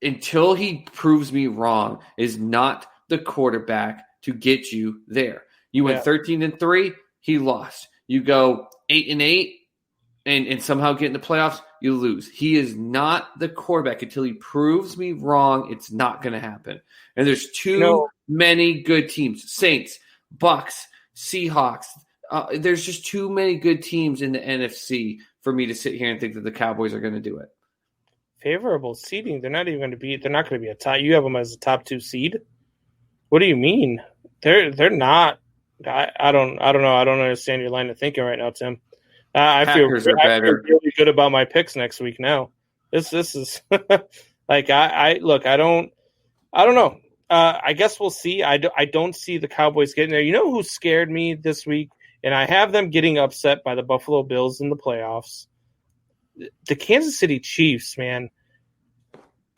until he proves me wrong is not the quarterback to get you there. You went 13-3, he lost. You go 8-8 and somehow get in the playoffs, you lose. He is not the quarterback until he proves me wrong. It's not going to happen. And there's too many good teams. Saints, Bucks, Seahawks. There's just too many good teams in the NFC for me to sit here and think that the Cowboys are going to do it. Favorable seeding. They're not going to be a top. You have them as a top 2 seed. What do you mean? They're not. I don't know. I don't understand your line of thinking right now, Tim. I feel really good about my picks next week now. This is like I don't know. I guess we'll see. I don't see the Cowboys getting there. You know who scared me this week, and I have them getting upset by the Buffalo Bills in the playoffs. The Kansas City Chiefs, man.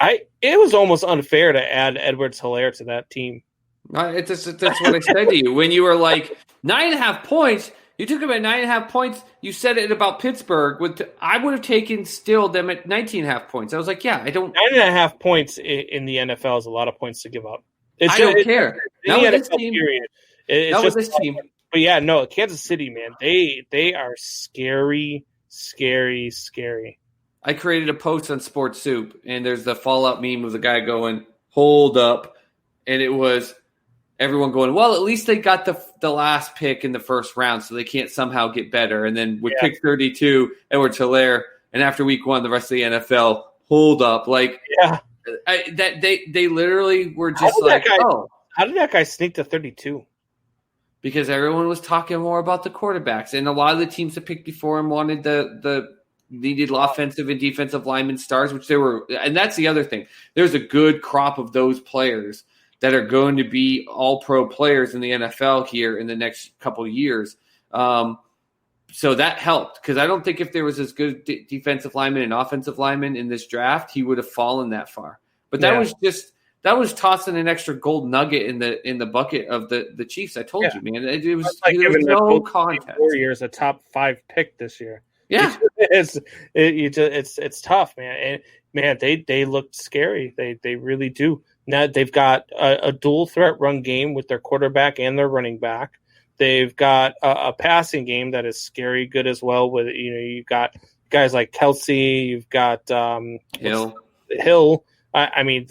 It was almost unfair to add Edwards-Helaire to that team. That's what I said to you. When you were like 9.5 points, you took them at 9.5 points. You said it about Pittsburgh. I would have taken still them at 19.5 points. I was like, yeah, I don't. 9.5 points in the NFL is a lot of points to give up. I don't care. Not with this team. Not with this team. But yeah, no, Kansas City, man, they are scary, scary, scary. I created a post on Sports Soup, and there's the Fallout meme of the guy going, "Hold up," and it was everyone going, well, at least they got the last pick in the first round, so they can't somehow get better. And then with pick 32, Edwards-Helaire, and after week 1, the rest of the NFL, hold up. Like, they literally were just like, How did that guy sneak to 32? Because everyone was talking more about the quarterbacks. And a lot of the teams that picked before him wanted the needed offensive and defensive lineman stars, which they were. And that's the other thing. There's a good crop of those players that are going to be all-pro players in the NFL here in the next couple of years. So that helped, because I don't think if there was as good defensive lineman and offensive lineman in this draft, he would have fallen that far. But that was tossing an extra gold nugget in the bucket of the Chiefs. I told you, man. It was like no contest. Warriors a top 5 pick this year. Yeah, it's tough, man. And man, they looked scary. They really do. Now they've got a dual threat run game with their quarterback and their running back. They've got a passing game that is scary good as well. With you've got guys like Kelsey, you've got Hill. I mean,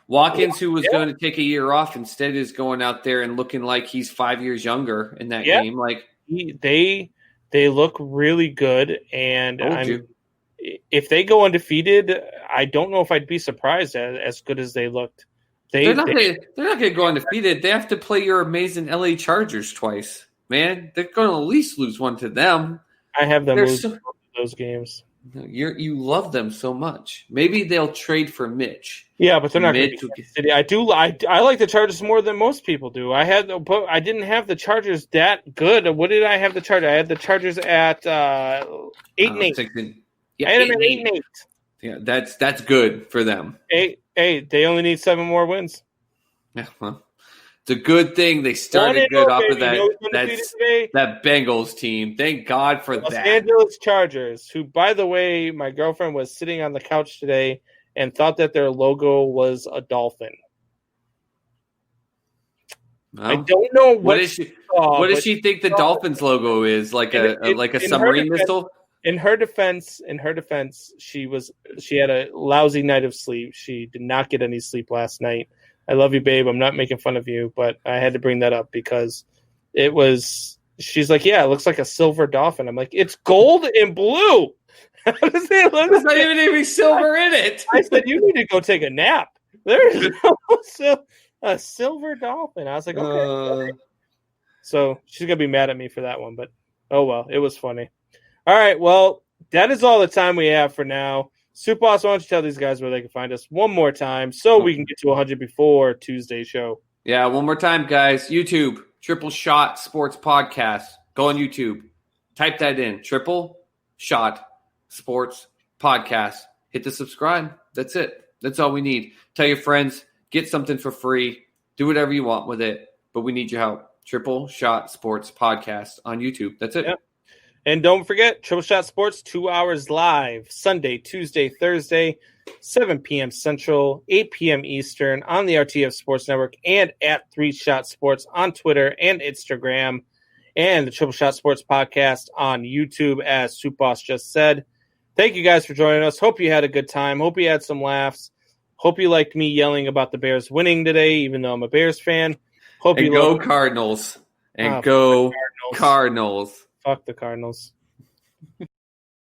Watkins, who was going to take a year off, instead is going out there and looking like he's 5 years younger in that game. Like they look really good, and if they go undefeated, I don't know if I'd be surprised as good as they looked. They're not going to go undefeated. They have to play your amazing LA Chargers twice, man. They're going to at least lose one to them. I have them lose those games. You love them so much. Maybe they'll trade for Mitch. Yeah, but they're not going to be City. I like the Chargers more than most people do. I didn't have the Chargers that good. What did I have the Chargers? I had the Chargers at 8-8. Yeah, I had them at 8-8. Yeah, that's good for them. They only need 7 more wins. Yeah, well, it's a good thing they started good off of that Bengals team. Thank God for that. Los Angeles Chargers, who, by the way, my girlfriend was sitting on the couch today and thought that their logo was a dolphin. Well, I don't know what does she think the Dolphins logo is? Like a submarine missile? In her defense, she had a lousy night of sleep. She did not get any sleep last night. I love you, babe. I'm not making fun of you, but I had to bring that up because she's like, yeah, it looks like a silver dolphin. I'm like, it's gold and blue. How does it look? There's not even any silver in it. I said, you need to go take a nap. There's a silver dolphin. I was like, okay. So she's going to be mad at me for that one, but oh well, it was funny. All right, well, that is all the time we have for now. Soup Boss, why don't you tell these guys where they can find us one more time so we can get to 100 before Tuesday's show. Yeah, one more time, guys. YouTube, Triple Shot Sports Podcast. Go on YouTube. Type that in. Triple Shot Sports Podcast. Hit the subscribe. That's it. That's all we need. Tell your friends. Get something for free. Do whatever you want with it. But we need your help. Triple Shot Sports Podcast on YouTube. That's it. Yep. And don't forget, Triple Shot Sports, 2 hours live, Sunday, Tuesday, Thursday, 7 p.m. Central, 8 p.m. Eastern on the RTF Sports Network and at 3 Shot Sports on Twitter and Instagram, and the Triple Shot Sports Podcast on YouTube, as Soup Boss just said. Thank you guys for joining us. Hope you had a good time. Hope you had some laughs. Hope you liked me yelling about the Bears winning today, even though I'm a Bears fan. Hope and you go Cardinals. And go Cardinals. Fuck the Cardinals.